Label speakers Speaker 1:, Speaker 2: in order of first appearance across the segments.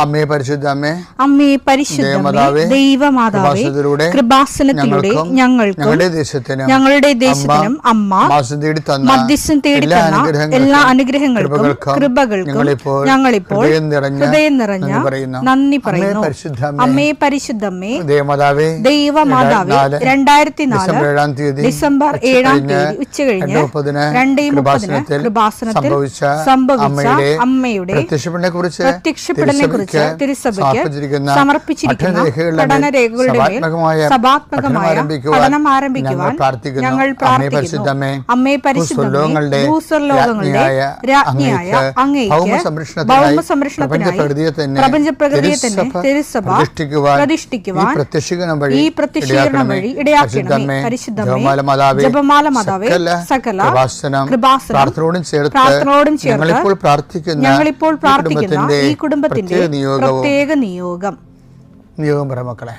Speaker 1: അമ്മേ പരിശുദ്ധ അമ്മേ,
Speaker 2: അമ്മേ പരിശുദ്ധമേ, ദൈവമാതാവേ, കൃപാസനത്തിലൂടെ ഞങ്ങൾക്കും ഞങ്ങളുടെ ദേശത്തിനും അമ്മ മധ്യസ്ഥം തേടി തന്ന എല്ലാ അനുഗ്രഹങ്ങൾക്കും കൃപകൾക്കും ഞങ്ങളിപ്പോൾ ഹൃദയം നിറഞ്ഞ നന്ദി പറയുന്നു. അമ്മേ പരിശുദ്ധമേ, ദൈവമാതാവേ, 2004 ഡിസംബർ 7 ഉച്ചകഴിഞ്ഞ് 2:30 കൃപാസനത്തിൽ സംഭവിച്ച അമ്മയുടെ പ്രത്യക്ഷപ്പെടലിനെ കുറിച്ച് തിരുസഭയ്ക്ക് സമർപ്പിച്ചിരിക്കുന്ന പഠനരേഖകളുടെ മേൽ സഭാത്മകമായ പഠനം ആരംഭിക്കുവാൻ ഞങ്ങൾ പ്രാർത്ഥിക്കുന്നു. അമ്മേ പരിശുദ്ധമേ, ഭൂസ്വർലോകങ്ങളുടെ രാജ്ഞിയായ അങ്ങേയ്ക്ക് ഭൗമസംരക്ഷണത്തിനായി പ്രപഞ്ചപ്രകൃതിയെ തന്നെ തിരുസഭ പ്രതിഷ്ഠിക്കുവാൻ ഈ പ്രത്യക്ഷീകരണം വഴി ഇടയാക്കണമേ. പരിശുദ്ധമേ, ജപമാല മാതാവേ, സകല കൃപാസനം പ്രാർത്ഥനയോടും ചേർത്ത് ഞങ്ങളിപ്പോൾ പ്രാർത്ഥിക്കുന്ന ഈ കുടുംബത്തിന്റെ പ്രത്യേക നിയോഗം
Speaker 1: പറ മക്കളെ.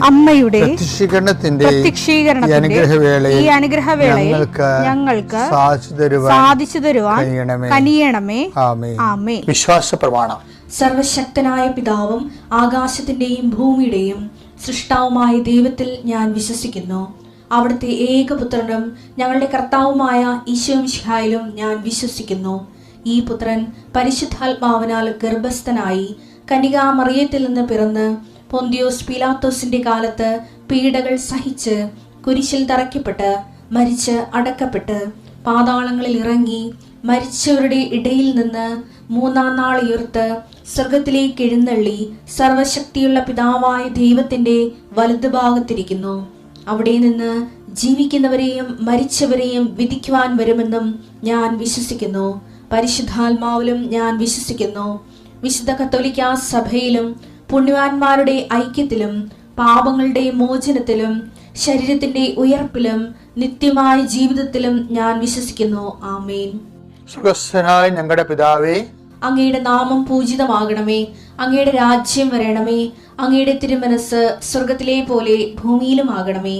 Speaker 1: അമ്മയുടെ പ്രത്യക്ഷീകരണത്തിന്റെ ഈ അനുഗ്രഹവേളയിൽ ഞങ്ങൾക്ക് സാധിച്ചു തരുവാൻ കനിയണമേ. ആമേൻ. വിശ്വാസ പ്രമാണം.
Speaker 3: സർവശക്തനായ പിതാവും ആകാശത്തിന്റെയും ഭൂമിയുടെയും സൃഷ്ടാവുമായ ദൈവത്തിൽ ഞാൻ വിശ്വസിക്കുന്നു. അവിടുത്തെ ഏകപുത്രനും ഞങ്ങളുടെ കർത്താവുമായ ഈശോമിശിഹായിലും ഞാൻ വിശ്വസിക്കുന്നു. ഈ പുത്രൻ പരിശുദ്ധാത്മാവിനാൽ ഗർഭസ്ഥനായി കന്യകാമറിയത്തിൽ നിന്ന് പിറന്ന് പൊന്തിയോസ് പീലാത്തോസിന്റെ കാലത്ത് പീഡകൾ സഹിച്ച് കുരിശിൽ തറയ്ക്കപ്പെട്ട് മരിച്ച് അടക്കപ്പെട്ട് പാതാളങ്ങളിൽ ഇറങ്ങി മരിച്ചവരുടെ ഇടയിൽ നിന്ന് 3-ാം നാൾ ഉയർത്ത് സ്വർഗത്തിലേക്ക് എഴുന്നള്ളി സർവശക്തിയുള്ള പിതാവായ ദൈവത്തിന്റെ വലതുഭാഗത്തിരിക്കുന്നു. അവിടെ നിന്ന് ജീവിക്കുന്നവരെയും മരിച്ചവരെയും വിധിക്കുവാൻ വരുമെന്നും ഞാൻ വിശ്വസിക്കുന്നു. പരിശുദ്ധാത്മാവിലും ഞാൻ വിശ്വസിക്കുന്നു. വിശുദ്ധ കത്തോലിക്കാ സഭയിലും പുണ്യവാന്മാരുടെ ഐക്യത്തിലും പാപങ്ങളുടെ മോചനത്തിലും ശരീരത്തിന്റെ ഉയർപ്പിലും നിത്യമായ ജീവിതത്തിലും ഞാൻ വിശ്വസിക്കുന്നു. ആമേൻ.
Speaker 1: സുഖസ്ഥനായ ഞങ്ങളുടെ പിതാവേ,
Speaker 3: അങ്ങയുടെ നാമം പൂജിതമാകണമേ. അങ്ങയുടെ രാജ്യം വരണമേ. അങ്ങയുടെ തിരുമനസ് സ്വർഗത്തിലെ പോലെ ഭൂമിയിലും ആകണമേ.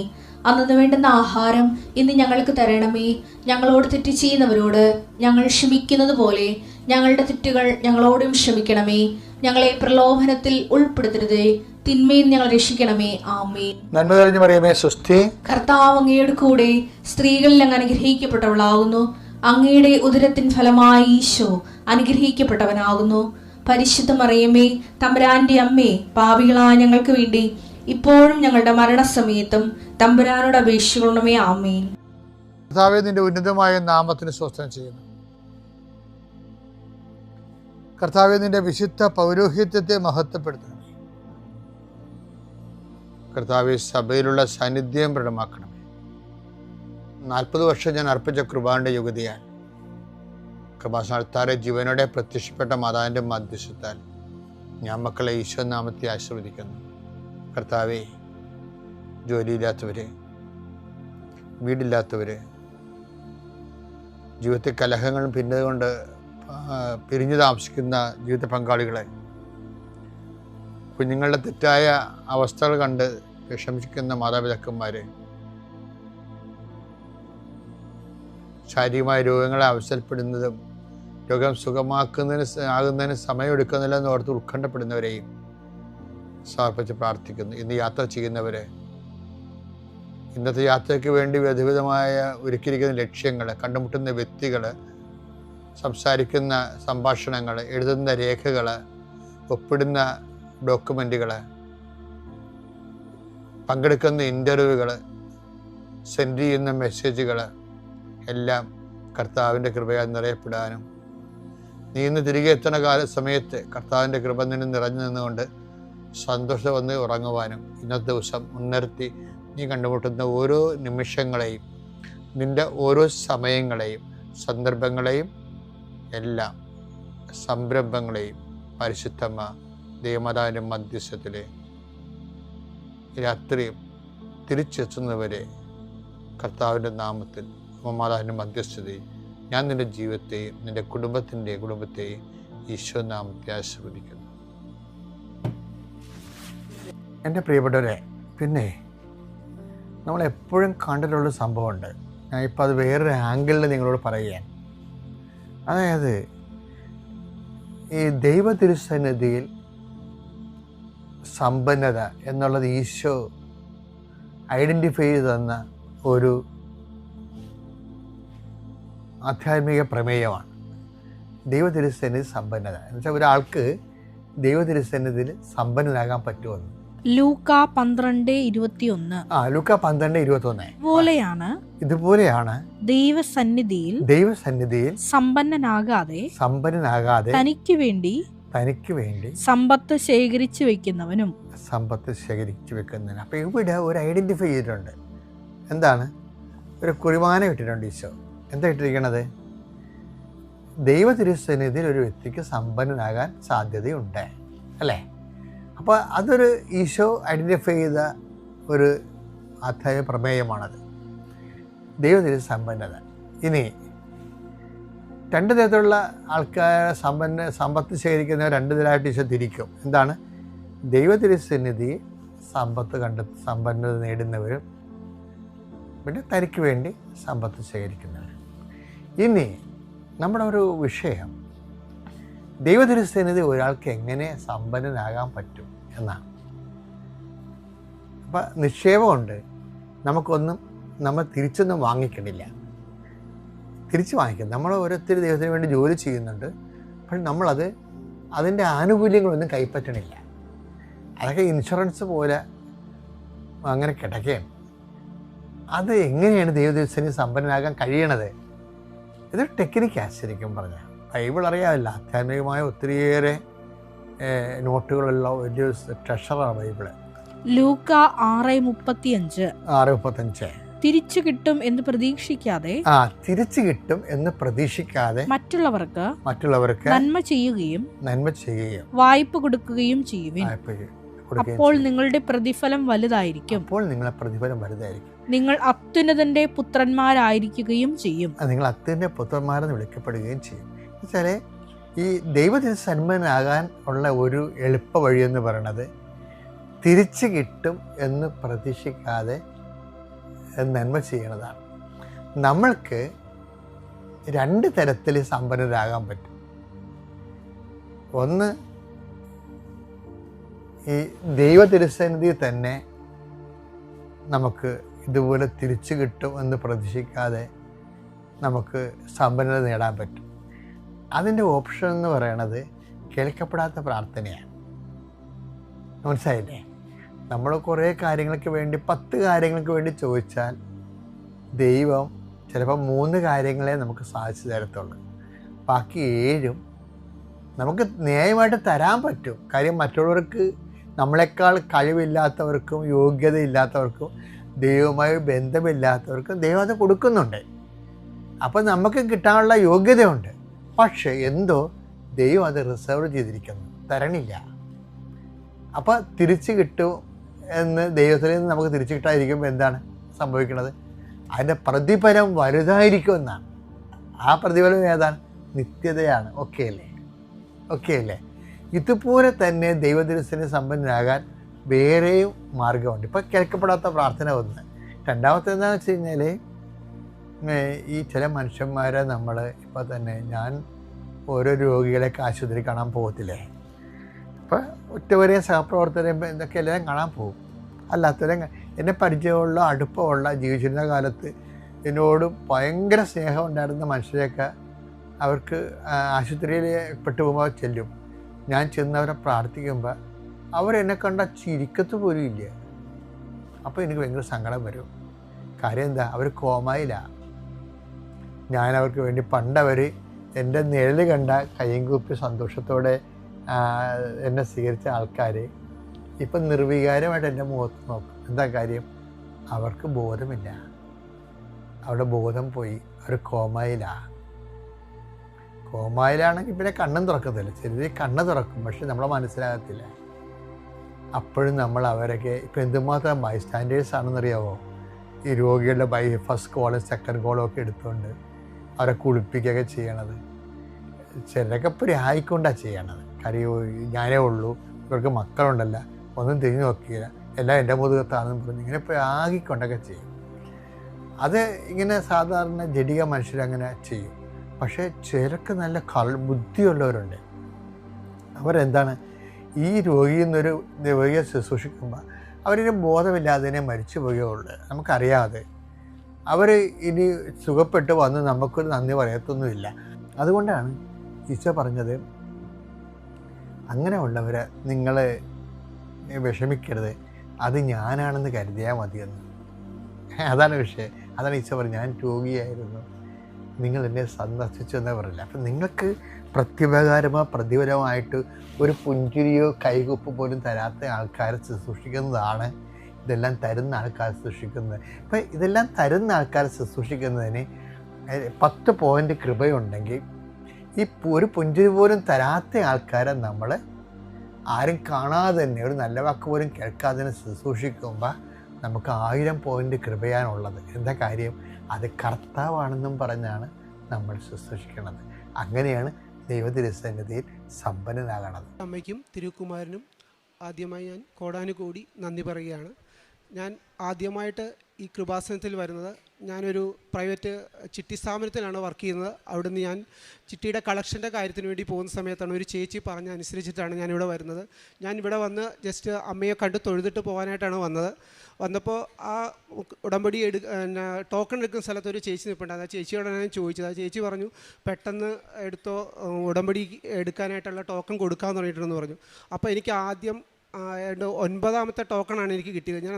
Speaker 3: അന്നു വേണ്ടുന്ന ആഹാരം ഇന്ന് ഞങ്ങൾക്ക് തരണമേ. ഞങ്ങളോട് തെറ്റ് ചെയ്യുന്നവരോട് ഞങ്ങൾ ക്ഷമിക്കുന്നത് പോലെ ഞങ്ങളുടെ തെറ്റുകൾ ഞങ്ങളോടും ക്ഷമിക്കണമേ. ഞങ്ങളെ പ്രലോഭനത്തിൽ ഉൾപ്പെടുത്തരുതേ, തിന്മയിൽ ഞങ്ങൾ രക്ഷിക്കണമേ. ആമേൻ.
Speaker 1: നന്മ നിറഞ്ഞ മറിയമേ, സ്വസ്തി.
Speaker 3: കർത്താവ് അങ്ങയുടെ കൂടെ സ്ത്രീകളിൽ അങ്ങ് അനുഗ്രഹിക്കപ്പെട്ടവളാകുന്നു. അങ്ങയുടെ ഉദരത്തിൻ ഫലമായി ഈശോ അനുഗ്രഹിക്കപ്പെട്ടവനാകുന്നു. പരിശുദ്ധ മറിയമേ, തമ്പുരാന്റെ അമ്മേ, പാപികളായ ഞങ്ങൾക്ക് വേണ്ടി ഇപ്പോഴും ഞങ്ങളുടെ മരണസമയത്തും തമ്പുരാനോട് അപേക്ഷിക്കണമേ. ആമേൻ.
Speaker 1: കർത്താവേ, നിന്റെ ഉന്നതമായ നാമത്തിന് സ്വസ്ത്രം ചെയ്യുന്നു. കർത്താവേ, നിന്റെ വിശുദ്ധ പൗരോഹിത്യത്തെ മഹത്വപ്പെടുത്തണമേ. കർത്താവേ, സഭയിലുള്ള സാന്നിധ്യം പ്രകടമാക്കണമേ. 40 വർഷം ഞാൻ അർപ്പിച്ച കൃപാന്റെ യുഗതിയാൽ കൃപാസനത്താറെ ജീവനോടെ പ്രത്യക്ഷപ്പെട്ട മാതാവിന്റെ മധ്യസ്ഥത്താൽ ഞാൻ മക്കളെ ഈശോ നാമത്തെ ആശീർവദിക്കുന്നു. കർത്താവേ, ജോലിയില്ലാത്തവര്, വീടില്ലാത്തവര്, ജീവിതത്തിൽ കലഹങ്ങളും ഭിന്നതകൊണ്ട് പിരിഞ്ഞു താമസിക്കുന്ന ജീവിത പങ്കാളികളെ, കുഞ്ഞുങ്ങളുടെ തെറ്റായ അവസ്ഥകൾ കണ്ട് വിഷമിക്കുന്ന മാതാപിതാക്കന്മാരെ, ശാരീരികമായ രോഗങ്ങളെ അവസരപ്പെടുന്നതും രോഗം ആകുന്നതിന് സമയമെടുക്കുന്നില്ല എന്ന് ഓർത്ത് ഉത്കണ്ഠപ്പെടുന്നവരെയും സമർപ്പിച്ച് പ്രാർത്ഥിക്കുന്നു. ഇന്ന് യാത്ര ചെയ്യുന്നവരെ, ഇന്നത്തെ യാത്രയ്ക്ക് വേണ്ടി വിധവിധമായ ഒരുക്കിയിരിക്കുന്ന ലക്ഷ്യങ്ങൾ, കണ്ടുമുട്ടുന്ന വ്യക്തികൾ, സംസാരിക്കുന്ന സംഭാഷണങ്ങൾ, എഴുതുന്ന രേഖകൾ, ഒപ്പിടുന്ന ഡോക്യുമെൻറ്റുകൾ, പങ്കെടുക്കുന്ന ഇൻ്റർവ്യൂകൾ, സെൻഡ് ചെയ്യുന്ന മെസ്സേജുകൾ എല്ലാം കർത്താവിൻ്റെ കൃപയാൽ നിറയപ്പെടാനും, നീ ഇന്ന് തിരികെ എത്തുന്ന സമയത്ത് കർത്താവിൻ്റെ കൃപ നിന്നെ നിറഞ്ഞു നിന്നുകൊണ്ട് സന്തോഷം വന്ന് ഉറങ്ങുവാനും, ഇന്നത്തെ ദിവസം മുൻനിർത്തി നീ കണ്ടുമുട്ടുന്ന ഓരോ നിമിഷങ്ങളെയും, നിൻ്റെ ഓരോ സമയങ്ങളെയും, സന്ദർഭങ്ങളെയും, എല്ലാം സംരംഭങ്ങളെയും പരിശുദ്ധമ്മ ദൈവമാതാവിൻ്റെ മധ്യസ്ഥത്തിൽ രാത്രിയും തിരിച്ചെത്തുന്നവരെ കർത്താവിൻ്റെ നാമത്തിൽ മാതാവിൻ്റെ മധ്യസ്ഥതയും ഞാൻ നിൻ്റെ ജീവിതത്തെയും നിൻ്റെ കുടുംബത്തെയും ഈശോ നാമത്തെ ആശീർവദിക്കുന്നു. എൻ്റെ പ്രിയപ്പെട്ടവരെ, പിന്നെ നമ്മളെപ്പോഴും കണ്ടിട്ടുള്ളൊരു സംഭവമുണ്ട്. ഞാൻ ഇപ്പോൾ അത് വേറൊരു ആംഗിളിൽ നിങ്ങളോട് പറയുകയാണ്. അതായത് ഈ ദൈവ തിരുസന്നിധിയിൽ സമ്പന്നത എന്നുള്ളത് ഈശോ ഐഡൻറ്റിഫൈ ചെയ്ത് തന്ന ഒരു ആധ്യാത്മിക പ്രമേയമാണ്. ദൈവ തിരുസന്നിധി സമ്പന്നത എന്ന് വെച്ചാൽ ഒരാൾക്ക് ദൈവ തിരുസന്നിധിയിൽ സമ്പന്നനാകാൻ പറ്റുമെന്ന്.
Speaker 2: ലൂക്ക 12:21.
Speaker 1: ലൂക്ക 12:21. ഇതുപോലെയാണ്
Speaker 2: ദൈവസന്നിധിയിൽ സമ്പന്നനാകാതെ തനിക്ക് വേണ്ടി സമ്പത്ത് ശേഖരിച്ചു വെക്കുന്നവനും.
Speaker 1: അപ്പൊ ഇവിടെ ഒരു ഐഡന്റിഫൈ ചെയ്തിട്ടുണ്ട്. എന്താണ്? ഒരു കുർബാന ഇട്ടിട്ടുണ്ട് ഈശോ. എന്താ ഇട്ടിരിക്കണത്? ദൈവ തിരുസന്നിധിയിൽ ഒരു വ്യക്തിക്ക് സമ്പന്നനാകാൻ സാധ്യതയുണ്ട്, അല്ലേ? അപ്പോൾ അതൊരു ഈശോ ഐഡൻറ്റിഫൈ ചെയ്ത ഒരു അധ്യായ പ്രമേയമാണത്, ദൈവത്തിൻ്റെ സമ്പന്നത. ഇനി രണ്ട് തരത്തിലുള്ള ആൾക്കാരെ സമ്പത്ത് ശേഖരിക്കുന്നവർ രണ്ട് തരമായിട്ട് ഈശോ തിരിക്കും. എന്താണ്? ദൈവത്തിരുസന്നിധി സമ്പന്നത നേടുന്നവരും പിന്നെ തനിക്ക് വേണ്ടി സമ്പത്ത് ശേഖരിക്കുന്നവരും. ഇനി നമ്മുടെ ഒരു വിഷയം ദൈവതിരുസന്നിധി ഒരാൾക്ക് എങ്ങനെ സമ്പന്നനാകാൻ പറ്റും എന്നാണ്. അപ്പം നിക്ഷേപമുണ്ട്, നമ്മൾ തിരിച്ചൊന്നും വാങ്ങിക്കണില്ല, തിരിച്ച് വാങ്ങിക്കും. നമ്മൾ ഓരോരുത്തർ ദൈവത്തിന് വേണ്ടി ജോലി ചെയ്യുന്നുണ്ട്, പക്ഷെ അതിൻ്റെ ആനുകൂല്യങ്ങളൊന്നും കൈപ്പറ്റണില്ല. അതൊക്കെ ഇൻഷുറൻസ് പോലെ അങ്ങനെ കിടക്കുകയാണ്. അത് എങ്ങനെയാണ് ദൈവതിരുസന്നിധി സമ്പന്നനാകാൻ കഴിയണത്? ഇതൊരു ടെക്നിക്കാണ് ശരിക്കും പറഞ്ഞാൽ. ബൈബിൾ അറിയാമല്ല, ആധ്യാത്മികമായ ഒത്തിരിയേറെ നോട്ടുകളുള്ള വലിയൊരു ട്രഷറാണ് ബൈബിള്.
Speaker 2: ലൂക്ക 6:35. തിരിച്ചു കിട്ടും എന്ന് പ്രതീക്ഷിക്കാതെ മറ്റുള്ളവർക്ക് നന്മ ചെയ്യുകയും വായ്പ കൊടുക്കുകയും ചെയ്യുവിൻ. അപ്പോൾ നിങ്ങളുടെ പ്രതിഫലം വലുതായിരിക്കും. നിങ്ങൾ അത്യുന്നതന്റെ പുത്രന്മാരായിരിക്കുകയും ചെയ്യും.
Speaker 1: നിങ്ങൾ അത്യുന്നത പുത്രന്മാരെന്ന് വിളിക്കപ്പെടുകയും ചെയ്യും. എന്നുവെച്ചാൽ ഈ ദൈവത്തിന് സന്മനാകാൻ ഉള്ള ഒരു എളുപ്പ വഴിയെന്ന് പറയണത് തിരിച്ചു കിട്ടും എന്ന് പ്രതീക്ഷിക്കാതെ നന്മ ചെയ്യണതാണ്. നമ്മൾക്ക് രണ്ട് തരത്തിൽ സമ്പന്നരാകാൻ പറ്റും. ഒന്ന്, ഈ ദൈവ തിരുസന്നിധി തന്നെ നമുക്ക് ഇതുപോലെ തിരിച്ചു കിട്ടും എന്ന് പ്രതീക്ഷിക്കാതെ നമുക്ക് സമ്പന്നത നേടാൻ പറ്റും. അതിൻ്റെ ഓപ്ഷൻ എന്ന് പറയണത് കേൾക്കപ്പെടാത്ത പ്രാർത്ഥനയാണ്. മനസ്സിലായില്ലേ? നമ്മൾ കുറേ കാര്യങ്ങൾക്ക് വേണ്ടി 10 കാര്യങ്ങൾക്ക് വേണ്ടി ചോദിച്ചാൽ ദൈവം ചിലപ്പോൾ 3 കാര്യങ്ങളെ നമുക്ക് സാധിച്ചു തരത്തുള്ളൂ. ബാക്കി 7 നമുക്ക് ന്യായമായിട്ട് തരാൻ പറ്റും. കാര്യം മറ്റുള്ളവർക്ക്, നമ്മളെക്കാൾ കഴിവില്ലാത്തവർക്കും യോഗ്യതയില്ലാത്തവർക്കും ദൈവവുമായി ബന്ധമില്ലാത്തവർക്കും ദൈവം അത് കൊടുക്കുന്നുണ്ട്. അപ്പോൾ നമുക്ക് കിട്ടാനുള്ള യോഗ്യതയുണ്ട്. പക്ഷേ എന്തോ ദൈവം അത് റിസർവ് ചെയ്തിരിക്കുന്നു, തരണില്ല. അപ്പോൾ തിരിച്ചു കിട്ടും എന്ന് ദൈവത്തിൽ നിന്ന് നമുക്ക് തിരിച്ചു കിട്ടാതിരിക്കുമ്പോൾ എന്താണ് സംഭവിക്കുന്നത്? അതിൻ്റെ പ്രതിഫലം വലുതായിരിക്കും എന്നാണ്. ആ പ്രതിഫലം ഏതാണ്? നിത്യതയാണ്. ഓക്കെ അല്ലേ? ഇതുപോലെ തന്നെ ദൈവത്തിരുസന്നിധി സമ്പന്നനാകാൻ വേറെയും മാർഗമുണ്ട്. ഇപ്പോൾ കേൾക്കപ്പെടാത്ത പ്രാർത്ഥന ഒന്ന്. രണ്ടാമത്തെ എന്താണെന്ന് വെച്ച് കഴിഞ്ഞാൽ, ഈ ചില മനുഷ്യന്മാരെ നമ്മൾ ഇപ്പോൾ തന്നെ, ഞാൻ ഓരോ രോഗികളെയൊക്കെ ആശുപത്രി കാണാൻ പോകത്തില്ലേ, ഇപ്പോൾ ഒറ്റവരെയും സഹപ്രവർത്തകരെയും ഇതൊക്കെ എല്ലാവരും കാണാൻ പോകും. അല്ലാത്തവരെ എന്നെ പരിചയമുള്ള, അടുപ്പമുള്ള, ജീവിച്ചിരുന്ന കാലത്ത് എന്നോട് ഭയങ്കര സ്നേഹം ഉണ്ടായിരുന്ന മനുഷ്യരെയൊക്കെ അവർക്ക് ആശുപത്രിയിൽ പെട്ടുപോകുമ്പോൾ ചെല്ലും. ഞാൻ ചെന്നവരെ പ്രാർത്ഥിക്കുമ്പോൾ അവരെന്നെ കണ്ട ചിരിക്കത്ത് പോലും ഇല്ല. അപ്പോൾ എനിക്ക് ഭയങ്കര സങ്കടം വരും. കാര്യം എന്താ, അവർ കോമായിലാണ്. ഞാൻ അവർക്ക് വേണ്ടി പണ്ടവർ എൻ്റെ നിഴൽ കണ്ട കയ്യും കൂപ്പി സന്തോഷത്തോടെ എന്നെ സ്വീകരിച്ച ആൾക്കാർ ഇപ്പം നിർവികാരമായിട്ട് എൻ്റെ മുഖത്ത് നോക്കും. എന്താ കാര്യം? അവർക്ക് ബോധമില്ല. അവിടെ ബോധം പോയി. അവർ കോമായിലാണെങ്കിൽ പിന്നെ കണ്ണും തുറക്കത്തില്ല. ചിലർ കണ്ണ് തുറക്കും, പക്ഷെ നമ്മളെ മനസ്സിലാകത്തില്ല. അപ്പോഴും നമ്മൾ അവരൊക്കെ ഇപ്പം എന്തുമാത്രം ബൈസ്റ്റാൻഡേഴ്സ് ആണെന്നറിയാമോ? ഈ രോഗികളുടെ ഫസ്റ്റ് കോളും സെക്കൻഡ് കോളും ഒക്കെ എടുത്തുകൊണ്ട് അവരെ കുളിപ്പിക്കുകയൊക്കെ ചെയ്യണത്. ചിലരൊക്കെ ഇപ്പോൾ രായിക്കൊണ്ടാണ് ചെയ്യണത്. കാര്യം ഞാനേ ഉള്ളൂ, ഇവർക്ക് മക്കളുണ്ടല്ല, ഒന്നും തിരിഞ്ഞു നോക്കിയില്ല, എല്ലാം എൻ്റെ മുതുകത്താണെന്ന് പറഞ്ഞ് ഇങ്ങനെ ഇപ്പോൾ ആകിക്കൊണ്ടൊക്കെ ചെയ്യും. അത് ഇങ്ങനെ സാധാരണ ജഡിക മനുഷ്യരങ്ങനെ ചെയ്യും. പക്ഷേ ചിലർക്ക് നല്ല ബുദ്ധിയുള്ളവരുണ്ട്. അവരെന്താണ്, ഈ രോഗിയിൽ നിന്നൊരു രോഗിയെ ശുശ്രൂഷിക്കുമ്പോൾ അവരിന് ബോധമില്ലാതെ മരിച്ചു പോവുകയുള്ളൂ. നമുക്കറിയാതെ അവർ ഇനി സുഖപ്പെട്ട് വന്ന് നമുക്കൊരു നന്ദി പറയത്തൊന്നുമില്ല. അതുകൊണ്ടാണ് ഈശോ പറഞ്ഞത്, അങ്ങനെ ഉള്ളവരെ നിങ്ങൾ വിഷമിക്കരുത്, അത് ഞാനാണെന്ന് കരുതിയാൽ മതിയെന്ന്. അതാണ് വിഷയം. അതാണ് ഈശോ പറഞ്ഞത്, ഞാൻ രോഗിയായിരുന്നു, നിങ്ങൾ എന്നെ സന്ദർശിച്ചു എന്നേ പറയില്ല. അപ്പം നിങ്ങൾക്ക് പ്രത്യുപകാരമോ പ്രതിഫലമായിട്ട് ഒരു പുഞ്ചിരിയോ കൈകുപ്പ് പോലും തരാത്ത ആൾക്കാരെ ശുശ്രൂഷിക്കുന്നതാണ് ഇതെല്ലാം തരുന്ന ആൾക്കാരെ ശുശ്രൂഷിക്കുന്നത്. അപ്പം ഇതെല്ലാം തരുന്ന ആൾക്കാരെ ശുശ്രൂഷിക്കുന്നതിന് 10 പോയിൻ്റ് കൃപയുണ്ടെങ്കിൽ ഈ ഒരു പുഞ്ചിരി പോലും തരാത്ത ആൾക്കാരെ നമ്മൾ ആരും കാണാതെ തന്നെ, ഒരു നല്ല വാക്ക് പോലും കേൾക്കാതെ തന്നെ ശുശ്രൂഷിക്കുമ്പോൾ നമുക്ക് 1000 പോയിൻ്റ് കൃപയാണുള്ളത്. എന്താ കാര്യം? അത് കർത്താവാണെന്നും പറഞ്ഞാണ് നമ്മൾ ശുശ്രൂഷിക്കുന്നത്. അങ്ങനെയാണ് ദൈവതിരുസന്നിധിയിൽ സമ്പന്നനാകണത്.
Speaker 4: അമ്മയ്ക്കും തിരുക്കുമാരനും ആദ്യമായി ഞാൻ കോടാനുകൂടി നന്ദി പറയുകയാണ്. ഞാൻ ആദ്യമായിട്ട് ഈ കൃപാസനത്തിൽ വരുന്നത്, ഞാനൊരു പ്രൈവറ്റ് ചിട്ടി സ്ഥാപനത്തിലാണ് വർക്ക് ചെയ്യുന്നത്. അവിടുന്ന് ഞാൻ ചിട്ടിയുടെ കളക്ഷൻ്റെ കാര്യത്തിന് വേണ്ടി പോകുന്ന സമയത്താണ് ഒരു ചേച്ചി പറഞ്ഞ അനുസരിച്ചിട്ടാണ് ഞാനിവിടെ വരുന്നത്. ഞാൻ ഇവിടെ വന്ന് ജസ്റ്റ് അമ്മയെ കണ്ട് തൊഴുതിട്ട് പോകാനായിട്ടാണ് വന്നപ്പോൾ ആ ഉടമ്പടി ടോക്കൺ എടുക്കുന്ന സ്ഥലത്ത് ഒരു ചേച്ചി നിൽപ്പുണ്ടായിരുന്നു. ആ ചേച്ചിയോടാണ് ഞാൻ ചോദിച്ചത്. ആ ചേച്ചി പറഞ്ഞു, പെട്ടെന്ന് എടുത്തോ, ഉടമ്പടി എടുക്കാനായിട്ടുള്ള ടോക്കൺ കൊടുക്കാമെന്ന് പറഞ്ഞിട്ടുണ്ടെന്ന് പറഞ്ഞു. അപ്പോൾ എനിക്ക് ആദ്യം 9ാമത്തെ ടോക്കണാണ് എനിക്ക് കിട്ടിയത്. ഞാൻ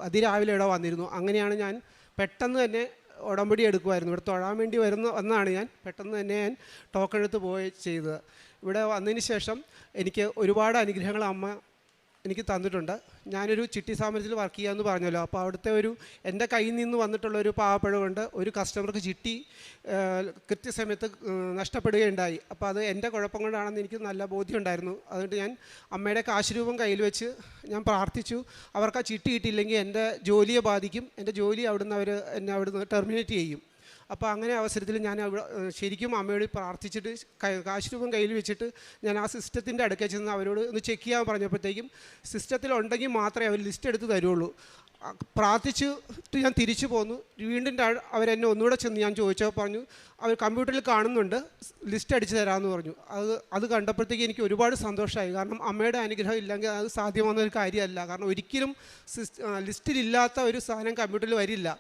Speaker 4: അതിരാവിലെ ഇവിടെ വന്നിരുന്നു. അങ്ങനെയാണ് ഞാൻ പെട്ടെന്ന് തന്നെ ഉടമ്പടി എടുക്കുമായിരുന്നു. ഇവിടെ തൊഴാൻ വേണ്ടി വന്നതാണ് ഞാൻ. പെട്ടെന്ന് തന്നെ ഞാൻ ടോക്കൺ എടുത്ത് ചെയ്തത്. ഇവിടെ വന്നതിന് ശേഷം എനിക്ക് ഒരുപാട് അനുഗ്രഹങ്ങൾ അമ്മ എനിക്ക് തന്നിട്ടുണ്ട്. ഞാനൊരു ചിട്ടി സ്ഥാപനത്തിൽ വർക്ക് ചെയ്യാമെന്ന് പറഞ്ഞല്ലോ. അപ്പോൾ അവിടുത്തെ എൻ്റെ കയ്യിൽ നിന്ന് വന്നിട്ടുള്ള ഒരു പാവപ്പഴ കൊണ്ട് ഒരു കസ്റ്റമർക്ക് ചിട്ടി കൃത്യസമയത്ത് നഷ്ടപ്പെടുകയുണ്ടായി. അപ്പോൾ അത് എൻ്റെ കുഴപ്പം കൊണ്ടാണെന്ന് എനിക്ക് നല്ല ബോധ്യമുണ്ടായിരുന്നു. അതുകൊണ്ട് ഞാൻ അമ്മയുടെ കാശുരൂപം കയ്യിൽ വെച്ച് ഞാൻ പ്രാർത്ഥിച്ചു. അവർക്ക് ആ ചിട്ടി കിട്ടിയില്ലെങ്കിൽ എൻ്റെ ജോലിയെ ബാധിക്കും, എൻ്റെ ജോലി എന്നെ അവിടുന്ന് ടെർമിനേറ്റ് ചെയ്യും. അപ്പോൾ അങ്ങനെ അവസരത്തിൽ ഞാൻ ശരിക്കും അമ്മയോട് പ്രാർത്ഥിച്ചിട്ട് കാശുരൂപം കയ്യിൽ വെച്ചിട്ട് ഞാൻ ആ സിസ്റ്റത്തിൻ്റെ അടുക്കൽ ചെന്ന് അവരോട് ഒന്ന് ചെക്ക് ചെയ്യാൻ പറഞ്ഞപ്പോഴത്തേക്കും സിസ്റ്റത്തിലുണ്ടെങ്കിൽ മാത്രമേ അവർ ലിസ്റ്റ് എടുത്ത് തരുള്ളൂ. പ്രാർത്ഥിച്ചിട്ട് ഞാൻ തിരിച്ചു പോന്നു. വീണ്ടും അവരെന്നെ ഒന്നുകൂടെ ചെന്ന് ഞാൻ ചോദിച്ചപ്പോൾ പറഞ്ഞു, അവർ കമ്പ്യൂട്ടറിൽ കാണുന്നുണ്ട്, ലിസ്റ്റ് അടിച്ച് തരാമെന്ന് പറഞ്ഞു. അത് കണ്ടപ്പോഴത്തേക്ക് എനിക്ക് ഒരുപാട് സന്തോഷമായി. കാരണം അമ്മയുടെ അനുഗ്രഹം ഇല്ലെങ്കിൽ അത് സാധ്യമാകുന്ന ഒരു കാര്യമല്ല. കാരണം ഒരിക്കലും ലിസ്റ്റിലില്ലാത്ത ഒരു സാധനം കമ്പ്യൂട്ടറിൽ വരില്ല.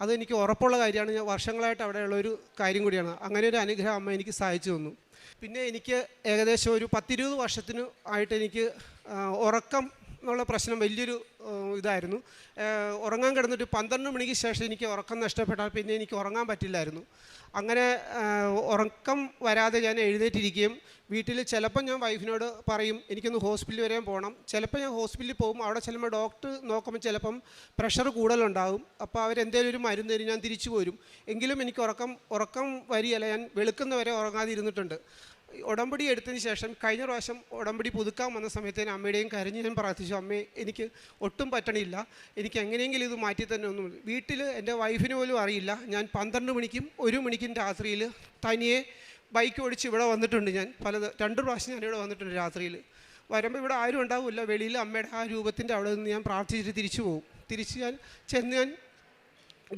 Speaker 4: അതെനിക്ക് ഉറപ്പുള്ള കാര്യമാണ്. ഞാൻ വർഷങ്ങളായിട്ട് അവിടെയുള്ളൊരു കാര്യം കൂടിയാണ്. അങ്ങനെ ഒരു അനുഗ്രഹം അമ്മ എനിക്ക് സഹായിച്ചു തന്നു. പിന്നെ എനിക്ക് ഏകദേശം ഒരു 10-20 വർഷത്തിന് ആയിട്ട് എനിക്ക് ഉറക്കം എന്നുള്ള പ്രശ്നം വലിയൊരു ഇതായിരുന്നു. ഉറങ്ങാൻ കിടന്നിട്ട് 12 മണിക്ക് ശേഷം എനിക്ക് ഉറക്കം നഷ്ടപ്പെട്ടാൽ പിന്നെ എനിക്ക് ഉറങ്ങാൻ പറ്റില്ലായിരുന്നു. അങ്ങനെ ഉറക്കം വരാതെ ഞാൻ എഴുന്നേറ്റിരിക്കുകയും വീട്ടിൽ ചിലപ്പോൾ ഞാൻ വൈഫിനോട് പറയും എനിക്കൊന്ന് ഹോസ്പിറ്റലിൽ വരെ പോകണം. ചിലപ്പോൾ ഞാൻ ഹോസ്പിറ്റലിൽ പോകും. അവിടെ ചെല്ലുമ്പോൾ ഡോക്ടർ നോക്കുമ്പോൾ ചിലപ്പം പ്രഷർ കൂടുതലുണ്ടാകും. അപ്പോൾ അവരെന്തെങ്കിലും ഒരു മരുന്ന് തരും, ഞാൻ തിരിച്ചു പോരും. എങ്കിലും എനിക്ക് ഉറക്കം വരികയല്ല. ഞാൻ വെളുക്കുന്നവരെ ഉറങ്ങാതെ ഇരുന്നിട്ടുണ്ട്. ഉടമ്പടി എടുത്തതിന് ശേഷം കഴിഞ്ഞ പ്രാവശ്യം ഉടമ്പടി പുതുക്കാൻ വന്ന സമയത്തേന് അമ്മയുടെയും കരഞ്ഞ് ഞാൻ പ്രാർത്ഥിച്ചു, അമ്മേ എനിക്ക് ഒട്ടും പറ്റണില്ല, എനിക്ക് എങ്ങനെയെങ്കിലും ഇത് മാറ്റി തന്നെ ഒന്നും. വീട്ടിൽ എൻ്റെ വൈഫിന് പോലും അറിയില്ല. ഞാൻ 12 മണിക്കും 1 മണിക്കും രാത്രിയിൽ തനിയെ ബൈക്ക് ഓടിച്ച് ഇവിടെ വന്നിട്ടുണ്ട്. ഞാൻ 2 പ്രാവശ്യം ഞാനിവിടെ വന്നിട്ടുണ്ട്. രാത്രിയിൽ വരുമ്പോൾ ഇവിടെ ആരും ഉണ്ടാവില്ല. വെളിയിൽ അമ്മയുടെ ആ രൂപത്തിൻ്റെ അവിടെ നിന്ന് ഞാൻ പ്രാർത്ഥിച്ചിട്ട് തിരിച്ചു പോകും. ഞാൻ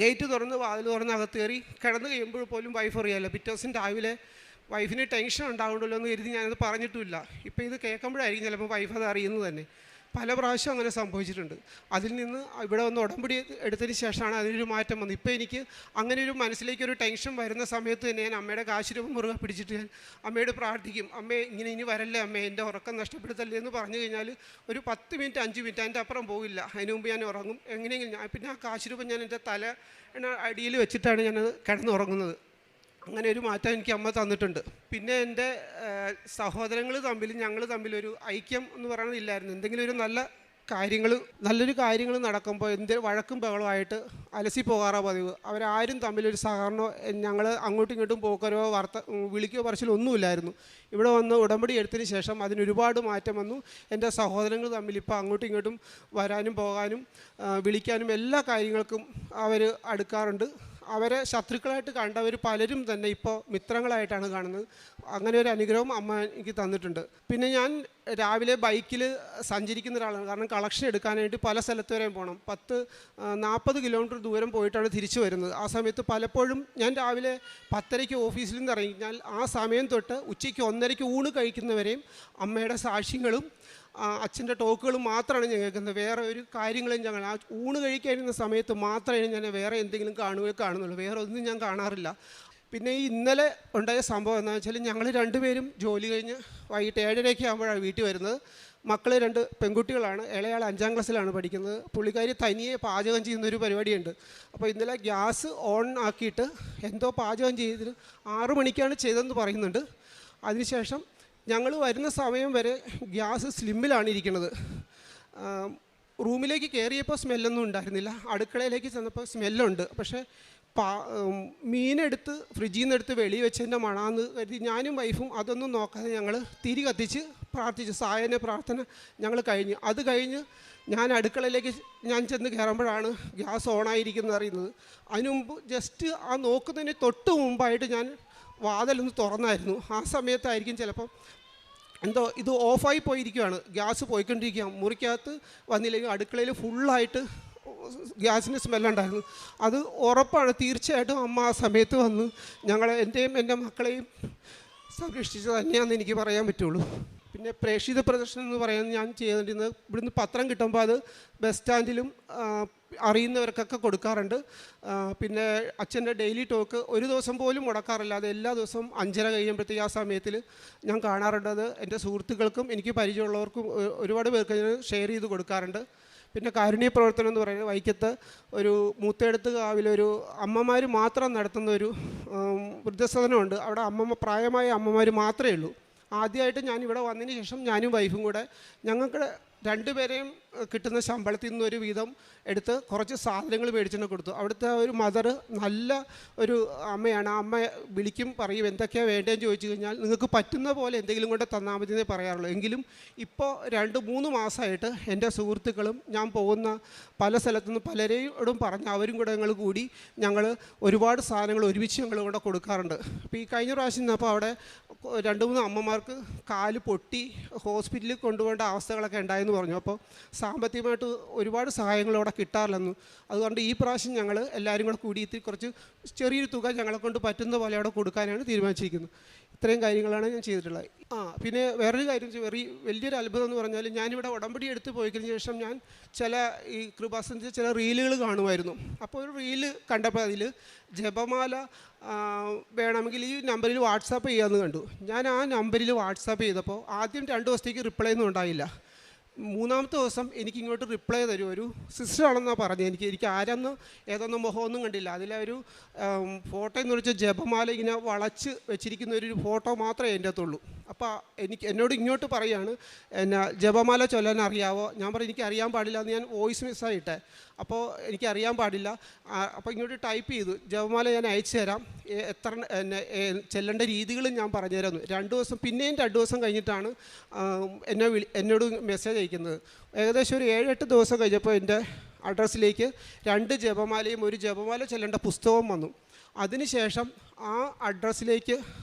Speaker 4: ഗേറ്റ് തുറന്ന് വാതിൽ തുറന്ന് അകത്ത് കയറി കിടന്ന് കഴിയുമ്പോൾ പോലും വൈഫ് അറിയാമല്ലോ. പിറ്റേ ദിവസം രാവിലെ വൈഫിന് ടെൻഷൻ ഉണ്ടാവുണ്ടല്ലോ എന്ന് കരുതി ഞാനത് പറഞ്ഞിട്ടുമില്ല. ഇപ്പോൾ ഇത് കേൾക്കുമ്പോഴായിരിക്കും ചിലപ്പോൾ വൈഫ് അത് അറിയുന്നത് തന്നെ. പല പ്രാവശ്യം അങ്ങനെ സംഭവിച്ചിട്ടുണ്ട്. അതിൽ നിന്ന് ഇവിടെ വന്ന് ഉടമ്പടി എടുത്തതിന് ശേഷമാണ് അതിനൊരു മാറ്റം വന്നത്. ഇപ്പോൾ എനിക്ക് അങ്ങനെ ഒരു മനസ്സിലേക്കൊരു ടെൻഷൻ വരുന്ന സമയത്ത് തന്നെ ഞാൻ അമ്മയുടെ കാശുരൂപം മുറുകെ പിടിച്ചിട്ട് ഞാൻ അമ്മയോട് പ്രാർത്ഥിക്കും, അമ്മേ ഇങ്ങനെ ഇനി വരല്ലേ അമ്മേ, എൻ്റെ ഉറക്കം നഷ്ടപ്പെടുത്തല്ലേ എന്ന് പറഞ്ഞു കഴിഞ്ഞാൽ ഒരു 10 മിനിറ്റ് 5 മിനിറ്റ് അതിൻ്റെ അപ്പുറം പോകില്ല. അതിന് മുമ്പ് ഞാൻ ഉറങ്ങും. എങ്ങനെയെങ്കിലും പിന്നെ ആ കാശുരൂപം ഞാൻ എൻ്റെ തല അടിയിൽ വെച്ചിട്ടാണ് ഞാനത് കിടന്നുറങ്ങുന്നത്. അങ്ങനെ ഒരു മാറ്റം എനിക്ക് അമ്മ തന്നിട്ടുണ്ട്. പിന്നെ എൻ്റെ സഹോദരങ്ങൾ തമ്മിൽ ഞങ്ങൾ തമ്മിലൊരു ഐക്യം എന്ന് പറയുന്നത് ഇല്ലായിരുന്നു. എന്തെങ്കിലും ഒരു നല്ലൊരു കാര്യങ്ങൾ നടക്കുമ്പോൾ വഴക്കും ബഹളമായിട്ട് അലസി പോകാറാ പതിവ്. അവരാരും തമ്മിലൊരു സഹകരണമോ ഞങ്ങൾ അങ്ങോട്ടും ഇങ്ങോട്ടും പോക്കരോ വിളിക്കുകയോ പറച്ചിലോ ഒന്നുമില്ലായിരുന്നു. ഇവിടെ വന്ന് ഉടമ്പടി എടുത്തതിന് ശേഷം അതിനൊരുപാട് മാറ്റം വന്നു. എൻ്റെ സഹോദരങ്ങൾ തമ്മിൽ ഇപ്പോൾ അങ്ങോട്ടും ഇങ്ങോട്ടും വരാനും പോകാനും വിളിക്കാനും എല്ലാ കാര്യങ്ങൾക്കും അവർ അടുക്കാറുണ്ട്. അവരെ ശത്രുക്കളായിട്ട് കണ്ടവർ പലരും തന്നെ ഇപ്പോൾ മിത്രങ്ങളായിട്ടാണ് കാണുന്നത്. അങ്ങനെ ഒരു അനുഗ്രഹം അമ്മ എനിക്ക് തന്നിട്ടുണ്ട്. പിന്നെ ഞാൻ രാവിലെ ബൈക്കിൽ സഞ്ചരിക്കുന്ന ഒരാളാണ്. കാരണം കളക്ഷൻ എടുക്കാനായിട്ട് പല സ്ഥലത്ത് വരെയും പോകണം. 40 കിലോമീറ്റർ ദൂരം പോയിട്ടാണ് തിരിച്ചു വരുന്നത്. ആ സമയത്ത് പലപ്പോഴും ഞാൻ രാവിലെ 10:30 ഓഫീസിൽ നിന്ന് ഇറങ്ങിക്കഴിഞ്ഞാൽ ആ സമയം തൊട്ട് ഉച്ചയ്ക്ക് 1:30 ഊണ് കഴിക്കുന്നവരെയും അമ്മയുടെ സാക്ഷ്യങ്ങളും അച്ഛൻ്റെ ടോക്കുകളും മാത്രമാണ് ഞാൻ കേൾക്കുന്നത്. വേറെ ഒരു കാര്യങ്ങളും ഞങ്ങൾ ആ ഊണ് കഴിക്കാനിരുന്ന സമയത്ത് മാത്രമേ ഞാൻ വേറെ എന്തെങ്കിലും കാണുന്നുള്ളൂ. വേറെ ഒന്നും ഞാൻ കാണാറില്ല. പിന്നെ ഈ ഇന്നലെ ഉണ്ടായ സംഭവം എന്താണെന്ന് വെച്ചാൽ ഞങ്ങൾ രണ്ടുപേരും ജോലി കഴിഞ്ഞ് വൈകിട്ട് 7:30 ആകുമ്പോഴാണ് വീട്ടിൽ വരുന്നത്. മക്കൾ 2 പെൺകുട്ടികളാണ്. ഇളയാൾ 5ാം ക്ലാസ്സിലാണ് പഠിക്കുന്നത്. പുള്ളിക്കാരി തനിയെ പാചകം ചെയ്യുന്നൊരു പരിപാടിയുണ്ട്. അപ്പോൾ ഇന്നലെ ഗ്യാസ് ഓൺ ആക്കിയിട്ട് എന്തോ പാചകം ചെയ്തിട്ട് 6 മണിക്കാണ് ചെയ്തതെന്ന് പറയുന്നുണ്ട്. അതിനുശേഷം ഞങ്ങൾ വരുന്ന സമയം വരെ ഗ്യാസ് സ്ലിമ്മിലാണ് ഇരിക്കുന്നത്. റൂമിലേക്ക് കയറിയപ്പോൾ സ്മെല്ലൊന്നും ഉണ്ടായിരുന്നില്ല. അടുക്കളയിലേക്ക് ചെന്നപ്പോൾ സ്മെല്ലുണ്ട്. പക്ഷേ മീനെടുത്ത് ഫ്രിഡ്ജിൽ നിന്ന് എടുത്ത് വെളിയിൽ വെച്ചതിൻ്റെ മണാന്ന് കരുതി ഞാനും വൈഫും അതൊന്നും നോക്കാതെ ഞങ്ങൾ തിരി കത്തിച്ച് പ്രാർത്ഥിച്ചു. സായന പ്രാർത്ഥന ഞങ്ങൾ കഴിഞ്ഞു. അത് കഴിഞ്ഞ് ഞാൻ അടുക്കളയിലേക്ക് ചെന്ന് കയറുമ്പോഴാണ് ഗ്യാസ് ഓണായിരിക്കുന്നത് അറിയുന്നത്. അതിനു മുമ്പ് ജസ്റ്റ് ആ നോക്കുന്നതിന് തൊട്ട് മുമ്പായിട്ട് ഞാൻ വാതിലൊന്ന് തുറന്നായിരുന്നു. ആ സമയത്തായിരിക്കും ചിലപ്പം എന്തോ ഇത് ഓഫായി പോയിരിക്കുകയാണ്, ഗ്യാസ് പോയിക്കൊണ്ടിരിക്കുക. മുറിക്കകത്ത് വന്നില്ലെങ്കിൽ അടുക്കളയിൽ ഫുള്ളായിട്ട് ഗ്യാസിൻ്റെ സ്മെല്ലുണ്ടായിരുന്നു. അത് ഉറപ്പാണ്. തീർച്ചയായിട്ടും അമ്മ ആ സമയത്ത് വന്ന് എൻ്റെയും എൻ്റെ മക്കളെയും സംരക്ഷിച്ച് തന്നെയാണെന്ന് എനിക്ക് പറയാൻ പറ്റുള്ളൂ. പിന്നെ പ്രേക്ഷിത പ്രദർശനം എന്ന് പറയുന്നത് ഞാൻ ചെയ്തിരുന്നത് ഇവിടുന്ന് പത്രം കിട്ടുമ്പോൾ അത് ബസ് സ്റ്റാൻഡിലും അറിയുന്നവർക്കൊക്കെ കൊടുക്കാറുണ്ട്. പിന്നെ അച്ഛൻ്റെ ഡെയിലി ടോക്ക് ഒരു ദിവസം പോലും മുടക്കാറില്ല. അത് എല്ലാ ദിവസവും 5:30 കഴിയുമ്പോഴത്തേക്ക് ആ സമയത്തിൽ ഞാൻ കാണാറുണ്ട്. അത് എൻ്റെ സുഹൃത്തുക്കൾക്കും എനിക്ക് പരിചയമുള്ളവർക്കും ഒരുപാട് പേർക്ക് ഞാൻ ഷെയർ ചെയ്ത് കൊടുക്കാറുണ്ട്. പിന്നെ കാരുണ്യ പ്രവർത്തനം എന്ന് പറയുന്നത് വൈക്കത്ത് ഒരു മൂത്തേടത്ത് കാവിലൊരു അമ്മമാർ മാത്രം നടത്തുന്ന ഒരു വൃദ്ധസദനമുണ്ട്. അവിടെ പ്രായമായ അമ്മമാർ മാത്രമേ ഉള്ളൂ. ആദ്യമായിട്ട് ഞാനിവിടെ വന്നതിന് ശേഷം ഞാനും വൈഫും കൂടെ ഞങ്ങൾക്ക് 2 പേരെയും കിട്ടുന്ന ശമ്പളത്തിൽ നിന്നൊരു വീതം എടുത്ത് കുറച്ച് സാധനങ്ങൾ മേടിച്ചിട്ട് കൊടുത്തു. അവിടുത്തെ ഒരു മദർ നല്ല ഒരു അമ്മയാണ്. ആ അമ്മ വിളിക്കും, പറയും എന്തൊക്കെയാണ് വേണ്ടതെന്ന് ചോദിച്ചു കഴിഞ്ഞാൽ നിങ്ങൾക്ക് പറ്റുന്ന പോലെ എന്തെങ്കിലും കൊണ്ട് തന്നാൽ മതി എന്നേ പറയാറുള്ളൂ. എങ്കിലും ഇപ്പോൾ 2-3 മാസമായിട്ട് എൻ്റെ സുഹൃത്തുക്കളും ഞാൻ പോകുന്ന പല സ്ഥലത്തുനിന്ന് പലരോടും പറഞ്ഞ് അവരും കൂടെ ഞങ്ങൾ ഒരുപാട് സാധനങ്ങൾ ഒരുമിച്ച് ഞങ്ങൾ ഇവിടെ കൊടുക്കാറുണ്ട്. അപ്പോൾ ഈ കഴിഞ്ഞ പ്രാവശ്യം നിന്നപ്പോൾ അവിടെ 2-3 അമ്മമാർക്ക് കാല് പൊട്ടി ഹോസ്പിറ്റലിൽ കൊണ്ടുപോകേണ്ട അവസ്ഥകളൊക്കെ ഉണ്ടായെന്ന് പറഞ്ഞു. അപ്പോൾ സാമ്പത്തികമായിട്ട് ഒരുപാട് സഹായങ്ങൾ അവിടെ കിട്ടാറില്ലെന്നു. അതുകൊണ്ട് ഈ പ്രാവശ്യം ഞങ്ങൾ എല്ലാവരും കൂടെ കൂടിയിട്ട് കുറച്ച് ചെറിയൊരു തുക ഞങ്ങളെ കൊണ്ട് പറ്റുന്ന പോലെ അവിടെ കൊടുക്കാനാണ് തീരുമാനിച്ചിരിക്കുന്നത്. ഇത്രയും കാര്യങ്ങളാണ് ഞാൻ ചെയ്തിട്ടുള്ളത്. പിന്നെ വേറൊരു കാര്യം, വലിയൊരു അത്ഭുതം എന്ന് പറഞ്ഞാൽ ഞാനിവിടെ ഉടമ്പടി എടുത്ത് പോയതിന് ശേഷം ഞാൻ ഈ കൃപാസനത്തിൽ ചില റീലുകൾ കാണുമായിരുന്നു. അപ്പോൾ ഒരു റീല് കണ്ടപ്പോൾ അതിൽ ജപമാല വേണമെങ്കിൽ ഈ നമ്പറിൽ വാട്സാപ്പ് ചെയ്യാമെന്ന് കണ്ടു. ഞാൻ ആ നമ്പറിൽ വാട്സാപ്പ് ചെയ്തപ്പോൾ ആദ്യം 2 ദിവസത്തേക്ക് റിപ്ലൈ ഒന്നും ഉണ്ടായില്ല. 3ാമത്തെ ദിവസം എനിക്കിങ്ങോട്ട് റിപ്ലൈ തരും. ഒരു സിസ്റ്ററാണെന്നാണ് പറഞ്ഞത്. എനിക്ക് ആരെന്ന് ഏതൊന്നും മുഖമൊന്നും കണ്ടില്ല. അതിലൊരു ഫോട്ടോ എന്ന് വെച്ചാൽ ജപമാല ഇങ്ങനെ വളച്ച് വെച്ചിരിക്കുന്ന ഒരു ഫോട്ടോ മാത്രമേ എൻ്റെ അകത്തുള്ളൂ. അപ്പോൾ എന്നോട് ഇങ്ങോട്ട് പറയുകയാണ് ജപമാല ചൊല്ലാൻ അറിയാവോ? ഞാൻ പറഞ്ഞു എനിക്കറിയാൻ പാടില്ല എന്ന് ഞാൻ വോയിസ് മെസ്സായിട്ടെ. അപ്പോൾ എനിക്കറിയാൻ പാടില്ല. അപ്പോൾ ഇങ്ങോട്ട് ടൈപ്പ് ചെയ്തു ജപമാല ഞാൻ അയച്ചു തരാം, എത്ര ചെല്ലേണ്ട രീതികളും ഞാൻ പറഞ്ഞു തരാമെന്ന്. 2 ദിവസം പിന്നെയും 2 ദിവസം കഴിഞ്ഞിട്ടാണ് എന്നോട് മെസ്സേജ് അയക്കുന്നത്. ഏകദേശം ഒരു 7-8 ദിവസം കഴിഞ്ഞപ്പോൾ എൻ്റെ അഡ്രസ്സിലേക്ക് 2 ജപമാലയും 1 ജപമാല ചെല്ലേണ്ട പുസ്തകവും വന്നു. അതിനുശേഷം ആ അഡ്രസ്സിലേക്ക്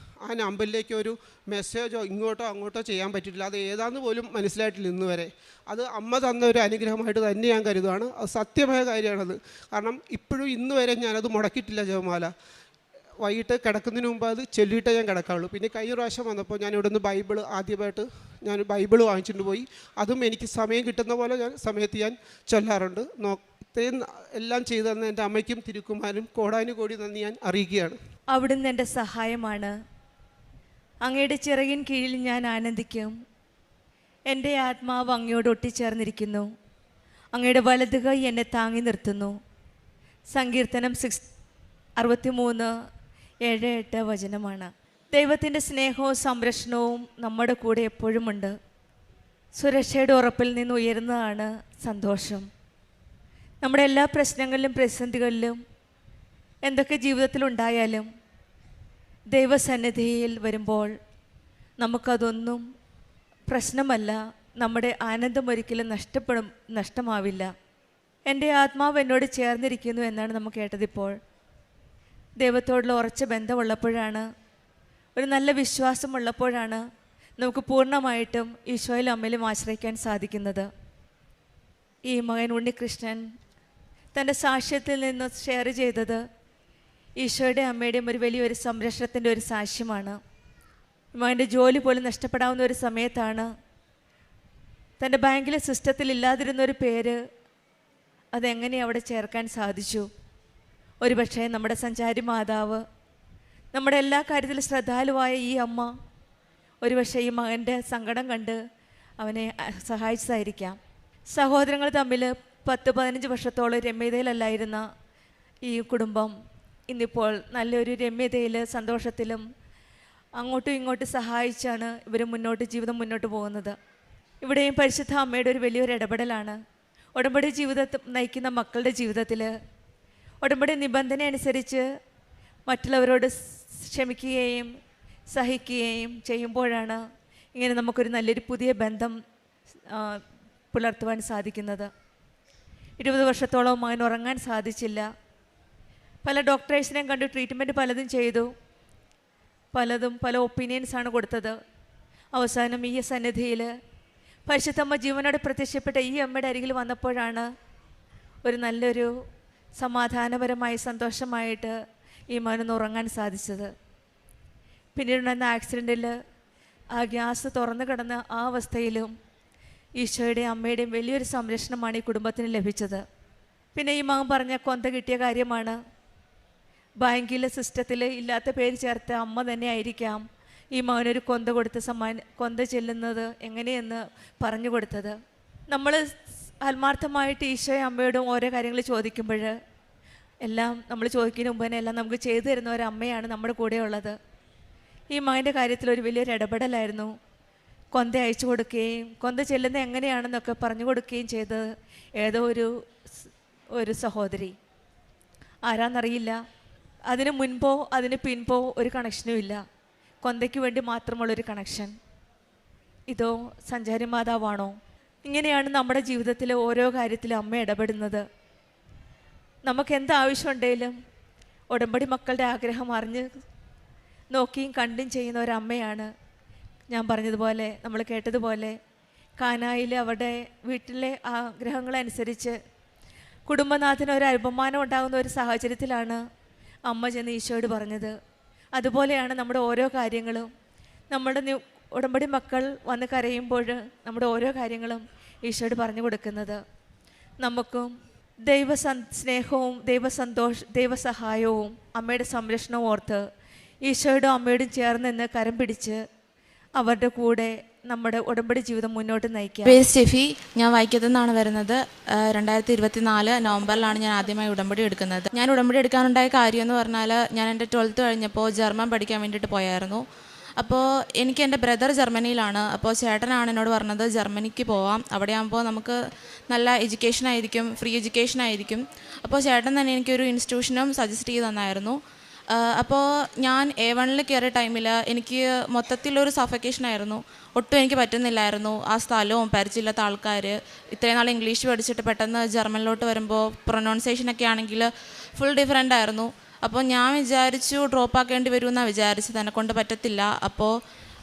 Speaker 4: ആ നമ്പറിലേക്ക് ഒരു മെസ്സേജോ ഇങ്ങോട്ടോ അങ്ങോട്ടോ ചെയ്യാൻ പറ്റിയിട്ടില്ല. അത് ഏതാണെന്ന് പോലും മനസ്സിലായിട്ടില്ല ഇന്ന് വരെ. അത് അമ്മ തന്ന ഒരു അനുഗ്രഹമായിട്ട് തന്നെ ഞാൻ കരുതുകയാണ്. അത് സത്യമായ കാര്യമാണത്. കാരണം ഇപ്പോഴും ഇന്ന് വരെ ഞാനത് മുടക്കിയിട്ടില്ല ജപമാല. വൈകിട്ട് കിടക്കുന്നതിന് മുമ്പ് അത് ചൊല്ലിയിട്ടേ ഞാൻ കിടക്കാറുള്ളൂ. പിന്നെ കഴിഞ്ഞ പ്രാവശ്യം വന്നപ്പോൾ ഞാൻ ഇവിടെ നിന്ന് ബൈബിൾ ആദ്യമായിട്ട് ഞാൻ ബൈബിൾ വാങ്ങിച്ചിട്ട് പോയി. അതും എനിക്ക് സമയം കിട്ടുന്ന പോലെ സമയത്ത് ഞാൻ ചൊല്ലാറുണ്ട്. ഇത്രയും എല്ലാം ചെയ്തു തന്ന എൻ്റെ അമ്മയ്ക്കും തിരുക്കുമാരനും കോടാനുകോടി നന്ദി ഞാൻ അറിയിക്കുകയാണ്.
Speaker 5: അവിടുന്ന് എൻ്റെ സഹായമാണ്. അങ്ങയുടെ ചിറകിൻ കീഴിൽ ഞാൻ ആനന്ദിക്കും. എൻ്റെ ആത്മാവ് അങ്ങയോട് ഒട്ടിച്ചേർന്നിരിക്കുന്നു. അങ്ങയുടെ വലതു കൈ എന്നെ താങ്ങി നിർത്തുന്നു. സങ്കീർത്തനം 63:7-8 വചനമാണ്. ദൈവത്തിൻ്റെ സ്നേഹവും സംരക്ഷണവും നമ്മുടെ കൂടെ എപ്പോഴുമുണ്ട്. സുരക്ഷയുടെ ഉറപ്പിൽ നിന്ന് ഉയരുന്നതാണ് സന്തോഷം. നമ്മുടെ എല്ലാ പ്രശ്നങ്ങളിലും പ്രതിസന്ധികളിലും എന്തൊക്കെ ജീവിതത്തിലുണ്ടായാലും ദൈവസന്നിധിയിൽ വരുമ്പോൾ നമുക്കതൊന്നും പ്രശ്നമല്ല. നമ്മുടെ ആനന്ദം ഒരിക്കലും നഷ്ടമാവില്ല. എൻ്റെ ആത്മാവ് എന്നോട് ചേർന്നിരിക്കുന്നു എന്നാണ് നമുക്ക് കേട്ടതിപ്പോൾ. ദൈവത്തോടുള്ള ഉറച്ച ബന്ധമുള്ളപ്പോഴാണ്, ഒരു നല്ല വിശ്വാസമുള്ളപ്പോഴാണ് നമുക്ക് പൂർണ്ണമായിട്ടും ഈശോയിലും അമ്മയിലും ആശ്രയിക്കാൻ സാധിക്കുന്നത്. ഈ മകൻ ഉണ്ണികൃഷ്ണൻ തൻ്റെ സാക്ഷ്യത്തിൽ നിന്ന് ഷെയർ ചെയ്തത് ഈശോയുടെ അമ്മയുടെയും ഒരു വലിയൊരു സംരക്ഷണത്തിൻ്റെ ഒരു സാക്ഷ്യമാണ്. മകൻ്റെ ജോലി പോലും നഷ്ടപ്പെടാവുന്ന ഒരു സമയത്താണ് തൻ്റെ ബാങ്കിലെ സിസ്റ്റത്തിൽ ഇല്ലാതിരുന്നൊരു പേര് അതെങ്ങനെ അവിടെ ചേർക്കാൻ സാധിച്ചു. ഒരുപക്ഷെ നമ്മുടെ സഞ്ചാരി മാതാവ്, നമ്മുടെ എല്ലാ കാര്യത്തിലും ശ്രദ്ധാലുവായ ഈ അമ്മ ഒരുപക്ഷെ ഈ മകൻ്റെ സങ്കടം കണ്ട് അവനെ സഹായിച്ചതായിരിക്കാം. സഹോദരങ്ങൾ തമ്മിൽ 10-15 വർഷത്തോളം രമ്യതയിലല്ലായിരുന്ന ഈ കുടുംബം ഇന്നിപ്പോൾ നല്ലൊരു രമ്യതയിൽ സന്തോഷത്തിലും അങ്ങോട്ടും ഇങ്ങോട്ടും സഹായിച്ചാണ് ഇവർ ജീവിതം മുന്നോട്ട് പോകുന്നത്. ഇവിടെയും പരിശുദ്ധ അമ്മയുടെ ഒരു വലിയൊരു ഇടപെടലാണ്. ഉടമ്പടി ജീവിതത്തിൽ നയിക്കുന്ന മക്കളുടെ ജീവിതത്തിൽ ഉടമ്പടി നിബന്ധന അനുസരിച്ച് മറ്റുള്ളവരോട് ക്ഷമിക്കുകയും സഹിക്കുകയും ചെയ്യുമ്പോഴാണ് ഇങ്ങനെ നമുക്കൊരു നല്ലൊരു പുതിയ ബന്ധം പുലർത്തുവാൻ സാധിക്കുന്നത്. 20 വർഷത്തോളം മകൻ ഉറങ്ങാൻ സാധിച്ചില്ല. പല ഡോക്ടേഴ്സിനെയും കണ്ട് ട്രീറ്റ്മെൻറ്റ് പലതും ചെയ്തു. പല ഒപ്പീനിയൻസാണ് കൊടുത്തത്. അവസാനം ഈ സന്നിധിയിൽ പരിശുദ്ധമ്മ ജീവനോടെ പ്രത്യക്ഷപ്പെട്ട ഈ അമ്മയുടെ അരികിൽ വന്നപ്പോഴാണ് ഒരു നല്ലൊരു സമാധാനപരമായി സന്തോഷമായിട്ട് ഈ മകനൊന്ന് ഉറങ്ങാൻ സാധിച്ചത്. പിന്നീടുണ്ടായിരുന്ന ആക്സിഡൻറ്റിൽ ആ ഗ്യാസ് തുറന്നു കിടന്ന ആ അവസ്ഥയിലും ഈശോയുടെയും അമ്മയുടെയും വലിയൊരു സംരക്ഷണമാണ് ഈ കുടുംബത്തിന് ലഭിച്ചത്. പിന്നെ ഈ മകൻ പറഞ്ഞ കൊന്ത കിട്ടിയ കാര്യമാണ്. ബാങ്കിലെ സിസ്റ്റത്തിൽ ഇല്ലാത്ത പേര് ചേർത്ത അമ്മ തന്നെ ആയിരിക്കാം ഈ മകനൊരു കൊന്ത കൊടുത്ത് കൊന്ത ചെല്ലുന്നത് എങ്ങനെയെന്ന് പറഞ്ഞു കൊടുത്തത്. നമ്മൾ ആത്മാർത്ഥമായിട്ട് ഈശോയും അമ്മയോടും ഓരോ കാര്യങ്ങൾ ചോദിക്കുമ്പോൾ എല്ലാം നമ്മൾ ചോദിക്കുന്നതിന് മുമ്പേ എല്ലാം നമുക്ക് ചെയ്തു തരുന്ന ഒരു അമ്മയാണ് നമ്മുടെ കൂടെ ഉള്ളത്. ഈ മകൻ്റെ കാര്യത്തിൽ ഒരു വലിയൊരു ഇടപെടലായിരുന്നു. കൊന്ത അയച്ചു കൊടുക്കുകയും കൊന്ത ചെല്ലുന്നത് എങ്ങനെയാണെന്നൊക്കെ പറഞ്ഞു കൊടുക്കുകയും ചെയ്തത് ഏതോ ഒരു സഹോദരി, ആരാന്നറിയില്ല. അതിന് മുൻപോ അതിന് പിൻപോ ഒരു കണക്ഷനും ഇല്ല. കൊന്തയ്ക്ക് വേണ്ടി മാത്രമുള്ളൊരു കണക്ഷൻ. ഇതോ സഞ്ചാരി മാതാവാണോ? ഇങ്ങനെയാണ് നമ്മുടെ ജീവിതത്തിലെ ഓരോ കാര്യത്തിലും അമ്മ ഇടപെടുന്നത്. നമുക്ക് എന്താവശ്യമുണ്ടെങ്കിലും ഉടമ്പടി മക്കളുടെ ആഗ്രഹം അറിഞ്ഞ് നോക്കിയും കണ്ടും ചെയ്യുന്ന ഒരമ്മയാണ്. ഞാൻ പറഞ്ഞതുപോലെ, നമ്മൾ കേട്ടതുപോലെ, കാനായിൽ അവരുടെ വീട്ടിലെ ആഗ്രഹങ്ങളനുസരിച്ച് കുടുംബനാഥന് ഒരു അപമാനം ഉണ്ടാകുന്ന ഒരു സാഹചര്യത്തിലാണ് അമ്മ ചെന്ന് ഈശോയോട് പറഞ്ഞത്. അതുപോലെയാണ് നമ്മുടെ ഓരോ കാര്യങ്ങളും. നമ്മുടെ ഉടമ്പടി മക്കൾ വന്ന് കരയുമ്പോൾ നമ്മുടെ ഓരോ കാര്യങ്ങളും ഈശോയോട് പറഞ്ഞു കൊടുക്കുന്നത്. നമുക്കും സ്നേഹവും ദൈവസഹായവും അമ്മയുടെ സംരക്ഷണവും ഓർത്ത് ഈശോയോടും അമ്മയോടും ചേർന്ന് നിന്ന് കരം പിടിച്ച് അവരുടെ കൂടെ നമ്മുടെ ഉടമ്പടി ജീവിതം മുന്നോട്ട് നയിക്കാം.
Speaker 6: പേര് സ്റ്റെഫി. ഞാൻ വൈക്കത്തു നിന്നാണ് വരുന്നത്. 2024 നവംബറിലാണ് ഞാൻ ആദ്യമായി ഉടമ്പടി എടുക്കുന്നത്. ഞാൻ ഉടമ്പടി എടുക്കാനുണ്ടായ കാര്യം എന്ന് പറഞ്ഞാൽ, ഞാൻ എൻ്റെ 12th കഴിഞ്ഞപ്പോൾ ജർമ്മൻ പഠിക്കാൻ വേണ്ടിയിട്ട് പോയായിരുന്നു. അപ്പോൾ എനിക്ക് എൻ്റെ ബ്രദർ ജർമ്മനിയിലാണ്. അപ്പോൾ ചേട്ടനാണ് എന്നോട് പറഞ്ഞത് ജർമ്മനിക്ക് പോവാം, അവിടെ ആകുമ്പോൾ നമുക്ക് നല്ല എഡ്യൂക്കേഷൻ ആയിരിക്കും, ഫ്രീ എഡ്യൂക്കേഷൻ ആയിരിക്കും. അപ്പോൾ ചേട്ടൻ തന്നെ എനിക്കൊരു ഇൻസ്റ്റിറ്റ്യൂഷനും സജസ്റ്റ് ചെയ്ത് തന്നായിരുന്നു. അപ്പോൾ ഞാൻ A1 കയറിയ ടൈമിൽ എനിക്ക് മൊത്തത്തിലൊരു സഫക്കേഷനായിരുന്നു. ഒട്ടും എനിക്ക് പറ്റുന്നില്ലായിരുന്നു. ആ സ്ഥലവും പരിചയമില്ലാത്ത ആൾക്കാർ, ഇത്രയും നാൾ ഇംഗ്ലീഷ് പഠിച്ചിട്ട് പെട്ടെന്ന് ജർമ്മനിലോട്ട് വരുമ്പോൾ പ്രൊനൗൺസിയേഷനൊക്കെ ആണെങ്കിൽ ഫുൾ ഡിഫറെൻ്റ് ആയിരുന്നു. അപ്പോൾ ഞാൻ വിചാരിച്ചു ഡ്രോപ്പ് ആക്കേണ്ടി വരുമെന്നാണ് വിചാരിച്ചത്. എന്നെക്കൊണ്ട് പറ്റത്തില്ല. അപ്പോൾ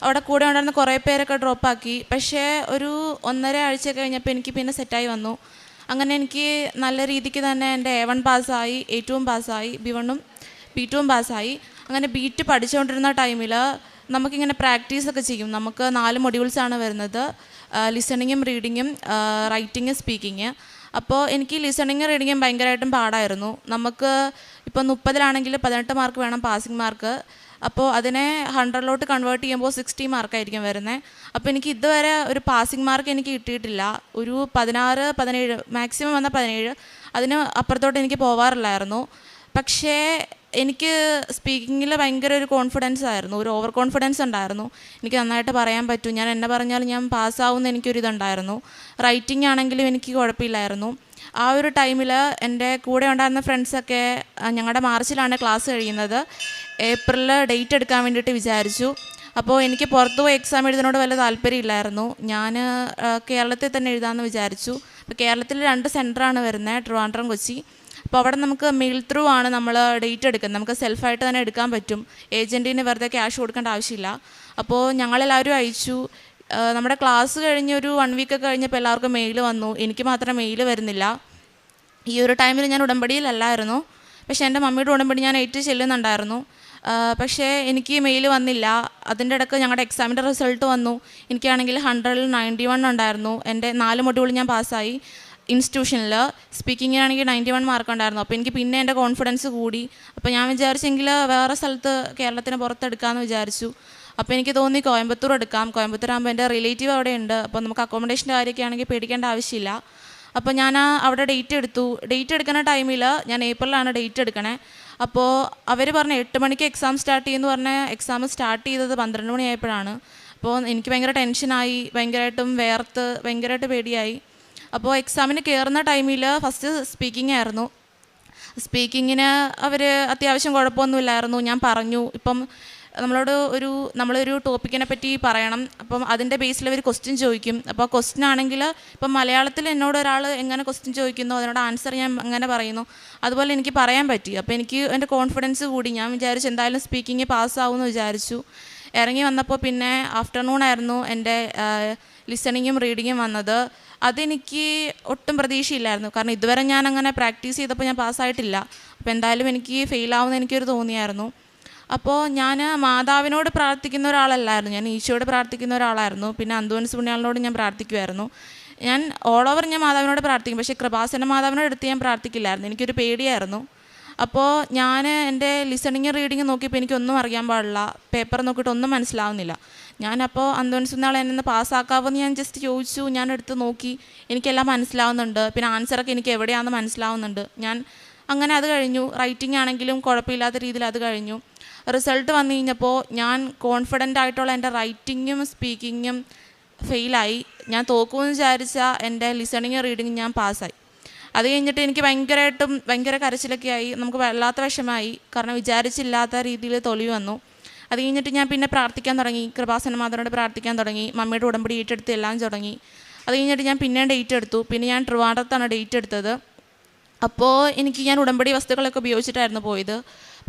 Speaker 6: അവിടെ കൂടെ ഉണ്ടായിരുന്ന കുറേ പേരൊക്കെ ഡ്രോപ്പാക്കി. പക്ഷേ ഒരു 1.5 ആഴ്ച കഴിഞ്ഞപ്പോൾ എനിക്ക് പിന്നെ സെറ്റായി വന്നു. അങ്ങനെ എനിക്ക് നല്ല രീതിക്ക് തന്നെ എൻ്റെ A1 പാസ്സായി, A2 പാസ്സായി, B1ഉം B2 പാസ്സായി. അങ്ങനെ ബീറ്റ് പഠിച്ചുകൊണ്ടിരുന്ന ടൈമിൽ നമുക്കിങ്ങനെ പ്രാക്ടീസൊക്കെ ചെയ്യും. നമുക്ക് 4 മൊഡ്യൂൾസാണ് വരുന്നത്, ലിസണിങ്ങും റീഡിങ്ങും റൈറ്റിങ് സ്പീക്കിങ്. അപ്പോൾ എനിക്ക് ലിസണിങ്ങും റീഡിങ്ങും ഭയങ്കരമായിട്ടും പാടായിരുന്നു. നമുക്ക് ഇപ്പോൾ 30-ലാണെങ്കിൽ 18 മാർക്ക് വേണം പാസിംഗ് മാർക്ക്. അപ്പോൾ അതിനെ 100-ലോട്ട് കൺവേർട്ട് ചെയ്യുമ്പോൾ 60 മാർക്കായിരിക്കും വരുന്നത്. അപ്പോൾ എനിക്ക് ഇതുവരെ ഒരു പാസിംഗ് മാർക്ക് എനിക്ക് കിട്ടിയിട്ടില്ല. ഒരു 16, 17 മാക്സിമം വന്ന 17, അതിന് അപ്പുറത്തോട്ട് എനിക്ക് പോവാറില്ലായിരുന്നു. പക്ഷേ എനിക്ക് സ്പീക്കിങ്ങിൽ ഭയങ്കര ഒരു കോൺഫിഡൻസ് ആയിരുന്നു, ഒരു ഓവർ കോൺഫിഡൻസ് ഉണ്ടായിരുന്നു. എനിക്ക് നന്നായിട്ട് പറയാൻ പറ്റും, ഞാൻ എന്നെ പറഞ്ഞാൽ ഞാൻ പാസ്സാവുമെന്ന് എനിക്കൊരിതുണ്ടായിരുന്നു. റൈറ്റിംഗ് ആണെങ്കിലും എനിക്ക് കുഴപ്പമില്ലായിരുന്നു. ആ ഒരു ടൈമിൽ എൻ്റെ കൂടെ ഉണ്ടായിരുന്ന ഫ്രണ്ട്സൊക്കെ ഞങ്ങളുടെ മാർച്ചിലാണ് ക്ലാസ് കഴിയുന്നത്, ഏപ്രിലിൽ ഡേറ്റ് എടുക്കാൻ വേണ്ടിയിട്ട് വിചാരിച്ചു. അപ്പോൾ എനിക്ക് പുറത്ത് പോയി എക്സാം എഴുതുന്നതിനോട് വല്ല താല്പര്യമില്ലായിരുന്നു. ഞാൻ കേരളത്തിൽ തന്നെ എഴുതാമെന്ന് വിചാരിച്ചു. അപ്പോൾ കേരളത്തിൽ 2 സെൻറ്ററാണ് വരുന്നത്, ട്രിവാൻഡ്രം, കൊച്ചി. അപ്പോൾ അവിടെ നമുക്ക് മെയിൽ ത്രൂ ആണ് നമ്മൾ ഡേറ്റ് എടുക്കുന്നത്. നമുക്ക് സെൽഫായിട്ട് തന്നെ എടുക്കാൻ പറ്റും, ഏജൻറ്റിന് വെറുതെ ക്യാഷ് കൊടുക്കേണ്ട ആവശ്യമില്ല. അപ്പോൾ ഞങ്ങളെല്ലാവരും അയച്ചു. നമ്മുടെ ക്ലാസ് കഴിഞ്ഞ് ഒരു 1 വീക്ക് കഴിഞ്ഞപ്പോൾ എല്ലാവർക്കും മെയിൽ വന്നു, എനിക്ക് മാത്രം മെയിൽ വരുന്നില്ല. ഈ ഒരു ടൈമിൽ ഞാൻ ഉടമ്പടിയിലല്ലായിരുന്നു, പക്ഷേ എൻ്റെ മമ്മിയുടെ ഉടമ്പടി ഞാൻ ഏറ്റു ചെല്ലുന്നുണ്ടായിരുന്നു. പക്ഷേ എനിക്ക് മെയിൽ വന്നില്ല. അതിൻ്റെ ഇടയ്ക്ക് ഞങ്ങളുടെ എക്സാമിൻ്റെ റിസൾട്ട് വന്നു. എനിക്കാണെങ്കിൽ 100-ൽ 91 ഉണ്ടായിരുന്നു. എൻ്റെ 4 മൊഡ്യൂൾ ഞാൻ പാസ്സായി. ഇൻസ്റ്റിറ്റ്യൂഷനിൽ സ്പീക്കിങ്ങിനാണെങ്കിൽ 91 മാർക്ക് ഉണ്ടായിരുന്നു. അപ്പോൾ എനിക്ക് പിന്നെ എൻ്റെ കോൺഫിഡൻസ് കൂടി. അപ്പോൾ ഞാൻ വിചാരിച്ചെങ്കിൽ വേറെ സ്ഥലത്ത് കേരളത്തിന് പുറത്തെടുക്കാമെന്ന് വിചാരിച്ചു. അപ്പോൾ എനിക്ക് തോന്നി കോയമ്പത്തൂർ എടുക്കാം. കോയമ്പത്തൂരാകുമ്പോൾ എൻ്റെ റിലേറ്റീവ് അവിടെ ഉണ്ട്, അപ്പോൾ നമുക്ക് അക്കോമഡേഷൻ്റെ കാര്യമൊക്കെ ആണെങ്കിൽ പേടിക്കേണ്ട ആവശ്യമില്ല. അപ്പോൾ ഞാൻ അവിടെ ഡേറ്റ് എടുത്തു. ഡേറ്റ് എടുക്കുന്ന ടൈമിൽ ഞാൻ ഏപ്രിലാണ് ഡേറ്റ് എടുക്കണേ. അപ്പോൾ അവർ പറഞ്ഞു 8 മണിക്ക് എക്സാം സ്റ്റാർട്ട് ചെയ്യുമെന്ന് പറഞ്ഞാൽ എക്സാം സ്റ്റാർട്ട് ചെയ്തത് 12 മണിയായപ്പോഴാണ്. അപ്പോൾ എനിക്ക് ഭയങ്കര ടെൻഷനായി, ഭയങ്കരമായിട്ടും വേർത്ത്, ഭയങ്കരമായിട്ട് പേടിയായി. അപ്പോൾ എക്സാമിന് കയറുന്ന ടൈമിൽ ഫസ്റ്റ് സ്പീക്കിംഗ് ആയിരുന്നു. സ്പീക്കിങ്ങിന് അവർ അത്യാവശ്യം കുഴപ്പമൊന്നുമില്ലായിരുന്നു. ഞാൻ പറഞ്ഞു, ഇപ്പം നമ്മളൊരു ടോപ്പിക്കിനെ പറ്റി പറയണം, അപ്പം അതിൻ്റെ ബേസിൽ അവർ ക്വസ്റ്റ്യൻ ചോദിക്കും. അപ്പോൾ ക്വസ്റ്റ്യൻ ആണെങ്കിൽ ഇപ്പം മലയാളത്തിൽ എന്നോട് ഒരാൾ എങ്ങനെ ക്വസ്റ്റ്യൻ ചോദിക്കുന്നു അതിനോട് ആൻസർ ഞാൻ അങ്ങനെ പറയുന്നു, അതുപോലെ എനിക്ക് പറയാൻ പറ്റി. അപ്പോൾ എനിക്ക് എൻ്റെ കോൺഫിഡൻസ് കൂടി. ഞാൻ വിചാരിച്ചു എന്തായാലും സ്പീക്കിങ് പാസ്സാവുമെന്ന് വിചാരിച്ചു. ഇറങ്ങി വന്നപ്പോൾ പിന്നെ ആഫ്റ്റർനൂൺ ആയിരുന്നു എൻ്റെ ലിസണിങ്ങും റീഡിങ്ങും വന്നത്. അതെനിക്ക് ഒട്ടും പ്രതീക്ഷയില്ലായിരുന്നു, കാരണം ഇതുവരെ ഞാൻ അങ്ങനെ പ്രാക്ടീസ് ചെയ്തപ്പോൾ ഞാൻ പാസ്സായിട്ടില്ല. അപ്പോൾ എന്തായാലും എനിക്ക് ഫെയിലാവുമെന്ന് എനിക്കൊരു തോന്നിയായിരുന്നു. അപ്പോൾ ഞാൻ മാതാവിനോട് പ്രാർത്ഥിക്കുന്ന ഒരാളല്ലായിരുന്നു, ഞാൻ ഈശോയോട് പ്രാർത്ഥിക്കുന്ന ഒരാളായിരുന്നു. പിന്നെ അന്തോണിസ് പുണ്യാളനോട് ഞാൻ പ്രാർത്ഥിക്കുമായിരുന്നു. ഞാൻ ഓൾ ഓവർ ഞാൻ മാതാവിനോട് പ്രാർത്ഥിക്കും, പക്ഷേ കൃപാസന മാതാവിനോട് എടുത്ത് ഞാൻ പ്രാർത്ഥിക്കില്ലായിരുന്നു, എനിക്കൊരു പേടിയായിരുന്നു. അപ്പോൾ ഞാൻ എൻ്റെ ലിസണിങ് റീഡിങ് നോക്കിയപ്പോൾ എനിക്കൊന്നും അറിയാൻ പാടില്ല, പേപ്പർ നോക്കിയിട്ട് ഒന്നും മനസ്സിലാവുന്നില്ല. ഞാനപ്പോൾ അന്തോണിസ് പുണ്യാൾ എന്നെ പാസ്സാക്കാമെന്ന് ഞാൻ ജസ്റ്റ് ചോദിച്ചു. ഞാൻ എടുത്ത് നോക്കി, എനിക്കെല്ലാം മനസ്സിലാവുന്നുണ്ട്, പിന്നെ ആൻസറൊക്കെ എനിക്ക് എവിടെയാണെന്ന് മനസ്സിലാവുന്നുണ്ട്. ഞാൻ അങ്ങനെ അത് കഴിഞ്ഞു. റൈറ്റിംഗ് ആണെങ്കിലും കുഴപ്പമില്ലാത്ത രീതിയിൽ അത് കഴിഞ്ഞു. റിസൾട്ട് വന്നു കഴിഞ്ഞപ്പോൾ ഞാൻ കോൺഫിഡൻ്റ് ആയിട്ടുള്ള എൻ്റെ റൈറ്റിങ്ങും സ്പീക്കിങ്ങും ഫെയിലായി. ഞാൻ തോക്കുമെന്ന് വിചാരിച്ച എൻ്റെ ലിസണിങ് റീഡിങ് ഞാൻ പാസ്സായി. അത് കഴിഞ്ഞിട്ട് എനിക്ക് ഭയങ്കര കരച്ചിലൊക്കെ ആയി, നമുക്ക് വല്ലാത്ത വിഷമമായി, കാരണം വിചാരിച്ചില്ലാത്ത രീതിയിൽ തോൽവി വന്നു. അത് കഴിഞ്ഞിട്ട് ഞാൻ പിന്നെ പ്രാർത്ഥിക്കാൻ തുടങ്ങി, കൃപാസന മാതാവിനോട് പ്രാർത്ഥിക്കാൻ തുടങ്ങി, മമ്മിയുടെ ഉടമ്പടി ഏറ്റെടുത്ത് എല്ലാം തുടങ്ങി. അത് കഴിഞ്ഞിട്ട് ഞാൻ പിന്നെ ഡേറ്റ് എടുത്തു. പിന്നെ ഞാൻ ട്രിവാൻഡ്രത്താണ് ഡേറ്റ് എടുത്തത്. അപ്പോൾ ഞാൻ ഉടമ്പടി വസ്തുക്കളൊക്കെ ഉപയോഗിച്ചിട്ടായിരുന്നു പോയത്.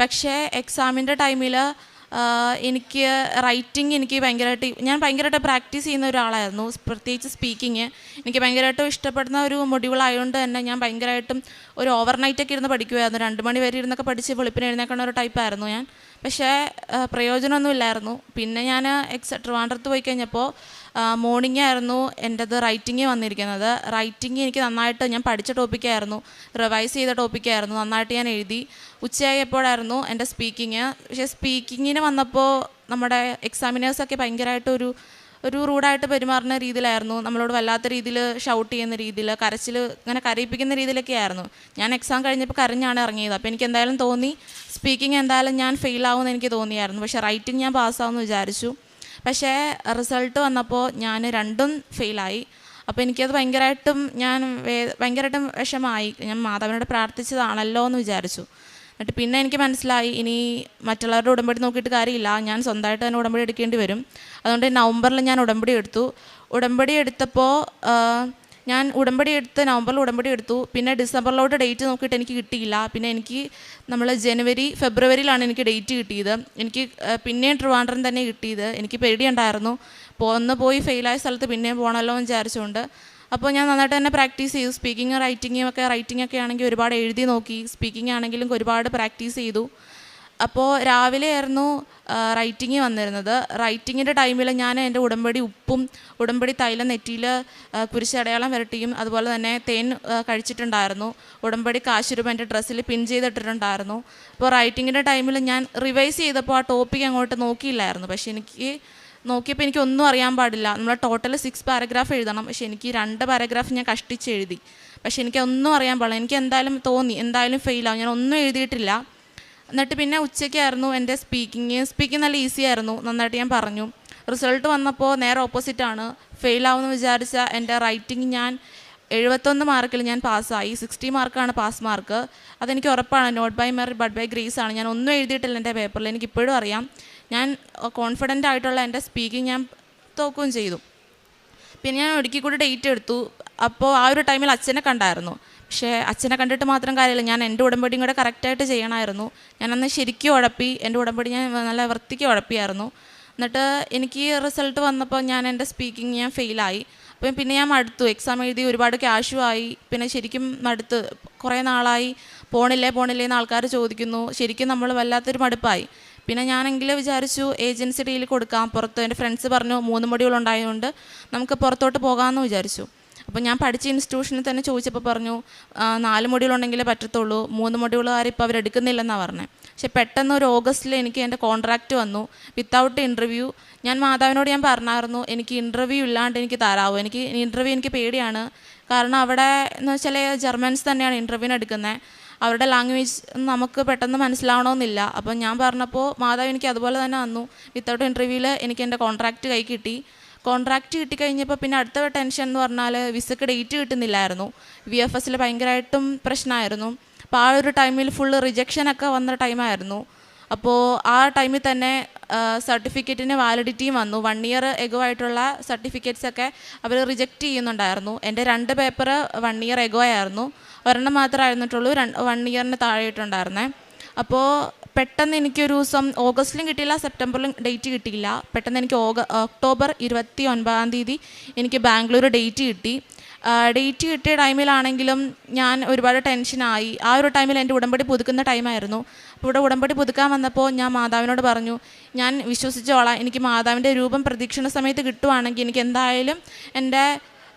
Speaker 6: പക്ഷേ എക്സാമിൻ്റെ ടൈമിൽ എനിക്ക് റൈറ്റിംഗ് ഞാൻ ഭയങ്കരമായിട്ട് പ്രാക്ടീസ് ചെയ്യുന്ന ഒരാളായിരുന്നു. പ്രത്യേകിച്ച് സ്പീക്കിങ് എനിക്ക് ഭയങ്കരമായിട്ടും ഇഷ്ടപ്പെടുന്ന ഒരു മൊഡ്യൂൾ ആയതുകൊണ്ട് തന്നെ ഞാൻ ഭയങ്കരമായിട്ടും ഒരു ഓവർനൈറ്റൊക്കെ ഇരുന്ന് പഠിക്കുമായിരുന്നു. 2 മണി വരെ ഇരുന്നൊക്കെ പഠിച്ച് വെളുപ്പിന് എഴുന്നേക്കുന്ന ഒരു ടൈപ്പായിരുന്നു ഞാൻ. പക്ഷേ പ്രയോജനമൊന്നുമില്ലായിരുന്നു. പിന്നെ ഞാൻ ട്രിവാൻഡ്രത്ത് പോയി കഴിഞ്ഞപ്പോൾ മോർണിംഗ് ആയിരുന്നു എൻ്റെത് റൈറ്റിംഗ് വന്നിരിക്കുന്നത്. റൈറ്റിംഗ് എനിക്ക് നന്നായിട്ട്, ഞാൻ പഠിച്ച ടോപ്പിക്കായിരുന്നു, റിവൈസ് ചെയ്ത ടോപ്പിക്കായിരുന്നു, നന്നായിട്ട് ഞാൻ എഴുതി. ഉച്ചയായപ്പോഴായിരുന്നു എൻ്റെ സ്പീക്കിങ്. പക്ഷേ സ്പീക്കിങ്ങിന് വന്നപ്പോൾ നമ്മുടെ എക്സാമിനേഴ്സൊക്കെ ഭയങ്കരമായിട്ട് ഒരു റൂഡായിട്ട് പെരുമാറുന്ന രീതിയിലായിരുന്നു. നമ്മളോട് വല്ലാത്ത രീതിയിൽ ഷൗട്ട് ചെയ്യുന്ന രീതിയിൽ, ഇങ്ങനെ കരയിപ്പിക്കുന്ന രീതിയിലൊക്കെ ആയിരുന്നു. ഞാൻ എക്സാം കഴിഞ്ഞപ്പോൾ കരഞ്ഞാണ് ഇറങ്ങിയത്. അപ്പോൾ എനിക്ക് എന്തായാലും തോന്നി സ്പീക്കിംഗ് എന്തായാലും ഞാൻ ഫെയിലാവുമെന്ന് എനിക്ക് തോന്നിയായിരുന്നു. പക്ഷേ റൈറ്റിംഗ് ഞാൻ പാസ്സാവുമെന്ന് വിചാരിച്ചു. പക്ഷേ റിസൾട്ട് വന്നപ്പോൾ ഞാൻ 2ഉം ഫെയിലായി. അപ്പോൾ എനിക്കത് ഭയങ്കരമായിട്ടും വിഷമമായി. ഞാൻ മാതാവിനോട് പ്രാർത്ഥിച്ചതാണല്ലോ എന്ന് വിചാരിച്ചു. എന്നിട്ട് പിന്നെ എനിക്ക് മനസ്സിലായി, ഇനി മറ്റുള്ളവരുടെ ഉടമ്പടി നോക്കിയിട്ട് കാര്യമില്ല, ഞാൻ സ്വന്തമായിട്ട് തന്നെ ഉടമ്പടി എടുക്കേണ്ടി വരും. അതുകൊണ്ട് നവംബറിൽ ഞാൻ ഉടമ്പടി എടുത്തു. ഉടമ്പടി എടുത്തപ്പോൾ ഞാൻ നവംബറിൽ ഉടമ്പടി എടുത്തു. പിന്നെ ഡിസംബറിലോട്ട് ഡേറ്റ് നോക്കിയിട്ട് എനിക്ക് കിട്ടിയില്ല. പിന്നെ എനിക്ക് ഫെബ്രുവരിയിലാണ് എനിക്ക് ഡേറ്റ് കിട്ടിയത്. എനിക്ക് പിന്നെയും ട്രിവാൻഡ്രം തന്നെ കിട്ടിയത്. എനിക്ക് പേടിയുണ്ടായിരുന്നു, പോയി ഫെയിലായ സ്ഥലത്ത് പിന്നെയും പോകണമല്ലോ എന്ന് വിചാരിച്ചുകൊണ്ട്. അപ്പോൾ ഞാൻ നന്നായിട്ട് തന്നെ പ്രാക്ടീസ് ചെയ്തു. റൈറ്റിംഗ് ഒക്കെ ആണെങ്കിൽ ഒരുപാട് എഴുതി നോക്കി, സ്പീക്കിംഗ് ആണെങ്കിലും ഒരുപാട് പ്രാക്ടീസ് ചെയ്തു. അപ്പോൾ രാവിലെ ആയിരുന്നു റൈറ്റിങ് വന്നിരുന്നത്. റൈറ്റിങ്ങിൻ്റെ ടൈമിൽ ഞാൻ എൻ്റെ ഉടമ്പടി ഉപ്പും ഉടമ്പടി തൈലം നെറ്റിയിൽ കുരിശടയാളം വരട്ടിയും അതുപോലെ തന്നെ തേൻ കഴിച്ചിട്ടുണ്ടായിരുന്നു. ഉടമ്പടി കാശുരൂപ എൻ്റെ ഡ്രസ്സിൽ പിൻ ചെയ്തിട്ടിട്ടുണ്ടായിരുന്നു. അപ്പോൾ റൈറ്റിങ്ങിൻ്റെ ടൈമിൽ ഞാൻ റിവൈസ് ചെയ്തപ്പോൾ ആ ടോപ്പിക്ക് അങ്ങോട്ട് നോക്കിയില്ലായിരുന്നു. പക്ഷേ എനിക്ക് നോക്കിയപ്പോൾ എനിക്കൊന്നും അറിയാൻ പാടില്ല. നമ്മൾ ടോട്ടൽ 6 പാരഗ്രാഫ് എഴുതണം. പക്ഷേ എനിക്ക് 2 പാരഗ്രാഫ് ഞാൻ കഷ്ടിച്ച് എഴുതി. പക്ഷേ എനിക്കൊന്നും അറിയാൻ പാടില്ല. എനിക്ക് എന്തായാലും തോന്നി എന്തായാലും ഫെയിലാവും, ഞാൻ ഒന്നും എഴുതിയിട്ടില്ല. എന്നിട്ട് പിന്നെ ഉച്ചയ്ക്കായിരുന്നു എൻ്റെ സ്പീക്കിംഗ് നല്ല ഈസി ആയിരുന്നു, നന്നായിട്ട് ഞാൻ പറഞ്ഞു. റിസൾട്ട് വന്നപ്പോൾ നേരെ ഓപ്പോസിറ്റാണ്. ഫെയിലാവുമെന്ന് വിചാരിച്ച എൻ്റെ റൈറ്റിംഗ് ഞാൻ 71 മാർക്കിൽ ഞാൻ പാസ്സായി. 60 മാർക്കാണ് പാസ് മാർക്ക്. അതെനിക്ക് ഉറപ്പാണ്. Not by merit but by grace ആണ്. ഞാൻ ഒന്നും എഴുതിയിട്ടില്ല എൻ്റെ പേപ്പറിൽ. എനിക്കിപ്പോഴും അറിയാം ഞാൻ കോൺഫിഡൻ്റ് ആയിട്ടുള്ള എൻ്റെ സ്പീക്കിംഗ് ഞാൻ തോക്കുകയും ചെയ്തു. പിന്നെ ഞാൻ ഒരിക്കൽ കൂടി ഡേറ്റ് എടുത്തു. അപ്പോൾ ആ ഒരു ടൈമിൽ അച്ഛനെ കണ്ടായിരുന്നു. പക്ഷേ അച്ഛനെ കണ്ടിട്ട് മാത്രം കാര്യമില്ല, ഞാൻ എൻ്റെ ഉടമ്പടിയും കൂടെ കറക്റ്റായിട്ട് ചെയ്യണമായിരുന്നു. ഞാനന്ന് ശരിക്കും ഉഴപ്പി, എൻ്റെ ഉടമ്പടി ഞാൻ നല്ല വൃത്തിക്ക് ഉഴപ്പിയായിരുന്നു. എന്നിട്ട് എനിക്ക് റിസൾട്ട് വന്നപ്പോൾ എൻ്റെ സ്പീക്കിംഗ് ഞാൻ ഫെയിലായി. അപ്പം പിന്നെ ഞാൻ മടുത്തു. എക്സാം എഴുതി ഒരുപാട് ക്യാഷും ആയി. പിന്നെ ശരിക്കും മടുത്ത്, കുറേ നാളായി പോണില്ലേ എന്ന് ആൾക്കാർ ചോദിക്കുന്നു. ശരിക്കും നമ്മൾ വല്ലാത്തൊരു മടുപ്പായി. പിന്നെ ഞാനെങ്കിലും വിചാരിച്ചു ഏജൻസി ഡീൽ കൊടുക്കാം പുറത്ത്. എൻ്റെ ഫ്രണ്ട്സ് പറഞ്ഞു 3 മൊഡ്യൂളുണ്ടായതുകൊണ്ട് നമുക്ക് പുറത്തോട്ട് പോകാമെന്ന് വിചാരിച്ചു. അപ്പോൾ ഞാൻ പഠിച്ച ഇൻസ്റ്റിറ്റ്യൂഷനിൽ തന്നെ ചോദിച്ചപ്പോൾ പറഞ്ഞു 4 മൊഡ്യൂളുണ്ടെങ്കിലേ പറ്റത്തുള്ളൂ, 3 മൊഡ്യൂളുകാർ ഇപ്പോൾ അവരെടുക്കുന്നില്ലെന്നാണ് പറഞ്ഞത്. പക്ഷേ പെട്ടെന്ന് ഒരു ഓഗസ്റ്റിൽ എനിക്ക് എൻ്റെ കോൺട്രാക്റ്റ് വന്നു വിത്തൗട്ട് ഇൻ്റർവ്യൂ. ഞാൻ മാതാവിനോട് ഞാൻ പറഞ്ഞായിരുന്നു എനിക്ക് ഇൻ്റർവ്യൂ ഇല്ലാണ്ട് എനിക്ക് തരാമോ, എനിക്ക് പേടിയാണ്. കാരണം അവിടെ എന്ന് വെച്ചാൽ ജർമ്മൻസ് തന്നെയാണ് ഇൻ്റർവ്യൂവിന് എടുക്കുന്നത്. അവരുടെ ലാംഗ്വേജ് നമുക്ക് പെട്ടെന്ന് മനസ്സിലാവണമെന്നില്ല. അപ്പം ഞാൻ പറഞ്ഞപ്പോൾ മാതാവ് എനിക്ക് അതുപോലെ തന്നെ വന്നു. വിത്തൗട്ട് ഇൻ്റർവ്യൂവിൽ എനിക്ക് എൻ്റെ കോൺട്രാക്റ്റ് കൈ കിട്ടി. കോൺട്രാക്റ്റ് കിട്ടിക്കഴിഞ്ഞപ്പോൾ പിന്നെ അടുത്ത ടെൻഷൻ എന്ന് പറഞ്ഞാൽ വിസക്ക് ഡേറ്റ് കിട്ടുന്നില്ലായിരുന്നു. VFSൽ ഭയങ്കരമായിട്ടും പ്രശ്നമായിരുന്നു. അപ്പോൾ ആ ഒരു ടൈമിൽ ഫുള്ള് റിജക്ഷനൊക്കെ വന്ന ടൈമായിരുന്നു. അപ്പോൾ ആ ടൈമിൽ തന്നെ സർട്ടിഫിക്കറ്റിന് വാലിഡിറ്റിയും വന്നു. 1 ഇയർ എഗോ ആയിട്ടുള്ള സർട്ടിഫിക്കറ്റ്സൊക്കെ അവർ റിജക്റ്റ് ചെയ്യുന്നുണ്ടായിരുന്നു. എൻ്റെ 2 പേപ്പർ 1 ഇയർ എഗോ ആയിരുന്നു, ഒരെണ്ണം മാത്രമായിരുന്നിട്ടുള്ളൂ 1 ഇയറിന് താഴെയിട്ടുണ്ടായിരുന്നേ. അപ്പോൾ പെട്ടെന്ന് എനിക്കൊരു ദിവസം ഓഗസ്റ്റിലും കിട്ടിയില്ല, സെപ്റ്റംബറിലും ഡേറ്റ് കിട്ടിയില്ല. പെട്ടെന്ന് എനിക്ക് ഒക്ടോബർ 29-ാം തീയതി എനിക്ക് ബാംഗ്ലൂർ ഡേറ്റ് കിട്ടി. ഡേറ്റ് കിട്ടിയ ടൈമിലാണെങ്കിലും ഞാൻ ഒരുപാട് ടെൻഷനായി. ആ ഒരു ടൈമിൽ എൻ്റെ ഉടമ്പടി പുതുക്കുന്ന ടൈമായിരുന്നു. ഇവിടെ ഉടമ്പടി പുതുക്കാൻ വന്നപ്പോൾ ഞാൻ മാതാവിനോട് പറഞ്ഞു ഞാൻ വിശ്വസിച്ചോളാം, എനിക്ക് മാതാവിൻ്റെ രൂപം പ്രദക്ഷിണ സമയത്ത് കിട്ടുവാണെങ്കിൽ എനിക്ക് എന്തായാലും എൻ്റെ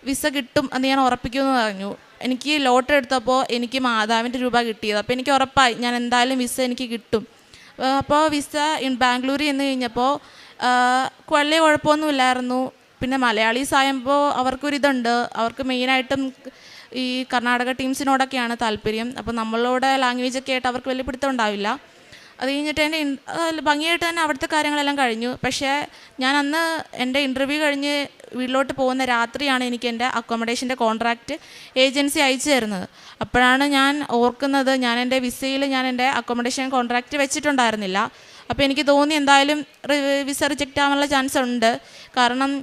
Speaker 6: വിസ കിട്ടും എന്ന് ഞാൻ ഉറപ്പിക്കുമെന്ന് പറഞ്ഞു. എനിക്ക് ലോട്ടറി എടുത്തപ്പോൾ എനിക്ക് മാതാവിൻ്റെ രൂപ കിട്ടിയത്. അപ്പോൾ എനിക്ക് ഉറപ്പായി ഞാൻ എന്തായാലും വിസ എനിക്ക് കിട്ടും. അപ്പോൾ വിസ ബാംഗ്ലൂരിൽ ചെന്ന് കഴിഞ്ഞപ്പോൾ വലിയ കുഴപ്പമൊന്നുമില്ലായിരുന്നു. പിന്നെ മലയാളീസ് ആയപ്പോൾ അവർക്കൊരിതുണ്ട്, അവർക്ക് മെയിനായിട്ടും ഈ കർണാടക ടീംസിനോടൊക്കെയാണ് താല്പര്യം. അപ്പോൾ നമ്മളോട് ലാംഗ്വേജൊക്കെ ആയിട്ട് അവർക്ക് വലിയ പിടുത്തം ഉണ്ടാവില്ല. അത് കഴിഞ്ഞിട്ട് എൻ്റെ ഭംഗിയായിട്ട് തന്നെ അവിടുത്തെ കാര്യങ്ങളെല്ലാം കഴിഞ്ഞു. പക്ഷേ ഞാൻ അന്ന് എൻ്റെ ഇൻ്റർവ്യൂ കഴിഞ്ഞ് വീട്ടിലോട്ട് പോകുന്ന രാത്രിയാണ് എനിക്ക് എൻ്റെ അക്കോമഡേഷൻ്റെ കോൺട്രാക്റ്റ് ഏജൻസി അയച്ചു തരുന്നത്. അപ്പോഴാണ് ഞാൻ ഓർക്കുന്നത് ഞാൻ എൻ്റെ വിസയിൽ ഞാൻ എൻ്റെ അക്കോമഡേഷൻ കോൺട്രാക്റ്റ് വെച്ചിട്ടുണ്ടായിരുന്നില്ല. അപ്പോൾ എനിക്ക് തോന്നി എന്തായാലും വിസ റിജക്റ്റ് ആവാനുള്ള ചാൻസ് ഉണ്ട്. കാരണം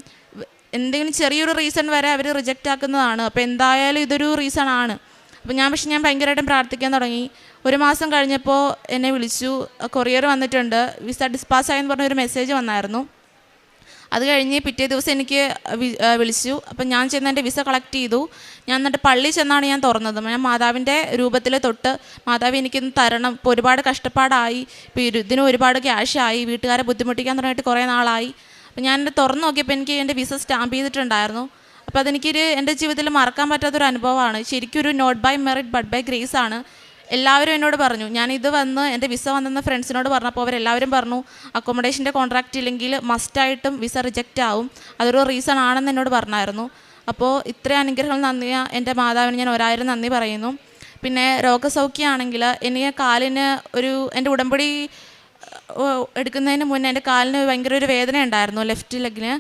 Speaker 6: എന്തെങ്കിലും ചെറിയൊരു റീസൺ വരെ അവർ റിജക്റ്റ് ആക്കുന്നതാണ്. അപ്പോൾ എന്തായാലും ഇതൊരു റീസൺ ആണ്. അപ്പോൾ ഞാൻ ഭയങ്കരമായിട്ടും പ്രാർത്ഥിക്കാൻ തുടങ്ങി. 1 മാസം കഴിഞ്ഞപ്പോൾ എന്നെ വിളിച്ചു, കൊറിയർ വന്നിട്ടുണ്ട്, വിസ ഡിസ്പാസ്സായെന്ന് പറഞ്ഞൊരു മെസ്സേജ് വന്നായിരുന്നു. അത് കഴിഞ്ഞ് പിറ്റേ ദിവസം എനിക്ക് വിളിച്ചു. അപ്പം ഞാൻ ചെന്ന് എൻ്റെ വിസ കളക്ട് ചെയ്തു. ഞാൻ എന്നിട്ട് പള്ളിയിൽ ചെന്നാണ് ഞാൻ തുറന്നത്. ഞാൻ മാതാവിൻ്റെ രൂപത്തിൽ തൊട്ട് മാതാവ് എനിക്കൊന്ന് തരണം, ഇപ്പോൾ ഒരുപാട് കഷ്ടപ്പാടായി, ഇപ്പോൾ ഇതിന് ഒരുപാട് ക്യാഷായി, വീട്ടുകാരെ ബുദ്ധിമുട്ടിക്കാൻ തുടങ്ങിയിട്ട് കുറേ നാളായി. അപ്പം ഞാൻ തുറന്ന് നോക്കിയപ്പോൾ എനിക്ക് എൻ്റെ വിസ സ്റ്റാമ്പ് ചെയ്തിട്ടുണ്ടായിരുന്നു. അപ്പോൾ അതെനിക്കൊരു എൻ്റെ ജീവിതത്തിൽ മറക്കാൻ പറ്റാത്തൊരു അനുഭവമാണ്. ശരിക്കും ഒരു not by merit but by grace ആണ്. എല്ലാവരും എന്നോട് പറഞ്ഞു, ഞാനിത് വന്ന് എൻ്റെ വിസ വന്നെന്ന് ഫ്രണ്ട്സിനോട് പറഞ്ഞപ്പോൾ അവരെല്ലാവരും പറഞ്ഞു അക്കോമഡേഷൻ്റെ കോൺട്രാക്റ്റ് ഇല്ലെങ്കിൽ മസ്റ്റായിട്ടും വിസ റിജക്റ്റ് ആവും, അതൊരു റീസൺ ആണെന്ന് എന്നോട് പറഞ്ഞായിരുന്നു. അപ്പോൾ ഇത്രയും അനുഗ്രഹങ്ങൾ നന്ദി എൻ്റെ മാതാവിന് ഞാൻ 1000 നന്ദി പറയുന്നു. പിന്നെ രോഗസൗഖ്യമാണെങ്കിൽ എനിക്ക് കാലിന് എൻ്റെ ഉടമ്പടി എടുക്കുന്നതിന് മുന്നേ എൻ്റെ കാലിന് ഭയങ്കര ഒരു വേദന ഉണ്ടായിരുന്നു ലെഫ്റ്റ് ലെഗിന്.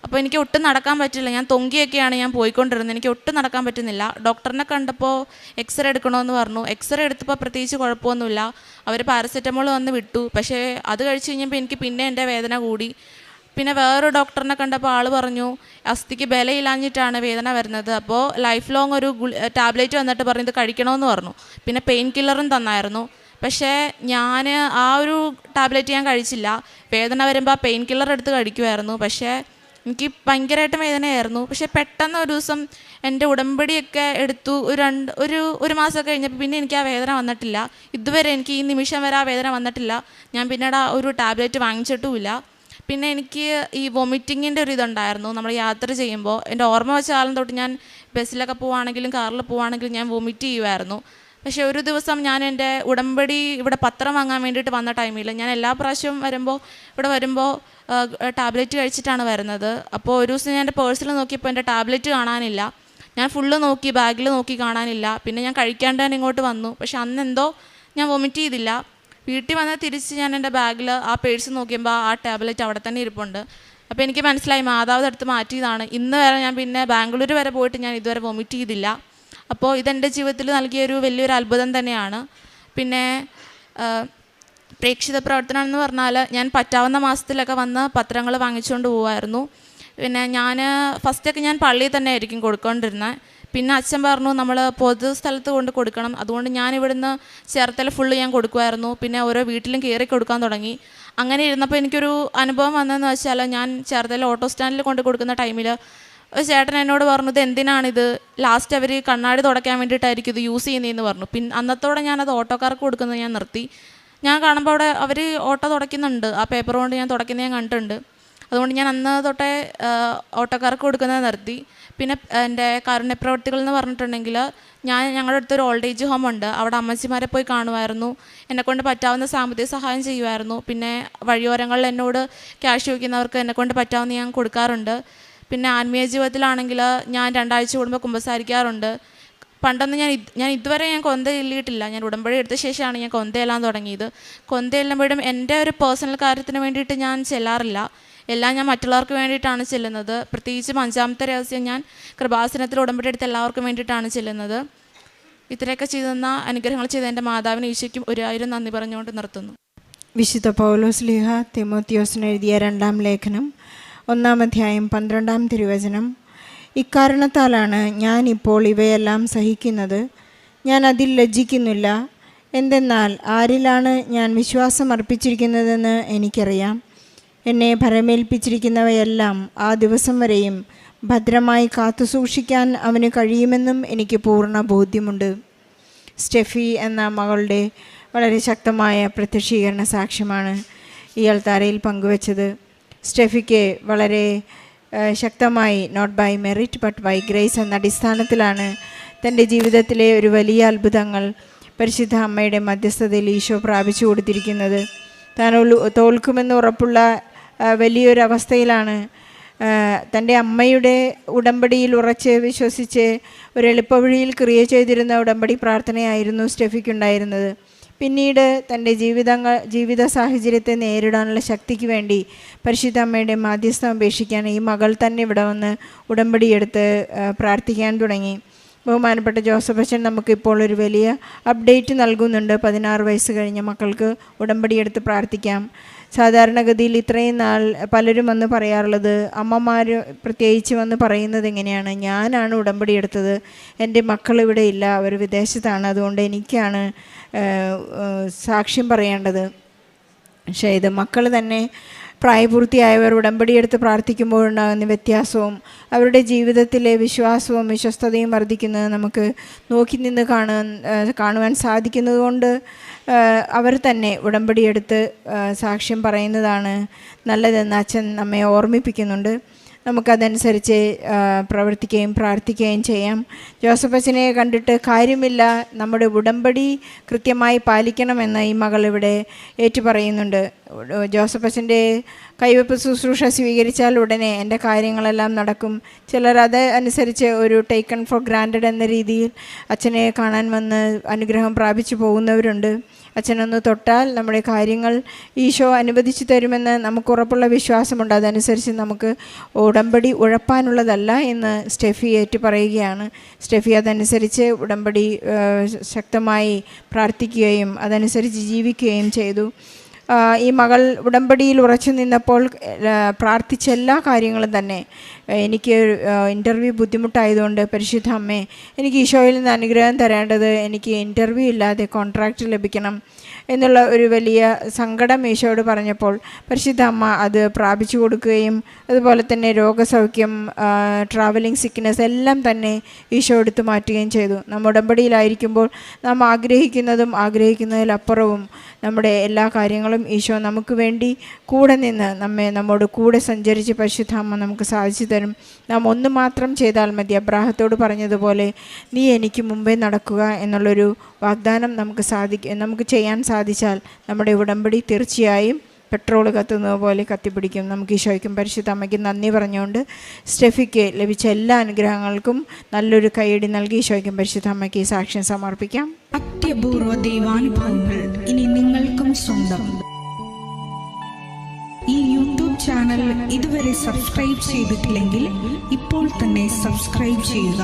Speaker 6: അപ്പോൾ എനിക്ക് ഒട്ടും നടക്കാൻ പറ്റില്ല. ഞാൻ തൊങ്കിയൊക്കെയാണ് ഞാൻ പോയിക്കൊണ്ടിരുന്നത്. എനിക്ക് ഒട്ടും നടക്കാൻ പറ്റുന്നില്ല. ഡോക്ടറിനെ കണ്ടപ്പോൾ എക്സ്റേ എടുക്കണമെന്ന് പറഞ്ഞു. എക്സ്റേ എടുത്തപ്പോൾ പ്രത്യേകിച്ച് കുഴപ്പമൊന്നുമില്ല. അവർ പാരസെറ്റമോൾ വന്ന് വിട്ടു. പക്ഷേ അത് കഴിച്ച് കഴിഞ്ഞപ്പോൾ എനിക്ക് പിന്നെ എൻ്റെ വേദന കൂടി. പിന്നെ വേറൊരു ഡോക്ടറിനെ കണ്ടപ്പോൾ ആൾ പറഞ്ഞു അസ്ഥിക്ക് ബലമില്ലാഞ്ഞിട്ടാണ് വേദന വരുന്നത്. അപ്പോൾ ലൈഫ് ലോങ് ഒരു ടാബ്ലറ്റ് വന്നിട്ട് പറഞ്ഞു ഇത് കഴിക്കണമെന്ന് പറഞ്ഞു. പിന്നെ പെയിൻ കില്ലറും തന്നായിരുന്നു. പക്ഷേ ഞാൻ ആ ഒരു ടാബ്ലറ്റ് ഞാൻ കഴിച്ചില്ല. വേദന വരുമ്പോൾ ആ പെയിൻ കില്ലർ എടുത്ത് കഴിക്കുമായിരുന്നു. പക്ഷേ എനിക്ക് ഭയങ്കരമായിട്ട് വേദനയായിരുന്നു. പക്ഷേ പെട്ടെന്ന് ഒരു ദിവസം എൻ്റെ ഉടമ്പടിയൊക്കെ എടുത്തു. ഒരു മാസം കഴിഞ്ഞപ്പോൾ പിന്നെ എനിക്ക് ആ വേദന വന്നിട്ടില്ല. ഇതുവരെ എനിക്ക് ഈ നിമിഷം വരെ ആ വേദന വന്നിട്ടില്ല. ഞാൻ പിന്നീട് ആ ഒരു ടാബ്ലറ്റ് വാങ്ങിച്ചിട്ടുമില്ല. പിന്നെ എനിക്ക് ഈ വൊമിറ്റിങ്ങിൻ്റെ ഒരു ഇതുണ്ടായിരുന്നു. നമ്മൾ യാത്ര ചെയ്യുമ്പോൾ എൻ്റെ ഓർമ്മ വെച്ച കാലം തൊട്ട് ഞാൻ ബസ്സിലൊക്കെ പോവുകയാണെങ്കിലും കാറിൽ പോവുകയാണെങ്കിലും ഞാൻ വൊമിറ്റ് ചെയ്യുമായിരുന്നു. പക്ഷേ ഒരു ദിവസം ഞാൻ എൻ്റെ ഉടമ്പടി ഇവിടെ പത്രം വാങ്ങാൻ വേണ്ടിയിട്ട് വന്ന ടൈമിൽ, ഞാൻ എല്ലാ പ്രാവശ്യവും ഇവിടെ വരുമ്പോൾ ടാബ്ലറ്റ് കഴിച്ചിട്ടാണ് വരുന്നത്. അപ്പോൾ ഒരു ദിവസം ഞാൻ എൻ്റെ പേഴ്സിൽ നോക്കിയപ്പോൾ എൻ്റെ ടാബ്ലറ്റ് കാണാനില്ല. ഞാൻ ഫുള്ള് നോക്കി, ബാഗിൽ നോക്കി, കാണാനില്ല. പിന്നെ ഞാൻ കഴിക്കാണ്ട് തന്നെ ഇങ്ങോട്ട് വന്നു. പക്ഷെ അന്നെന്തോ ഞാൻ വൊമിറ്റ് ചെയ്തില്ല. വീട്ടിൽ വന്ന് തിരിച്ച് ഞാൻ എൻ്റെ ബാഗിൽ ആ പേഴ്സ് നോക്കിയപ്പോൾ ആ ടാബ്ലറ്റ് അവിടെ തന്നെ ഇരിപ്പുണ്ട്. അപ്പോൾ എനിക്ക് മനസ്സിലായി മാതാവ് എടുത്ത് മാറ്റിയതാണ്. ഇന്ന് വരെ ഞാൻ പിന്നെ ബാംഗ്ലൂർ വരെ പോയിട്ട് ഞാൻ ഇതുവരെ വൊമിറ്റ് ചെയ്തില്ല. അപ്പോൾ ഇതെൻ്റെ ജീവിതത്തിൽ നൽകിയൊരു വലിയൊരു അത്ഭുതം തന്നെയാണ്. പിന്നെ പ്രേക്ഷിത പ്രവർത്തനം എന്ന് പറഞ്ഞാൽ ഞാൻ പറ്റാവുന്ന മാസത്തിലൊക്കെ വന്ന് പത്രങ്ങൾ വാങ്ങിച്ചുകൊണ്ട് പോകുമായിരുന്നു. പിന്നെ ഫസ്റ്റൊക്കെ ഞാൻ പള്ളിയിൽ തന്നെ ആയിരിക്കും കൊടുക്കൊണ്ടിരുന്നത്. പിന്നെ അച്ഛൻ പറഞ്ഞു നമ്മൾ പൊതു സ്ഥലത്ത് കൊണ്ട് കൊടുക്കണം. അതുകൊണ്ട് ഞാൻ ഇവിടുന്ന് ചേർത്തല ഫുള്ള് ഞാൻ കൊടുക്കുമായിരുന്നു. പിന്നെ ഓരോ വീട്ടിലും കയറി കൊടുക്കാൻ തുടങ്ങി. അങ്ങനെ ഇരുന്നപ്പോൾ എനിക്കൊരു അനുഭവം വന്നതെന്ന് വെച്ചാൽ, ഞാൻ ചേർത്തല ഓട്ടോ സ്റ്റാൻഡിൽ കൊണ്ട് കൊടുക്കുന്ന ടൈമിൽ ഒരു ചേട്ടൻ എന്നോട് പറഞ്ഞത്, എന്തിനാണിത്, ലാസ്റ്റ് അവർ കണ്ണാടി തുടയ്ക്കാൻ വേണ്ടിയിട്ടായിരിക്കും ഇത് യൂസ് ചെയ്യുന്നതെന്ന് പറഞ്ഞു. പിന്നെ അന്നത്തോടെ ഞാനത് ഓട്ടോക്കാർക്ക് കൊടുക്കുന്നത് ഞാൻ നിർത്തി. ഞാൻ കാണുമ്പോൾ അവിടെ അവർ ഓട്ടോ തുടയ്ക്കുന്നുണ്ട്, ആ പേപ്പർ കൊണ്ട് ഞാൻ തുടയ്ക്കുന്നത് ഞാൻ കണ്ടിട്ടുണ്ട്. അതുകൊണ്ട് ഞാൻ അന്ന് തൊട്ടേ ഓട്ടോക്കാർക്ക് കൊടുക്കുന്നത് നിർത്തി. പിന്നെ എൻ്റെ കാരുണ്യപ്രവർത്തികൾ എന്ന് പറഞ്ഞിട്ടുണ്ടെങ്കിൽ, ഞങ്ങളുടെ അടുത്തൊരു ഓൾഡ് ഏജ് ഹോം ഉണ്ട്. അവിടെ അമ്മച്ചിമാരെ പോയി കാണുമായിരുന്നു. എന്നെക്കൊണ്ട് പറ്റാവുന്ന സാമ്പത്തിക സഹായം ചെയ്യുമായിരുന്നു. പിന്നെ വഴിയോരങ്ങളിൽ എന്നോട് ക്യാഷ് ചോദിക്കുന്നവർക്ക് എന്നെക്കൊണ്ട് പറ്റാവുന്ന ഞാൻ കൊടുക്കാറുണ്ട്. പിന്നെ ആത്മീയ ജീവിതത്തിലാണെങ്കിൽ ഞാൻ 2 ആഴ്ച കൂടുമ്പോൾ കുമ്പസാരിക്കാറുണ്ട്. പണ്ടൊന്നും ഞാൻ ഇതുവരെ കൊന്ത ചെല്ലിയിട്ടില്ല. ഞാൻ ഉടമ്പടി എടുത്ത ശേഷമാണ് ഞാൻ കൊന്തയെല്ലാം തുടങ്ങിയത്. കൊന്ത ചെല്ലുമ്പോഴും എൻ്റെ ഒരു പേഴ്സണൽ കാര്യത്തിന് വേണ്ടിയിട്ട് ഞാൻ ചെല്ലാറില്ല. എല്ലാം ഞാൻ മറ്റുള്ളവർക്ക് വേണ്ടിയിട്ടാണ് ചെല്ലുന്നത്. പ്രത്യേകിച്ചും 5ാമത്തെ രഹസ്യം ഞാൻ കൃപാസനത്തിൽ ഉടമ്പടി എടുത്ത് എല്ലാവർക്കും വേണ്ടിയിട്ടാണ് ചെല്ലുന്നത്. ഇത്രയൊക്കെ ചെയ്തെന്ന അനുഗ്രഹങ്ങൾ ചെയ്ത എൻ്റെ മാതാവിന് ഈശോയ്ക്കും 1000 നന്ദി പറഞ്ഞുകൊണ്ട് നിർത്തുന്നു.
Speaker 7: വിശുദ്ധ പൗലോസ്ലീഹ തിമോത്തിയോസിന് എഴുതിയ 2-ാം ലേഖനം 1-ാം അധ്യായം 12-ാം തിരുവചനം. ഇക്കാരണത്താലാണ് ഞാൻ ഇപ്പോൾ ഇവയെല്ലാം സഹിക്കുന്നത്. ഞാൻ അതിൽ ലജ്ജിക്കുന്നില്ല. എന്തെന്നാൽ ആരിലാണ് ഞാൻ വിശ്വാസം അർപ്പിച്ചിരിക്കുന്നതെന്ന് എനിക്കറിയാം. എന്നെ ഭരമേൽപ്പിച്ചിരിക്കുന്നവയെല്ലാം ആ ദിവസം വരെയും ഭദ്രമായി കാത്തുസൂക്ഷിക്കാൻ അവന് കഴിയുമെന്നും എനിക്ക് പൂർണ്ണ ബോധ്യമുണ്ട്. സ്റ്റെഫി എന്ന മകളുടെ വളരെ ശക്തമായ പ്രത്യക്ഷീകരണ സാക്ഷ്യമാണ് ഈ അൾത്താരയിൽ പങ്കുവച്ചത്. സ്റ്റെഫിക്ക് വളരെ ശക്തമായി not by merit but by grace എന്ന അടിസ്ഥാനത്തിലാണ് തൻ്റെ ജീവിതത്തിലെ ഒരു വലിയ അത്ഭുതങ്ങൾ പരിശുദ്ധ അമ്മയുടെ മധ്യസ്ഥതയിൽ ഈശോ പ്രാപിച്ചു കൊടുത്തിരിക്കുന്നത്. താൻ തോൽക്കുമെന്ന് ഉറപ്പുള്ള വലിയൊരവസ്ഥയിലാണ് തൻ്റെ അമ്മയുടെ ഉടമ്പടിയിൽ ഉറച്ച് വിശ്വസിച്ച് ഒരു എളുപ്പവഴിയിൽ ക്രിയ ചെയ്തിരുന്ന ഉടമ്പടി പ്രാർത്ഥനയായിരുന്നു സ്റ്റെഫിക്കുണ്ടായിരുന്നത്. പിന്നീട് തൻ്റെ ജീവിത സാഹചര്യത്തെ നേരിടാനുള്ള ശക്തിക്ക് വേണ്ടി പരിശുദ്ധ അമ്മയുടെ മാധ്യസ്ഥം അപേക്ഷിക്കാൻ ഈ മകൾ തന്നെ ഇവിടെ വന്ന് ഉടമ്പടിയെടുത്ത് പ്രാർത്ഥിക്കാൻ തുടങ്ങി. ബഹുമാനപ്പെട്ട ജോസഫ് അച്ഛൻ നമുക്കിപ്പോൾ ഒരു വലിയ അപ്ഡേറ്റ് നൽകുന്നുണ്ട്. 16 വയസ്സ് കഴിഞ്ഞ മക്കൾക്ക് ഉടമ്പടിയെടുത്ത് പ്രാർത്ഥിക്കാം. സാധാരണഗതിയിൽ ഇത്രയും നാൾ പലരും വന്ന് പറയാറുള്ളത്, അമ്മമാർ പ്രത്യേകിച്ച് വന്ന് പറയുന്നത് എങ്ങനെയാണ്, ഞാനാണ് ഉടമ്പടി എടുത്തത്, എൻ്റെ മക്കൾ ഇവിടെ ഇല്ല, അവർ വിദേശത്താണ്, അതുകൊണ്ട് എനിക്കാണ് സാക്ഷ്യം പറയേണ്ടത്. പക്ഷേ ഇത് മക്കൾ തന്നെ പ്രായപൂർത്തിയായവർ ഉടമ്പടിയെടുത്ത് പ്രാർത്ഥിക്കുമ്പോഴുണ്ടാകുന്ന വ്യത്യാസവും അവരുടെ ജീവിതത്തിലെ വിശ്വാസവും വിശ്വസ്തതയും വർദ്ധിക്കുന്നത് നമുക്ക് നോക്കി നിന്ന് കാണുവാൻ സാധിക്കുന്നത് കൊണ്ട് അവർ തന്നെ ഉടമ്പടിയെടുത്ത് സാക്ഷ്യം പറയുന്നതാണ് നല്ലതെന്ന് അച്ഛൻ നമ്മെ ഓർമ്മിപ്പിക്കുന്നുണ്ട്. നമുക്കതനുസരിച്ച് പ്രവർത്തിക്കുകയും പ്രാർത്ഥിക്കുകയും ചെയ്യാം. ജോസഫ് അച്ഛനെ കണ്ടിട്ട് കാര്യമില്ല, നമ്മുടെ ഉടമ്പടി കൃത്യമായി പാലിക്കണമെന്ന് ഈ മകൾ ഇവിടെ ഏറ്റുപറയുന്നുണ്ട്. ജോസഫ് അച്ഛൻ്റെ കൈവെപ്പ് ശുശ്രൂഷ സ്വീകരിച്ചാൽ ഉടനെ എൻ്റെ കാര്യങ്ങളെല്ലാം നടക്കും. ചിലർ അത് അനുസരിച്ച് ഒരു ടേക്കൺ ഫോർ ഗ്രാൻഡഡ് എന്ന രീതിയിൽ അച്ഛനെ കാണാൻ വന്ന് അനുഗ്രഹം പ്രാപിച്ചു പോകുന്നവരുണ്ട്. അച്ഛനൊന്ന് തൊട്ടാൽ നമ്മുടെ കാര്യങ്ങൾ ഈശോ അനുവദിച്ചു തരുമെന്ന് നമുക്ക് ഉറപ്പുള്ള വിശ്വാസമുണ്ട്. അതനുസരിച്ച് നമുക്ക് ഉടമ്പടി ഉഴപ്പാനുള്ളതല്ല എന്ന് സ്റ്റെഫി ഏറ്റു പറയുകയാണ്. സ്റ്റെഫി അതനുസരിച്ച് ഉടമ്പടി ശക്തമായി പ്രാർത്ഥിക്കുകയും അതനുസരിച്ച് ജീവിക്കുകയും ചെയ്തു. ഈ മകൾ ഉടമ്പടിയിൽ ഉറച്ചു നിന്നപ്പോൾ പ്രാർത്ഥിച്ച എല്ലാ കാര്യങ്ങളും തന്നെ എനിക്ക് ഇൻ്റർവ്യൂ ബുദ്ധിമുട്ടായതുകൊണ്ട് പരിശുദ്ധ അമ്മേ, എനിക്ക് ഈശോയിൽ നിന്ന് അനുഗ്രഹം തരേണ്ടത് എനിക്ക് ഇൻ്റർവ്യൂ ഇല്ലാതെ കോൺട്രാക്റ്റ് ലഭിക്കണം എന്നുള്ള ഒരു വലിയ സങ്കടം ഈശോയോട് പറഞ്ഞപ്പോൾ പരിശുദ്ധ അമ്മ അത് പ്രാപിച്ചു കൊടുക്കുകയും അതുപോലെ തന്നെ രോഗസൗഖ്യം, ട്രാവലിംഗ് സിക്നെസ് എല്ലാം തന്നെ ഈശോ എടുത്തു മാറ്റുകയും ചെയ്തു. നാം ഉടമ്പടിയിലായിരിക്കുമ്പോൾ നാം ആഗ്രഹിക്കുന്നതും ആഗ്രഹിക്കുന്നതിലപ്പുറവും നമ്മുടെ എല്ലാ കാര്യങ്ങളും ഈശോ നമുക്ക് വേണ്ടി കൂടെ നിന്ന് നമ്മോട് കൂടെ സഞ്ചരിച്ച് പരിശുദ്ധ അമ്മ നമുക്ക് സാധിച്ചു തരും. നാം ഒന്ന് മാത്രം ചെയ്താൽ മതി. അബ്രാഹത്തോട് പറഞ്ഞതുപോലെ നീ എനിക്ക് മുമ്പേ നടക്കുക എന്നുള്ളൊരു വാഗ്ദാനം നമുക്ക് ചെയ്യാൻ സാധിച്ചാൽ നമ്മുടെ ഉടമ്പടി തീർച്ചയായും പെട്രോൾ കത്തുന്നത് പോലെ കത്തിപ്പിടിക്കും. നമുക്ക് ഈശോയ്ക്കും പരിശുദ്ധ അമ്മയ്ക്കും നന്ദി പറഞ്ഞുകൊണ്ട് സ്റ്റെഫിക്ക് ലഭിച്ച എല്ലാ അനുഗ്രഹങ്ങൾക്കും നല്ലൊരു കൈയടി നൽകി ഈശോയ്ക്കും പരിശുദ്ധ അമ്മയ്ക്ക് ഈ സാക്ഷ്യം സമർപ്പിക്കാം.
Speaker 8: അത്യപൂർവ ദൈവാനുഭവങ്ങൾ ഇനി നിങ്ങൾക്കും സ്വന്തം. ഈ യൂട്യൂബ് ചാനൽ ഇതുവരെ സബ്സ്ക്രൈബ് ചെയ്തിട്ടില്ലെങ്കിൽ ഇപ്പോൾ തന്നെ സബ്സ്ക്രൈബ് ചെയ്യുക.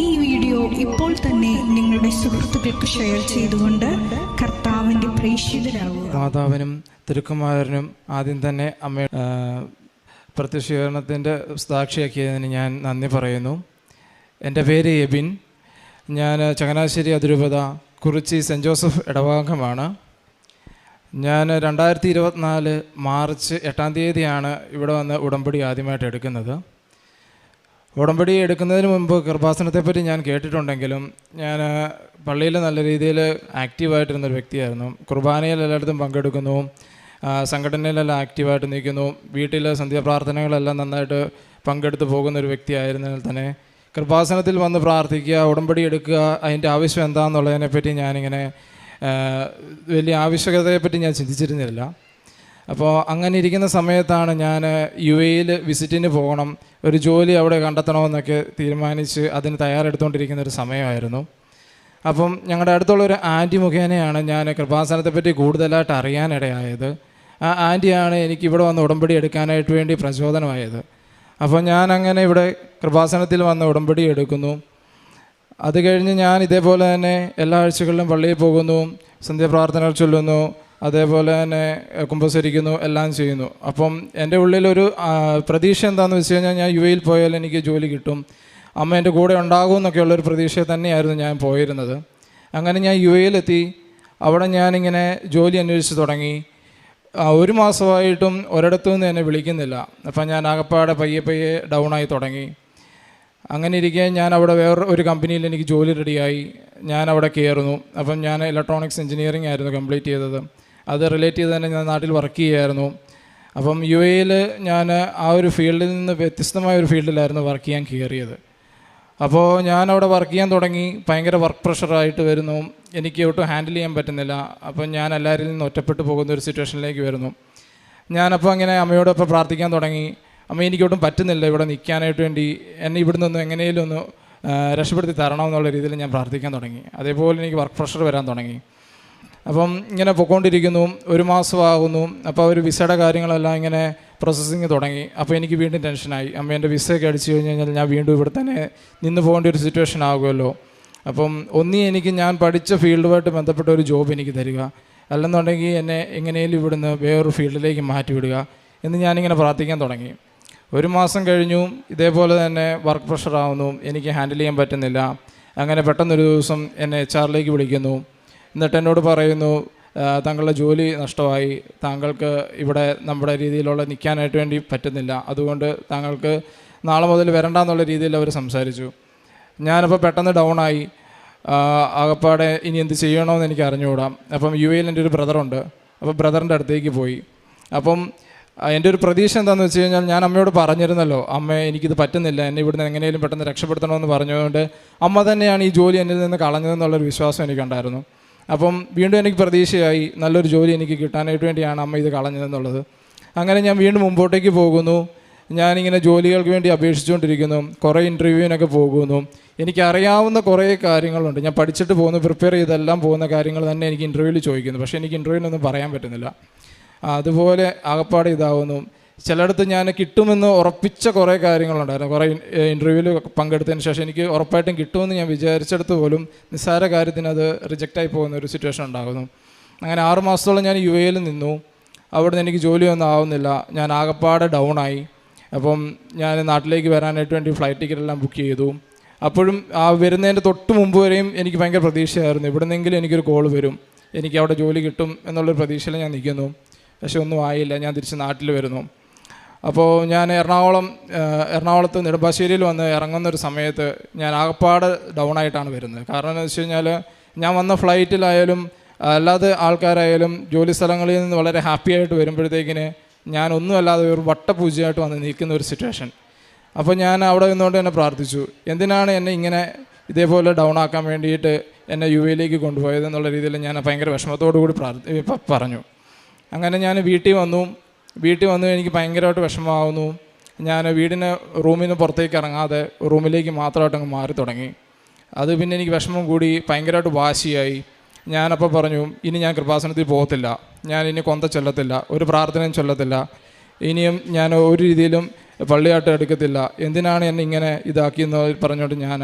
Speaker 8: ഈ വീഡിയോ ഇപ്പോൾ തന്നെ നിങ്ങളുടെ സുഹൃത്തുക്കൾക്ക് ഷെയർ ചെയ്തുകൊണ്ട് കർത്താവിൻ്റെ പ്രേക്ഷിതരാകുക.
Speaker 9: മാതാവിനും തിരുക്കുമാരനും ആദ്യം തന്നെ അമ്മ പ്രത്യക്ഷീകരണത്തിൻ്റെ സാക്ഷിയാക്കിയതിന് ഞാൻ നന്ദി പറയുന്നു. എൻ്റെ പേര് എബിൻ. ഞാൻ ചങ്ങനാശ്ശേരി അതിരൂപത കുറിച്ചി സെൻറ്റ് ജോസഫ് ഇടവകമാണ്. ഞാൻ 2024 മാർച്ച് 8 ഇവിടെ വന്ന് ഉടമ്പടി ആദ്യമായിട്ട് എടുക്കുന്നത്. ഉടമ്പടി എടുക്കുന്നതിന് മുമ്പ് കൃപാസനത്തെപ്പറ്റി ഞാൻ കേട്ടിട്ടുണ്ടെങ്കിലും ഞാൻ പള്ളിയിൽ നല്ല രീതിയിൽ ആക്റ്റീവായിട്ടിരുന്നൊരു വ്യക്തിയായിരുന്നു. കുർബാനയിൽ എല്ലായിടത്തും പങ്കെടുക്കുന്നു, സംഘടനയിലെല്ലാം ആക്റ്റീവായിട്ട് നിൽക്കുന്നു, വീട്ടിലെ സന്ധ്യാപ്രാർത്ഥനകളെല്ലാം നന്നായിട്ട് പങ്കെടുത്ത് പോകുന്നൊരു വ്യക്തിയായിരുന്നതിൽ തന്നെ കൃപാസനത്തിൽ വന്ന് പ്രാർത്ഥിക്കുക, ഉടമ്പടി എടുക്കുക, അതിൻ്റെ ആവശ്യം എന്താണെന്നുള്ളതിനെപ്പറ്റി ഞാനിങ്ങനെ വലിയ ആവശ്യകതയെപ്പറ്റി ഞാൻ ചിന്തിച്ചിരുന്നില്ല. അപ്പോൾ അങ്ങനെ ഇരിക്കുന്ന സമയത്താണ് ഞാൻ UAE വിസിറ്റിന് പോകണം, ഒരു ജോലി അവിടെ കണ്ടെത്തണമെന്നൊക്കെ തീരുമാനിച്ച് അതിന് തയ്യാറെടുത്തുകൊണ്ടിരിക്കുന്ന ഒരു സമയമായിരുന്നു. അപ്പം ഞങ്ങളുടെ അടുത്തുള്ളൊരു ആൻറ്റി മുഖേനയാണ് ഞാൻ കൃപാസനത്തെപ്പറ്റി കൂടുതലായിട്ട് അറിയാനിടയായത്. ആ ആൻറ്റിയാണ് എനിക്ക് ഇവിടെ വന്ന് ഉടമ്പടി എടുക്കാനായിട്ട് വേണ്ടി പ്രചോദനമായത്. അപ്പോൾ ഞാൻ അങ്ങനെ ഇവിടെ കൃപാസനത്തിൽ വന്ന് ഉടമ്പടി എടുക്കുന്നു. അത് കഴിഞ്ഞ് ഞാൻ ഇതേപോലെ തന്നെ എല്ലാ ആഴ്ചകളിലും പള്ളിയിൽ പോകുന്നു, സന്ധ്യാപ്രാർത്ഥനകൾ ചൊല്ലുന്നു, അതേപോലെ തന്നെ കുമ്പസരിക്കുന്നു, എല്ലാം ചെയ്യുന്നു. അപ്പം എൻ്റെ ഉള്ളിലൊരു പ്രതീക്ഷ എന്താണെന്ന് വെച്ച് കഴിഞ്ഞാൽ ഞാൻ UAE പോയാൽ എനിക്ക് ജോലി കിട്ടും, അമ്മ എൻ്റെ കൂടെ ഉണ്ടാകും എന്നൊക്കെയുള്ളൊരു പ്രതീക്ഷ തന്നെയായിരുന്നു ഞാൻ പോയിരുന്നത്. അങ്ങനെ ഞാൻ UAE അവിടെ ഞാനിങ്ങനെ ജോലി അന്വേഷിച്ച് തുടങ്ങി. 1 മാസമായിട്ടും ഒരിടത്തു നിന്ന് എന്നെ വിളിക്കുന്നില്ല. അപ്പം ഞാൻ ആകപ്പാടെ പയ്യെ ഡൗണായി തുടങ്ങി. അങ്ങനെ ഇരിക്കെ ഞാൻ അവിടെ വേറൊരു കമ്പനിയിൽ എനിക്ക് ജോലി റെഡിയായി. ഞാൻ അവിടെ കയറുന്നു. അപ്പം ഞാൻ ഇലക്ട്രോണിക്സ് എഞ്ചിനീയറിംഗ് ആയിരുന്നു കംപ്ലീറ്റ് ചെയ്തത്. അത് റിലേറ്റ് ചെയ്ത് തന്നെ ഞാൻ നാട്ടിൽ വർക്ക് ചെയ്യുമായിരുന്നു. അപ്പം UAE ഞാൻ ആ ഒരു ഫീൽഡിൽ നിന്ന് വ്യത്യസ്തമായ ഒരു ഫീൽഡിലായിരുന്നു വർക്ക് ചെയ്യാൻ കയറിയത്. അപ്പോൾ ഞാൻ അവിടെ വർക്ക് ചെയ്യാൻ തുടങ്ങി. ഭയങ്കര വർക്ക് പ്രഷറായിട്ട് വരുന്നു, എനിക്ക് ഒട്ടും ഹാൻഡിൽ ചെയ്യാൻ പറ്റുന്നില്ല. അപ്പം ഞാൻ എല്ലാവരിൽ നിന്ന് ഒറ്റപ്പെട്ടു പോകുന്ന ഒരു സിറ്റുവേഷനിലേക്ക് വരുന്നു. ഞാനപ്പോൾ അങ്ങനെ അമ്മയോടൊപ്പം പ്രാർത്ഥിക്കാൻ തുടങ്ങി. അമ്മ എനിക്കൊട്ടും പറ്റുന്നില്ല ഇവിടെ നിൽക്കാനായിട്ട് വേണ്ടി, എന്നെ ഇവിടെ നിന്ന് എങ്ങനെയും ഒന്ന് രക്ഷപ്പെടുത്തി തരണമെന്നുള്ള രീതിയിൽ ഞാൻ പ്രാർത്ഥിക്കാൻ തുടങ്ങി. അതേപോലെ എനിക്ക് വർക്ക് പ്രഷർ വരാൻ തുടങ്ങി. അപ്പം ഇങ്ങനെ പൊയ്ക്കൊണ്ടിരിക്കുന്നു. 1 മാസമാകുന്നു. അപ്പോൾ ഒരു വിസയുടെ കാര്യങ്ങളെല്ലാം ഇങ്ങനെ പ്രോസസ്സിങ് തുടങ്ങി. അപ്പോൾ എനിക്ക് വീണ്ടും ടെൻഷനായി. അമ്മ എൻ്റെ വിസയൊക്കെ അടിച്ചു കഴിഞ്ഞാൽ ഞാൻ വീണ്ടും ഇവിടെ തന്നെ നിന്ന് പോകേണ്ട ഒരു സിറ്റുവേഷൻ ആകുമല്ലോ. അപ്പം എനിക്ക് ഞാൻ പഠിച്ച ഫീൽഡുമായിട്ട് ബന്ധപ്പെട്ട ഒരു ജോബ് എനിക്ക് തരിക, അല്ലെന്നുണ്ടെങ്കിൽ എന്നെ എങ്ങനെയും ഇവിടുന്ന് വേറൊരു ഫീൽഡിലേക്ക് മാറ്റിവിടുക എന്ന് ഞാനിങ്ങനെ പ്രാർത്ഥിക്കാൻ തുടങ്ങി. 1 മാസം കഴിഞ്ഞു. ഇതേപോലെ തന്നെ വർക്ക് പ്രഷറാവുന്നു, എനിക്ക് ഹാൻഡിൽ ചെയ്യാൻ പറ്റുന്നില്ല. അങ്ങനെ പെട്ടെന്നൊരു ദിവസം എന്നെ HR വിളിക്കുന്നു. എന്നിട്ട് എന്നോട് പറയുന്നു, താങ്കളുടെ ജോലി നഷ്ടമായി, താങ്കൾക്ക് ഇവിടെ നമ്മുടെ രീതിയിലുള്ള നിൽക്കാനായിട്ട് വേണ്ടി പറ്റുന്നില്ല, അതുകൊണ്ട് താങ്കൾക്ക് നാളെ മുതൽ വരണ്ടെന്നുള്ള രീതിയിൽ അവർ സംസാരിച്ചു. ഞാനപ്പോൾ പെട്ടെന്ന് ഡൗണായി. ആകപ്പാടെ ഇനി എന്ത് ചെയ്യണമെന്ന് എനിക്ക് അറിഞ്ഞുകൂടാം. അപ്പം UAE എൻ്റെ ഒരു ബ്രദറുണ്ട്. അപ്പോൾ ബ്രദറിൻ്റെ അടുത്തേക്ക് പോയി. അപ്പം എൻ്റെ ഒരു പ്രതീക്ഷ എന്താണെന്ന് വെച്ച് കഴിഞ്ഞാൽ ഞാൻ അമ്മയോട് പറഞ്ഞിരുന്നല്ലോ, അമ്മ എനിക്കിത് പറ്റുന്നില്ല, എന്നെ ഇവിടുന്ന് എങ്ങനെയും പെട്ടെന്ന് രക്ഷപ്പെടുത്തണമെന്ന് പറഞ്ഞതുകൊണ്ട് അമ്മ തന്നെയാണ് ഈ ജോലി എന്നിൽ നിന്ന് കളഞ്ഞതെന്നുള്ളൊരു വിശ്വാസം എനിക്കുണ്ടായിരുന്നു. അപ്പം വീണ്ടും എനിക്ക് പ്രതീക്ഷയായി, നല്ലൊരു ജോലി എനിക്ക് കിട്ടാനായിട്ട് വേണ്ടിയാണ് അമ്മ ഇത് കളഞ്ഞതെന്നുള്ളത്. അങ്ങനെ ഞാൻ വീണ്ടും മുമ്പോട്ടേക്ക് പോകുന്നു. ഞാനിങ്ങനെ ജോലികൾക്ക് വേണ്ടി അപേക്ഷിച്ചുകൊണ്ടിരിക്കുന്നു, കുറേ ഇൻ്റർവ്യൂവിനൊക്കെ പോകുന്നു. എനിക്കറിയാവുന്ന കുറേ കാര്യങ്ങളുണ്ട്, ഞാൻ പഠിച്ചിട്ട് പോകുന്നു, പ്രിപ്പയർ ചെയ്തെല്ലാം പോകുന്ന കാര്യങ്ങൾ തന്നെ എനിക്ക് ഇൻ്റർവ്യൂവിൽ ചോദിക്കുന്നു. പക്ഷേ എനിക്ക് ഇൻ്റർവ്യൂവിനൊന്നും പറയാൻ പറ്റുന്നില്ല. അതുപോലെ ആകപ്പാട് ഇതാവുന്നു. ചിലയിടത്ത് ഞാൻ കിട്ടുമെന്ന് ഉറപ്പിച്ച കുറേ കാര്യങ്ങളുണ്ടായിരുന്നു. കുറേ ഇൻ്റർവ്യൂവിൽ പങ്കെടുത്തതിന് ശേഷം എനിക്ക് ഉറപ്പായിട്ടും കിട്ടുമെന്ന് ഞാൻ വിചാരിച്ചെടുത്ത് പോലും നിസ്സാര കാര്യത്തിന് അത് റിജക്റ്റായി പോകുന്ന ഒരു സിറ്റുവേഷൻ ഉണ്ടാകുന്നു. അങ്ങനെ 6 മാസത്തോളം ഞാൻ UAE നിന്നു. അവിടുന്ന് എനിക്ക് ജോലിയൊന്നും ആവുന്നില്ല. ഞാൻ ആകപ്പാടെ ഡൗണായി. അപ്പം ഞാൻ നാട്ടിലേക്ക് വരാനായിട്ട് വേണ്ടി ഫ്ലൈറ്റ് ടിക്കറ്റെല്ലാം ബുക്ക് ചെയ്തു. അപ്പോഴും ആ വരുന്നതിൻ്റെ തൊട്ട് മുമ്പ് വരെയും എനിക്ക് ഭയങ്കര പ്രതീക്ഷയായിരുന്നു, എവിടുന്നെങ്കിലും എനിക്കൊരു കോൾ വരും, എനിക്ക് അവിടെ ജോലി കിട്ടും എന്നുള്ളൊരു പ്രതീക്ഷയിൽ ഞാൻ നിൽക്കുന്നു. പക്ഷെ ഒന്നും ആയില്ല. ഞാൻ തിരിച്ച് നാട്ടിൽ വരുന്നു. അപ്പോൾ ഞാൻ എറണാകുളത്ത് നെടുമ്പാശ്ശേരിയിൽ വന്ന് ഇറങ്ങുന്നൊരു സമയത്ത് ഞാൻ ആകപ്പാട് ഡൗൺ ആയിട്ടാണ് വരുന്നത്. കാരണം എന്ന് വെച്ച് കഴിഞ്ഞാൽ ഞാൻ വന്ന ഫ്ലൈറ്റിലായാലും അല്ലാതെ ആൾക്കാരായാലും ജോലി സ്ഥലങ്ങളിൽ നിന്ന് വളരെ ഹാപ്പി ആയിട്ട് വരുമ്പോഴത്തേക്കിന് ഞാൻ ഒന്നുമല്ലാതെ ഒരു വട്ടപൂജയായിട്ട് വന്ന് നിൽക്കുന്ന ഒരു സിറ്റുവേഷൻ. അപ്പോൾ ഞാൻ അവിടെ നിന്നുകൊണ്ട് തന്നെ പ്രാർത്ഥിച്ചു, എന്തിനാണ് എന്നെ ഇങ്ങനെ ഇതേപോലെ ഡൗൺ ആക്കാൻ വേണ്ടിയിട്ട് എന്നെ UAE കൊണ്ടുപോയത് എന്നുള്ള രീതിയിൽ ഞാൻ ഭയങ്കര വിഷമത്തോടു കൂടി പറഞ്ഞു. അങ്ങനെ ഞാൻ വീട്ടിൽ വന്നു എനിക്ക് ഭയങ്കരമായിട്ട് വിഷമമാകുന്നു. ഞാൻ റൂമിന് പുറത്തേക്ക് ഇറങ്ങാതെ റൂമിലേക്ക് മാത്രമായിട്ട് അങ്ങ് മാറി തുടങ്ങി. അത് പിന്നെ എനിക്ക് വിഷമം കൂടി ഭയങ്കരമായിട്ട് വാശിയായി. ഞാനപ്പോൾ പറഞ്ഞു, ഇനി ഞാൻ കൃപാസനത്തിൽ പോകത്തില്ല, ഞാൻ ഇനി കൊന്ത ചൊല്ലത്തില്ല, ഒരു പ്രാർത്ഥനയും ചൊല്ലത്തില്ല, ഇനിയും ഞാൻ ഒരു രീതിയിലും പള്ളിയായിട്ട് എടുക്കത്തില്ല, എന്തിനാണ് എന്നെ ഇങ്ങനെ ഇതാക്കിയെന്ന് പറഞ്ഞുകൊണ്ട് ഞാൻ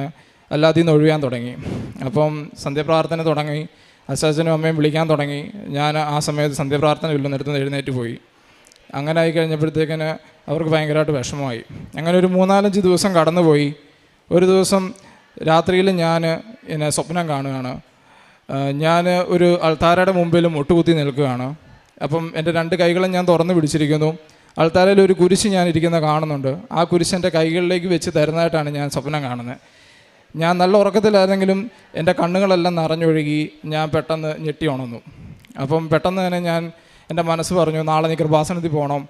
Speaker 9: എല്ലാത്തിൽ നിന്ന് ഒഴിയാൻ തുടങ്ങി. അപ്പം സന്ധ്യാപ്രാർത്ഥന തുടങ്ങി, അച്ചാച്ചനും അമ്മയും വിളിക്കാൻ തുടങ്ങി. ഞാൻ ആ സമയത്ത് സന്ധ്യാപ്രാർത്ഥന ഇല്ലെന്നിടത്ത് എഴുന്നേറ്റ് പോയി. അങ്ങനെ ആയി കഴിഞ്ഞപ്പോഴത്തേക്കിന് അവർക്ക് ഭയങ്കരമായിട്ട് വിഷമമായി. അങ്ങനെ ഒരു 3-4 ദിവസം കടന്നുപോയി. ഒരു ദിവസം രാത്രിയിൽ ഞാൻ എന്നെ സ്വപ്നം കാണുകയാണ്. ഞാൻ ഒരു അൾത്താരയുടെ മുമ്പിൽ മുട്ടുകുത്തി നിൽക്കുകയാണ്. അപ്പം എൻ്റെ 2 കൈകളും ഞാൻ തുറന്ന് പിടിച്ചിരിക്കുന്നു. അൾത്താരയിൽ ഒരു കുരിശ് ഞാൻ ഇരിക്കുന്ന കാണുന്നുണ്ട്. ആ കുരിശ് എൻ്റെ കൈകളിലേക്ക് വെച്ച് തരുന്നതായിട്ടാണ് ഞാൻ സ്വപ്നം കാണുന്നത്. ഞാൻ നല്ല ഉറക്കത്തിലായിരുന്നെങ്കിലും എൻ്റെ കണ്ണുകളെല്ലാം നിറഞ്ഞൊഴുകി ഞാൻ പെട്ടെന്ന് ഞെട്ടി ഉണർന്നു. അപ്പം പെട്ടെന്ന് തന്നെ എൻ്റെ മനസ്സ് പറഞ്ഞു, നാളെ നീ കൃപാസനത്തിൽ പോകണം,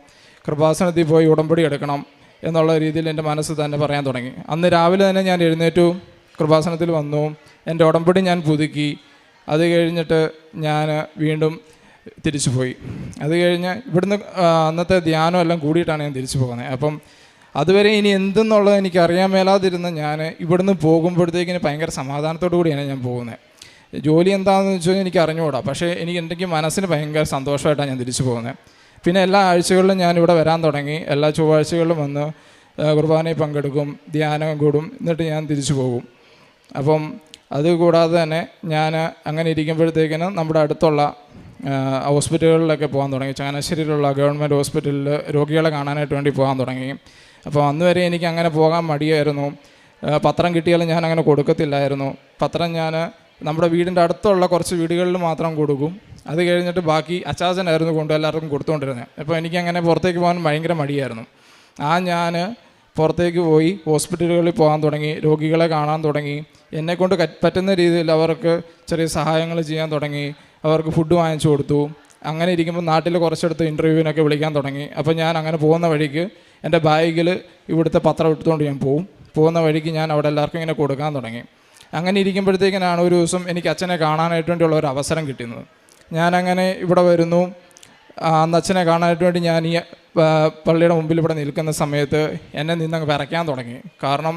Speaker 9: കൃപാസനത്തിൽ പോയി ഉടമ്പടി എടുക്കണം എന്നുള്ള രീതിയിൽ എൻ്റെ മനസ്സ് തന്നെ പറയാൻ തുടങ്ങി. അന്ന് രാവിലെ തന്നെ ഞാൻ എഴുന്നേറ്റു, കൃപാസനത്തിൽ വന്നു, എൻ്റെ ഉടമ്പടി ഞാൻ പുതുക്കി. അത് കഴിഞ്ഞിട്ട് ഞാൻ വീണ്ടും തിരിച്ചു പോയി. അത് കഴിഞ്ഞ് ഇവിടുന്ന് അന്നത്തെ ധ്യാനം എല്ലാം കൂടിയിട്ടാണ് ഞാൻ തിരിച്ചു പോകുന്നത്. അപ്പം അതുവരെ ഇനി എന്തെന്നുള്ളത് എനിക്ക് അറിയാൻ മേലാതിരുന്ന ഞാൻ ഇവിടുന്ന് പോകുമ്പോഴത്തേക്കിന് ഭയങ്കര സമാധാനത്തോടു കൂടിയാണ് ഞാൻ പോകുന്നത്. ജോലി എന്താണെന്ന് വെച്ചാൽ എനിക്ക് അറിഞ്ഞുകൂടാ, പക്ഷേ എനിക്ക് മനസ്സിന് ഭയങ്കര സന്തോഷമായിട്ടാണ് ഞാൻ തിരിച്ചു പോകുന്നത്. പിന്നെ എല്ലാ ആഴ്ചകളിലും ഞാൻ ഇവിടെ വരാൻ തുടങ്ങി. എല്ലാ ചൊവ്വാഴ്ചകളിലും വന്ന് കുർബാനയിൽ പങ്കെടുക്കും, ധ്യാനം കൂടും, എന്നിട്ട് ഞാൻ തിരിച്ചു പോകും. അപ്പം അതുകൂടാതെ തന്നെ ഞാൻ അങ്ങനെ ഇരിക്കുമ്പോഴത്തേക്കിന് നമ്മുടെ അടുത്തുള്ള ഹോസ്പിറ്റലുകളിലൊക്കെ പോകാൻ തുടങ്ങി. ചങ്ങനാശ്ശേരിയിലുള്ള ഗവൺമെൻറ് ഹോസ്പിറ്റലിൽ രോഗികളെ കാണാനായിട്ട് വേണ്ടി പോകാൻ തുടങ്ങി. അപ്പോൾ അന്ന് വരെ എനിക്ക് അങ്ങനെ പോകാൻ മടിയായിരുന്നു. പത്രം കിട്ടിയാലും ഞാൻ അങ്ങനെ കൊടുക്കത്തില്ലായിരുന്നു. പത്രം ഞാൻ നമ്മുടെ വീടിൻ്റെ അടുത്തുള്ള കുറച്ച് വീടുകളിൽ മാത്രം കൊടുക്കും. അത് കഴിഞ്ഞിട്ട് ബാക്കി അച്ചാച്ചനായിരുന്നു എല്ലാവർക്കും കൊടുത്തുകൊണ്ടിരുന്നത്. അപ്പോൾ എനിക്കങ്ങനെ പുറത്തേക്ക് പോകാൻ ഭയങ്കര മടിയായിരുന്നു. ഞാൻ പുറത്തേക്ക് പോയി ഹോസ്പിറ്റലുകളിൽ പോകാൻ തുടങ്ങി, രോഗികളെ കാണാൻ തുടങ്ങി. എന്നെക്കൊണ്ട് പറ്റുന്ന രീതിയിൽ അവർക്ക് ചെറിയ സഹായങ്ങൾ ചെയ്യാൻ തുടങ്ങി. അവർക്ക് ഫുഡ് വാങ്ങിച്ചു കൊടുത്തു. അങ്ങനെ ഇരിക്കുമ്പോൾ നാട്ടിൽ കുറച്ചെടുത്ത് ഇൻ്റർവ്യൂവിനൊക്കെ വിളിക്കാൻ തുടങ്ങി. അപ്പോൾ ഞാൻ അങ്ങനെ പോകുന്ന വഴിക്ക് എൻ്റെ ബാഗിൽ ഇവിടുത്തെ പത്രം എടുത്തുകൊണ്ട് ഞാൻ പോകുന്ന വഴിക്ക് ഞാൻ അവിടെ എല്ലാവർക്കും ഇങ്ങനെ കൊടുക്കാൻ തുടങ്ങി. അങ്ങനെ ഇരിക്കുമ്പോഴത്തേക്കിനാണ് ഒരു ദിവസം എനിക്ക് അച്ഛനെ കാണാനായിട്ട് വേണ്ടിയുള്ള ഒരു അവസരം കിട്ടുന്നത്. ഞാനങ്ങനെ ഇവിടെ വരുന്നു. അന്ന് അച്ഛനെ കാണാനായിട്ട് വേണ്ടി ഞാൻ ഈ പള്ളിയുടെ മുമ്പിൽ ഇവിടെ നിൽക്കുന്ന സമയത്ത് എന്നെ നിന്നങ്ങ് വിറയ്ക്കാൻ തുടങ്ങി. കാരണം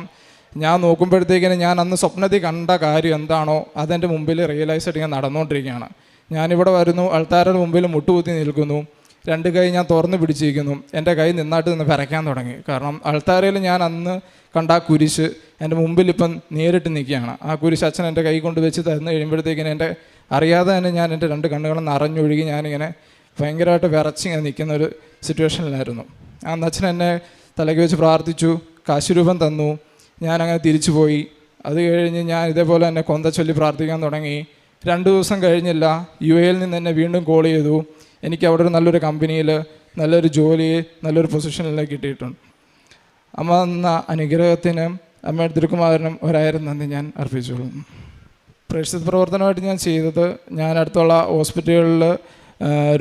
Speaker 9: ഞാൻ നോക്കുമ്പോഴത്തേക്കിന് ഞാൻ അന്ന് സ്വപ്നത്തിൽ കണ്ട കാര്യം എന്താണോ അതെൻ്റെ മുമ്പിൽ റിയലൈസ് ആയിട്ട് ഞാൻ നടന്നുകൊണ്ടിരിക്കുകയാണ്. ഞാനിവിടെ വരുന്നു, അൾത്താരയുടെ മുമ്പിൽ മുട്ടുകുത്തി നിൽക്കുന്നു, 2 കൈ ഞാൻ തുറന്ന് പിടിച്ചിരിക്കുന്നു. എൻ്റെ കൈ നിന്നായിട്ട് നിന്ന് വിറയ്ക്കാൻ തുടങ്ങി. കാരണം അൾത്താരയിൽ ഞാൻ അന്ന് കണ്ട ആ കുരിശ് എൻ്റെ മുമ്പിൽ ഇപ്പം നേരിട്ട് നിൽക്കുകയാണ്. ആ കുരിശ് അച്ഛൻ എൻ്റെ കൈ കൊണ്ട് വെച്ച് തരുന്ന കഴിയുമ്പോഴത്തേക്കിന് എൻ്റെ അറിയാതെ തന്നെ ഞാൻ എൻ്റെ 2 കണ്ണുകളും നിറഞ്ഞൊഴുകി ഞാനിങ്ങനെ ഭയങ്കരമായിട്ട് വിറച്ചിങ്ങനെ നിൽക്കുന്ന ഒരു സിറ്റുവേഷനിലായിരുന്നു. അന്ന് അച്ഛൻ എന്നെ തലയ്ക്ക് വെച്ച് പ്രാർത്ഥിച്ചു, കാശുരൂപം തന്നു. ഞാനങ്ങനെ തിരിച്ചു പോയി. അത് കഴിഞ്ഞ് ഞാൻ ഇതേപോലെ തന്നെ കൊന്ത ചൊല്ലി പ്രാർത്ഥിക്കാൻ തുടങ്ങി. 2 ദിവസം കഴിഞ്ഞില്ല, UAE നിന്ന് എന്നെ വീണ്ടും കോൾ ചെയ്തു. എനിക്ക് അവിടെ ഒരു നല്ലൊരു കമ്പനിയിൽ നല്ലൊരു ജോലി, നല്ലൊരു പൊസിഷനിലേക്ക് കിട്ടിയിട്ടുണ്ട്. അമ്മ എന്ന അനുഗ്രഹത്തിനും അമ്മയുടെ തിരുക്കുമാരനും 1000 നന്ദി ഞാൻ അർപ്പിച്ചോളും. പ്രേക്ഷിത പ്രവർത്തനമായിട്ട് ഞാൻ ചെയ്തത്, ഞാൻ അടുത്തുള്ള ഹോസ്പിറ്റലുകളിൽ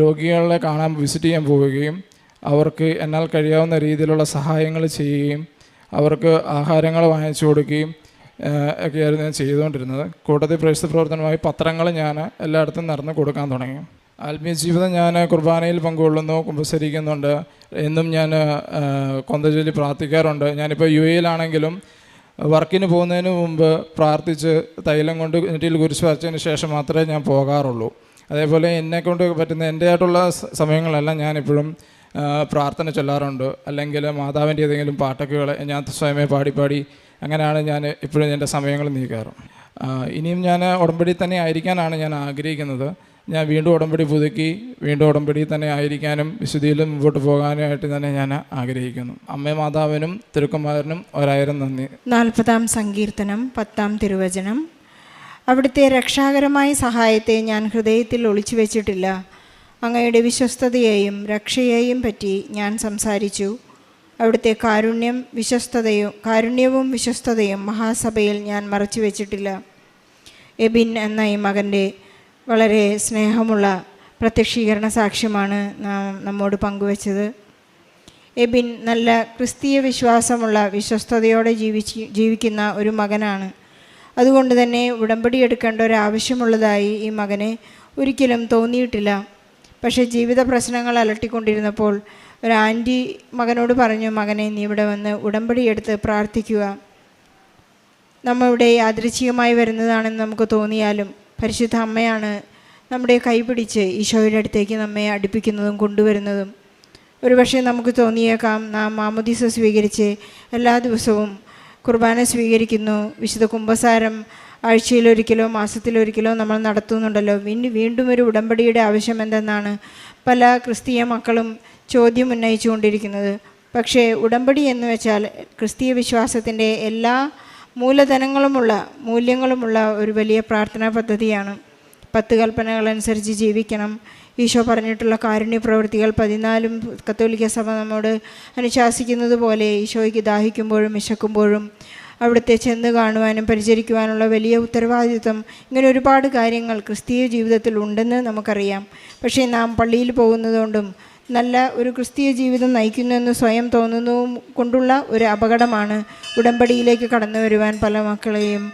Speaker 9: രോഗികളെ കാണാൻ വിസിറ്റ് ചെയ്യാൻ പോവുകയും അവർക്ക് എന്നാൽ കഴിയാവുന്ന രീതിയിലുള്ള സഹായങ്ങൾ ചെയ്യുകയും അവർക്ക് ആഹാരങ്ങൾ വാങ്ങിച്ചു കൊടുക്കുകയും ഒക്കെയായിരുന്നു ഞാൻ ചെയ്തുകൊണ്ടിരുന്നത്. കൂട്ടത്തിൽ പ്രേക്ഷിത പ്രവർത്തനമായി പത്രങ്ങൾ ഞാൻ എല്ലായിടത്തും നടന്ന് കൊടുക്കാൻ തുടങ്ങി. ആത്മീയ ജീവിതം ഞാൻ കുർബാനയിൽ പങ്കുകൊള്ളുന്നു, കുമ്പസരിക്കുന്നുണ്ട്. എന്നും ഞാൻ കൊന്തചൊല്ലി പ്രാർത്ഥിക്കാറുണ്ട്. ഞാനിപ്പോൾ UAE വർക്കിന് പോകുന്നതിന് മുമ്പ് പ്രാർത്ഥിച്ച് തൈലം കൊണ്ട് നെറ്റിയിൽ കുരിശ് വരച്ചതിന് ശേഷം മാത്രമേ ഞാൻ പോകാറുള്ളൂ. അതേപോലെ എന്നെക്കൊണ്ട് പറ്റുന്ന എൻ്റെ ആയിട്ടുള്ള സമയങ്ങളെല്ലാം ഞാനിപ്പോഴും പ്രാർത്ഥന ചൊല്ലാറുണ്ട്. അല്ലെങ്കിൽ മാതാവിൻ്റെ ഏതെങ്കിലും പാട്ടൊക്കെകൾ ഞാൻ സ്വയമേ പാടി അങ്ങനെയാണ് ഞാൻ ഇപ്പോഴും എൻ്റെ സമയങ്ങൾ നീക്കാറ്. ഇനിയും ഞാൻ ഉടമ്പടി തന്നെ ആയിരിക്കാനാണ് ഞാൻ ആഗ്രഹിക്കുന്നത്. ഞാൻ വീണ്ടും ഉടമ്പടി പുതുക്കി വീണ്ടും ഉടമ്പടി തന്നെ ആയിരിക്കാനും വിശുദ്ധിയിലും മുമ്പോട്ട് പോകാനായിട്ട് തന്നെ ഞാൻ ആഗ്രഹിക്കുന്നു. അമ്മേ മാതാവിനും തിരുക്കുമാരനും 1000 നന്ദി.
Speaker 7: 40-ാം സങ്കീർത്തനം 10-ാം തിരുവചനം. അവിടുത്തെ രക്ഷാകരമായ സഹായത്തെ ഞാൻ ഹൃദയത്തിൽ ഒളിച്ചു വെച്ചിട്ടില്ല. അങ്ങയുടെ വിശ്വസ്തതയെയും രക്ഷയെയും പറ്റി ഞാൻ സംസാരിച്ചു. അവിടുത്തെ കാരുണ്യവും വിശ്വസ്തതയും മഹാസഭയിൽ ഞാൻ മറച്ചു വെച്ചിട്ടില്ല. എബിൻ എന്ന ഈ മകൻ്റെ വളരെ സ്നേഹമുള്ള പ്രത്യക്ഷീകരണ സാക്ഷ്യമാണ് നമ്മോട് പങ്കുവച്ചത്. എബിൻ നല്ല ക്രിസ്തീയ വിശ്വാസമുള്ള വിശ്വസ്തതയോടെ ജീവിക്കുന്ന ഒരു മകനാണ്. അതുകൊണ്ട് തന്നെ ഉടമ്പടി എടുക്കേണ്ട ഒരു ആവശ്യമുള്ളതായി ഈ മകനെ ഒരിക്കലും തോന്നിയിട്ടില്ല. പക്ഷേ ജീവിത പ്രശ്നങ്ങൾ അലട്ടിക്കൊണ്ടിരുന്നപ്പോൾ ഒരു ആൻറ്റി മകനോട് പറഞ്ഞു, മകനെ നീ ഇവിടെ വന്ന് ഉടമ്പടി എടുത്ത് പ്രാർത്ഥിക്കുക. നമ്മളിവിടെ യാദൃച്ഛികമായി വരുന്നതാണെന്ന് നമുക്ക് തോന്നിയാലും പരിശുദ്ധ അമ്മയാണ് നമ്മുടെ കൈപിടിച്ച് ഈശോയുടെ അടുത്തേക്ക് നമ്മെ അടുപ്പിക്കുന്നതും കൊണ്ടുവരുന്നതും. ഒരുപക്ഷെ നമുക്ക് തോന്നിയേക്കാം നാം മാമോദീസ സ്വീകരിച്ച് എല്ലാ ദിവസവും കുർബാന സ്വീകരിക്കുന്നു, വിശുദ്ധ കുമ്പസാരം ആഴ്ചയിലൊരിക്കലോ മാസത്തിലൊരിക്കലോ നമ്മൾ നടത്തുന്നുണ്ടല്ലോ, വീണ്ടും ഒരു ഉടമ്പടിയുടെ ആവശ്യം എന്തെന്നാണ് പല ക്രിസ്തീയ മക്കളും ചോദ്യം ഉന്നയിച്ചുകൊണ്ടിരിക്കുന്നത്. പക്ഷേ ഉടമ്പടി എന്ന് വെച്ചാൽ ക്രിസ്തീയ വിശ്വാസത്തിൻ്റെ എല്ലാ മൂല്യങ്ങളുമുള്ള ഒരു വലിയ പ്രാർത്ഥനാ പദ്ധതിയാണ്. 10 കൽപ്പനകളനുസരിച്ച് ജീവിക്കണം. ഈശോ പറഞ്ഞിട്ടുള്ള കാരുണ്യ പ്രവൃത്തികൾ 14 കത്തോലിക്ക സഭ നമ്മോട് അനുശാസിക്കുന്നത് പോലെ ഈശോയ്ക്ക് ദാഹിക്കുമ്പോഴും വിശക്കുമ്പോഴും അവിടുത്തെ ചെന്ന് കാണുവാനും പരിചരിക്കുവാനുള്ള വലിയ ഉത്തരവാദിത്വം, ഇങ്ങനെ ഒരുപാട് കാര്യങ്ങൾ ക്രിസ്തീയ ജീവിതത്തിൽ ഉണ്ടെന്ന് നമുക്കറിയാം. പക്ഷേ നാം പള്ളിയിൽ പോകുന്നതുകൊണ്ടും നല്ല ഒരു ക്രിസ്തീയ ജീവിതം നയിക്കുന്നുവെന്ന് സ്വയം തോന്നുന്നതും കൊണ്ടുള്ള ഒരു അപകടമാണ് ഉടമ്പടിയിലേക്ക് കടന്നു വരുവാൻ പല മക്കളെയും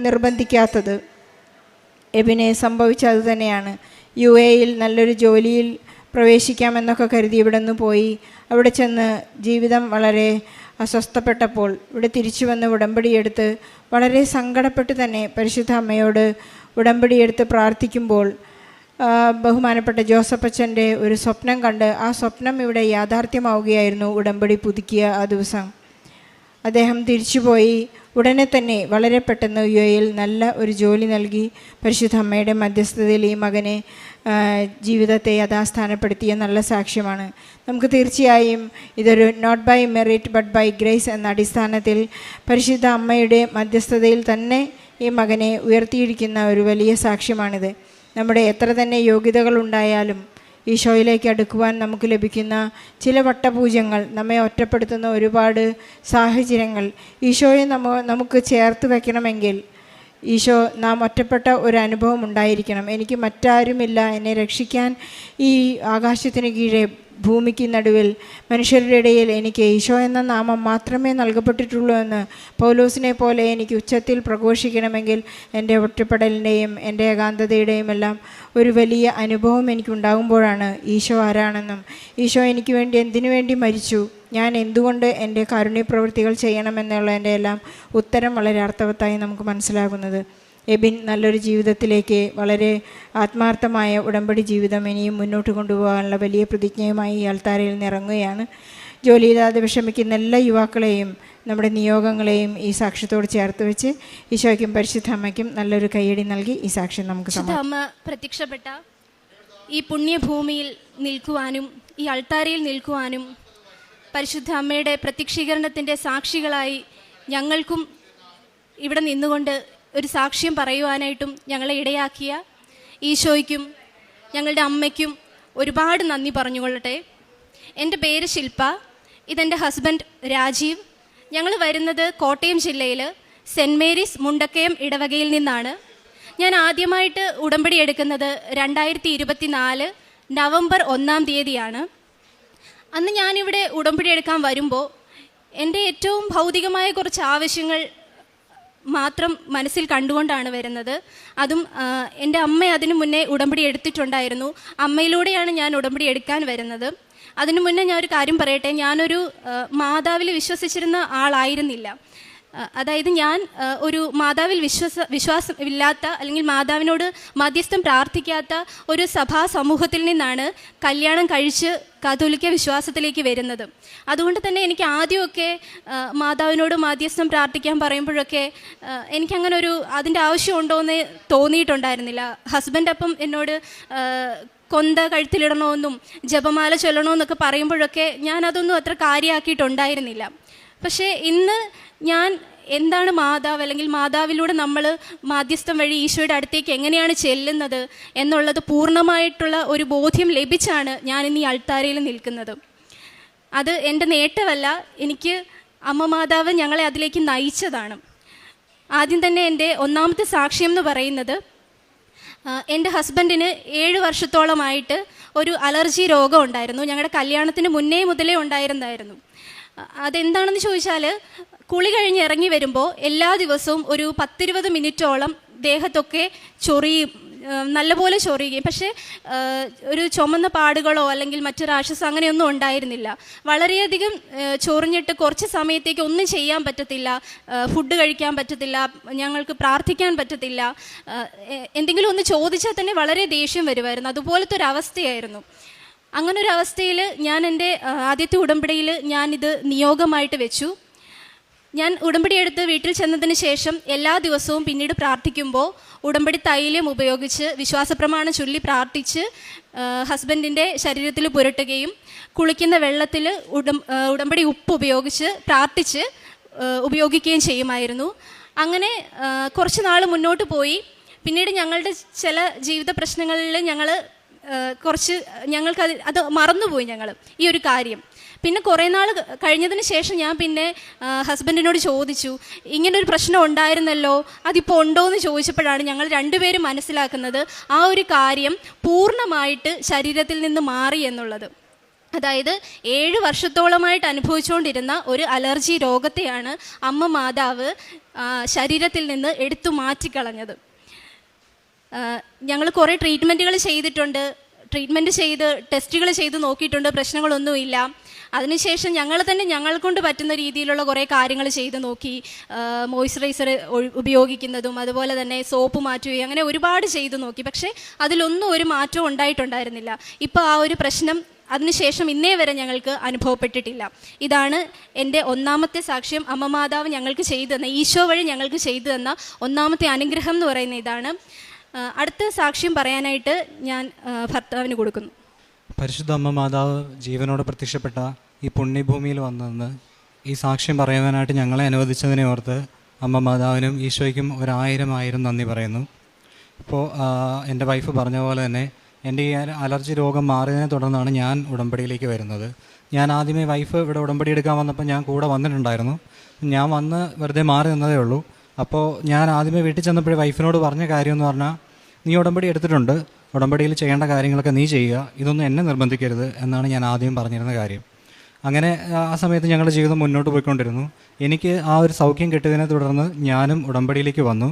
Speaker 7: നിർബന്ധിക്കാത്തത്. എബിനെ സംഭവിച്ചത് തന്നെയാണ്. UAE നല്ലൊരു ജോലിയിൽ പ്രവേശിക്കാമെന്നൊക്കെ കരുതി ഇവിടെ നിന്ന് പോയി. അവിടെ ചെന്ന് ജീവിതം വളരെ അസ്വസ്ഥപ്പെട്ടപ്പോൾ ഇവിടെ തിരിച്ചു വന്ന് ഉടമ്പടിയെടുത്ത് വളരെ സങ്കടപ്പെട്ട് തന്നെ പരിശുദ്ധ അമ്മയോട് ഉടമ്പടിയെടുത്ത് പ്രാർത്ഥിക്കുമ്പോൾ ബഹുമാനപ്പെട്ട ജോസഫ് അച്ഛൻ്റെ ഒരു സ്വപ്നം കണ്ട് ആ സ്വപ്നം ഇവിടെ യാഥാർത്ഥ്യമാവുകയായിരുന്നു. ഉടമ്പടി പുതുക്കിയ ആ ദിവസം അദ്ദേഹം തിരിച്ചുപോയി. ഉടനെ തന്നെ വളരെ പെട്ടെന്ന് UAE നല്ല ഒരു ജോലി നൽകി പരിശുദ്ധ അമ്മയുടെ മധ്യസ്ഥതയിൽ ഈ മകനെ ജീവിതത്തെ യഥാസ്ഥാനപ്പെടുത്തിയ നല്ല സാക്ഷ്യമാണ്. നമുക്ക് തീർച്ചയായും ഇതൊരു not by merit but by grace എന്ന അടിസ്ഥാനത്തിൽ പരിശുദ്ധ അമ്മയുടെ മധ്യസ്ഥതയിൽ തന്നെ ഈ മകനെ ഉയർത്തിയിരിക്കുന്ന ഒരു വലിയ സാക്ഷ്യമാണിത്. നമ്മുടെ എത്ര തന്നെ യോഗ്യതകളുണ്ടായാലും ഈശോയിലേക്ക് അടുക്കുവാൻ നമുക്ക് ലഭിക്കുന്ന ചില വട്ടപൂജ്യങ്ങൾ, നമ്മെ ഒറ്റപ്പെടുത്തുന്ന ഒരുപാട് സാഹചര്യങ്ങൾ, ഈശോയെ നമുക്ക് ചേർത്ത് വയ്ക്കണമെങ്കിൽ ഈശോ നാം ഒറ്റപ്പെട്ട ഒരു അനുഭവം ഉണ്ടായിരിക്കണം. എനിക്ക് മറ്റാരുമില്ല എന്നെ രക്ഷിക്കാൻ, ഈ ആകാശത്തിന് കീഴെ ഭൂമിക്ക് നടുവിൽ മനുഷ്യരുടെ ഇടയിൽ എനിക്ക് ഈശോ എന്ന നാമം മാത്രമേ നൽകപ്പെട്ടിട്ടുള്ളൂ എന്ന് പൗലോസിനെ പോലെ എനിക്ക് ഉച്ചത്തിൽ പ്രഘോഷിക്കണമെങ്കിൽ എൻ്റെ ഒറ്റപ്പെടലിൻ്റെയും എൻ്റെ ഏകാന്തതയുടെയും എല്ലാം ഒരു വലിയ അനുഭവം എനിക്കുണ്ടാകുമ്പോഴാണ് ഈശോ ആരാണെന്നും ഈശോ എനിക്ക് വേണ്ടി എന്തിനു വേണ്ടി മരിച്ചു, ഞാൻ എന്തുകൊണ്ട് എൻ്റെ കാരുണ്യപ്രവൃത്തികൾ ചെയ്യണമെന്നുള്ളതിൻ്റെ എല്ലാം ഉത്തരം വളരെ അർത്ഥവത്തായി നമുക്ക് മനസ്സിലാകുന്നത്. എബിൻ നല്ലൊരു ജീവിതത്തിലേക്ക്, വളരെ ആത്മാർത്ഥമായ ഉടമ്പടി ജീവിതം ഇനിയും മുന്നോട്ട് കൊണ്ടുപോകാനുള്ള വലിയ പ്രതിജ്ഞയുമായി ഈ അൾത്താരയിൽ നിറങ്ങുകയാണ്. ജോലിയില്ലാതെ വിഷമിക്കുന്ന എല്ലാ യുവാക്കളെയും നമ്മുടെ നിയോഗങ്ങളെയും ഈ സാക്ഷ്യത്തോട് ചേർത്ത് വെച്ച് ഈശോയ്ക്കും പരിശുദ്ധ അമ്മയ്ക്കും നല്ലൊരു കയ്യടി നൽകി ഈ സാക്ഷ്യം നമുക്ക്
Speaker 10: അമ്മ പ്രത്യക്ഷപ്പെട്ട ഈ പുണ്യഭൂമിയിൽ നിൽക്കുവാനും ഈ അൾത്താരയിൽ നിൽക്കുവാനും പരിശുദ്ധ അമ്മയുടെ പ്രത്യക്ഷീകരണത്തിൻ്റെ സാക്ഷികളായി ഞങ്ങൾക്കും ഇവിടെ നിന്നുകൊണ്ട് ഒരു സാക്ഷ്യം പറയുവാനായിട്ടും ഞങ്ങളെ ഇടയാക്കിയ ഈശോയ്ക്കും ഞങ്ങളുടെ അമ്മയ്ക്കും ഒരുപാട് നന്ദി പറഞ്ഞുകൊള്ളട്ടെ. എൻ്റെ പേര് ശില്പ, ഇതെൻ്റെ ഹസ്ബൻഡ് രാജീവ്. ഞങ്ങൾ വരുന്നത് കോട്ടയം ജില്ലയിൽ സെൻറ്റ് മേരീസ് മുണ്ടക്കയം ഇടവകയിൽ നിന്നാണ്. ഞാൻ ആദ്യമായിട്ട് ഉടമ്പടി എടുക്കുന്നത് 2024 നവംബർ 1-ാം തീയതിയാണ്. അന്ന് ഞാനിവിടെ ഉടമ്പടി എടുക്കാൻ വരുമ്പോൾ എൻ്റെ ഏറ്റവും ഭൗതികമായ കുറച്ച് ആവശ്യങ്ങൾ മാത്രം മനസ്സിൽ കണ്ടുകൊണ്ടാണ് വരുന്നത്. അതും എൻ്റെ അമ്മ അതിനു മുന്നേ ഉടമ്പടി എടുത്തിട്ടുണ്ടായിരുന്നു. അമ്മയിലൂടെയാണ് ഞാൻ ഉടമ്പടി എടുക്കാൻ വരുന്നത്. അതിനു മുന്നേ ഞാൻ ഒരു കാര്യം പറയട്ടെ, ഞാനൊരു മാതാവിൽ വിശ്വസിച്ചിരുന്ന ആളായിരുന്നില്ല. അതായത് ഞാൻ ഒരു മാതാവിൽ വിശ്വാസമില്ലാത്ത അല്ലെങ്കിൽ മാതാവിനോട് മധ്യസ്ഥം പ്രാർത്ഥിക്കാത്ത ഒരു സഭാ സമൂഹത്തിൽ നിന്നാണ് കല്യാണം കഴിച്ച് കാത്തോലിക്ക വിശ്വാസത്തിലേക്ക് വരുന്നത്. അതുകൊണ്ട് തന്നെ എനിക്ക് ആദ്യമൊക്കെ മാതാവിനോട് മധ്യസ്ഥം പ്രാർത്ഥിക്കാൻ പറയുമ്പോഴൊക്കെ എനിക്കങ്ങനെ അതിൻ്റെ ആവശ്യമുണ്ടോ എന്ന് തോന്നിയിട്ടുണ്ടായിരുന്നില്ല. ഹസ്ബൻഡ് അപ്പം എന്നോട് കൊന്ത കഴുത്തിലിടണമെന്നും ജപമാല ചൊല്ലണമെന്നൊക്കെ പറയുമ്പോഴൊക്കെ ഞാനതൊന്നും അത്ര കാര്യമാക്കിയിട്ടുണ്ടായിരുന്നില്ല. പക്ഷേ ഇന്ന് ഞാൻ എന്താണ് മാതാവ്, അല്ലെങ്കിൽ മാതാവിലൂടെ നമ്മൾ മാധ്യസ്ഥം വഴി ഈശോയുടെ അടുത്തേക്ക് എങ്ങനെയാണ് ചെല്ലുന്നത് എന്നുള്ളത് പൂർണ്ണമായിട്ടുള്ള ഒരു ബോധ്യം ലഭിച്ചാണ് ഞാൻ ഇന്ന് ഈ അൾത്താരയിൽ നിൽക്കുന്നത്. അത് എൻ്റെ നേട്ടമല്ല, എനിക്ക് അമ്മ മാതാവ് ഞങ്ങളെ അതിലേക്ക് നയിച്ചതാണ്. ആദ്യം തന്നെ എൻ്റെ ഒന്നാമത്തെ സാക്ഷ്യം എന്ന് പറയുന്നത്, എൻ്റെ ഹസ്ബൻഡിന് 7 വർഷത്തോളമായിട്ട് ഒരു അലർജി രോഗം ഉണ്ടായിരുന്നു. ഞങ്ങളുടെ കല്യാണത്തിന് മുന്നേ മുതലേ ഉണ്ടായിരുന്നായിരുന്നു. അതെന്താണെന്ന് ചോദിച്ചാൽ, കുളി കഴിഞ്ഞ് ഇറങ്ങി വരുമ്പോൾ എല്ലാ ദിവസവും ഒരു 10-20 മിനിറ്റോളം ദേഹത്തൊക്കെ ചൊറിയും, നല്ലപോലെ ചൊറിയുകയും, പക്ഷേ ഒരു ചുമന്ന പാടുകളോ അല്ലെങ്കിൽ മറ്റു റാഷസ് അങ്ങനെയൊന്നും ഉണ്ടായിരുന്നില്ല. വളരെയധികം ചൊറിഞ്ഞിട്ട് കുറച്ച് സമയത്തേക്ക് ഒന്നും ചെയ്യാൻ പറ്റത്തില്ല, ഫുഡ് കഴിക്കാൻ പറ്റത്തില്ല, ഞങ്ങൾക്ക് പ്രാർത്ഥിക്കാൻ പറ്റത്തില്ല, എന്തെങ്കിലും ഒന്ന് ചോദിച്ചാൽ തന്നെ വളരെ ദേഷ്യം വരുമായിരുന്നു. അതുപോലത്തെ ഒരു അവസ്ഥയായിരുന്നു. അങ്ങനെ ഒരു അവസ്ഥയിൽ ഞാൻ എൻ്റെ ആദ്യത്തെ ഉടമ്പടിയിൽ ഞാനിത് നിയോഗമായിട്ട് വെച്ചു. ഞാൻ ഉടമ്പടി എടുത്ത് വീട്ടിൽ ചെന്നതിന് ശേഷം എല്ലാ ദിവസവും പിന്നീട് പ്രാർത്ഥിക്കുമ്പോൾ ഉടമ്പടി തൈലം ഉപയോഗിച്ച് വിശ്വാസപ്രമാണം ചൊല്ലി പ്രാർത്ഥിച്ച് ഹസ്ബൻഡിൻ്റെ ശരീരത്തിൽ പുരട്ടുകയും കുളിക്കുന്ന വെള്ളത്തിൽ ഉടമ്പടി ഉപ്പ് ഉപയോഗിച്ച് പ്രാർത്ഥിച്ച് ഉപയോഗിക്കുകയും ചെയ്യുമായിരുന്നു. അങ്ങനെ കുറച്ച് നാൾ മുന്നോട്ട് പോയി. പിന്നീട് ഞങ്ങളുടെ ചില ജീവിത പ്രശ്നങ്ങളിൽ ഞങ്ങൾക്ക് അത് മറന്നുപോയി ഞങ്ങൾ ഈ ഒരു കാര്യം. പിന്നെ കുറേ നാൾ കഴിഞ്ഞതിന് ശേഷം ഞാൻ പിന്നെ ഹസ്ബൻഡിനോട് ചോദിച്ചു, ഇങ്ങനൊരു പ്രശ്നം ഉണ്ടായിരുന്നല്ലോ, അതിപ്പോൾ ഉണ്ടോ എന്ന് ചോദിച്ചപ്പോഴാണ് ഞങ്ങൾ രണ്ടുപേരും മനസ്സിലാക്കുന്നത് ആ ഒരു കാര്യം പൂർണ്ണമായിട്ട് ശരീരത്തിൽ നിന്ന് മാറി എന്നുള്ളത്. അതായത് 7 വർഷത്തോളമായിട്ട് അനുഭവിച്ചുകൊണ്ടിരുന്ന ഒരു അലർജി രോഗത്തെയാണ് അമ്മ മാതാവ് ശരീരത്തിൽ നിന്ന് എടുത്തു മാറ്റിക്കളഞ്ഞത്. ഞങ്ങൾ കുറേ ട്രീറ്റ്മെൻറ്റുകൾ ചെയ്തിട്ടുണ്ട്, ടെസ്റ്റുകൾ ചെയ്ത് നോക്കിയിട്ടുണ്ട്, പ്രശ്നങ്ങളൊന്നുമില്ല. അതിനുശേഷം ഞങ്ങൾ തന്നെ ഞങ്ങളെക്കൊണ്ട് പറ്റുന്ന രീതിയിലുള്ള കുറേ കാര്യങ്ങൾ ചെയ്ത് നോക്കി. മോയ്സ്ചറൈസർ ഉപയോഗിക്കുന്നതും അതുപോലെ തന്നെ സോപ്പ് മാറ്റുകയും അങ്ങനെ ഒരുപാട് ചെയ്ത് നോക്കി. പക്ഷേ അതിലൊന്നും ഒരു മാറ്റവും ഉണ്ടായിട്ടുണ്ടായിരുന്നില്ല. ഇപ്പോൾ ആ ഒരു പ്രശ്നം അതിനുശേഷം ഇന്നേ വരെ ഞങ്ങൾക്ക് അനുഭവപ്പെട്ടിട്ടില്ല. ഇതാണ് എൻ്റെ ഒന്നാമത്തെ സാക്ഷ്യം. അമ്മ മാതാവ് ഞങ്ങൾക്ക് ചെയ്തു തന്ന, ഈശോ വഴി ഞങ്ങൾക്ക് ചെയ്തു തന്ന ഒന്നാമത്തെ അനുഗ്രഹം എന്ന് പറയുന്ന ഇതാണ്. അടുത്ത സാക്ഷ്യം പറയാനായിട്ട് ഞാൻ ഭർത്താവിന് കൊടുക്കുന്നു.
Speaker 11: പരിശുദ്ധ അമ്മ മാതാവ് ജീവനോടെ പ്രത്യക്ഷപ്പെട്ട ഈ പുണ്യഭൂമിയിൽ വന്നെന്ന് ഈ സാക്ഷ്യം പറയാനായിട്ട് ഞങ്ങളെ അനുവദിച്ചതിനെ ഓർത്ത് അമ്മ മാതാവിനും ഈശോയ്ക്കും 1000 നന്ദി പറയുന്നു. ഇപ്പോൾ എൻ്റെ വൈഫ് പറഞ്ഞ പോലെ തന്നെ എൻ്റെ ഈ അലർജി രോഗം മാറിയതിനെ തുടർന്നാണ് ഞാൻ ഉടമ്പടിയിലേക്ക് വരുന്നത്. ഞാൻ ആദ്യമേ വൈഫ് ഇവിടെ ഉടമ്പടി എടുക്കാൻ വന്നപ്പോൾ ഞാൻ കൂടെ വന്നിട്ടുണ്ടായിരുന്നു. ഞാൻ വന്ന് വെറുതെ മാറി നിന്നതേ ഉള്ളൂ. അപ്പോൾ ഞാൻ ആദ്യമേ വീട്ടിൽ ചെന്നപ്പോഴേ വൈഫിനോട് പറഞ്ഞ കാര്യം എന്ന് പറഞ്ഞാൽ, നീ ഉടമ്പടി എടുത്തിട്ടുണ്ട്, ഉടമ്പടിയിൽ ചെയ്യേണ്ട കാര്യങ്ങളൊക്കെ നീ ചെയ്യുക, ഇതൊന്നും എന്നെ നിർബന്ധിക്കരുത് എന്നാണ് ഞാൻ ആദ്യം പറഞ്ഞിരുന്ന കാര്യം. അങ്ങനെ ആ സമയത്ത് ഞങ്ങളുടെ ജീവിതം മുന്നോട്ട് പോയിക്കൊണ്ടിരുന്നു. എനിക്ക് ആ ഒരു സൗഖ്യം കിട്ടിയതിനെ തുടർന്ന് ഞാനും ഉടമ്പടിയിലേക്ക് വന്നു.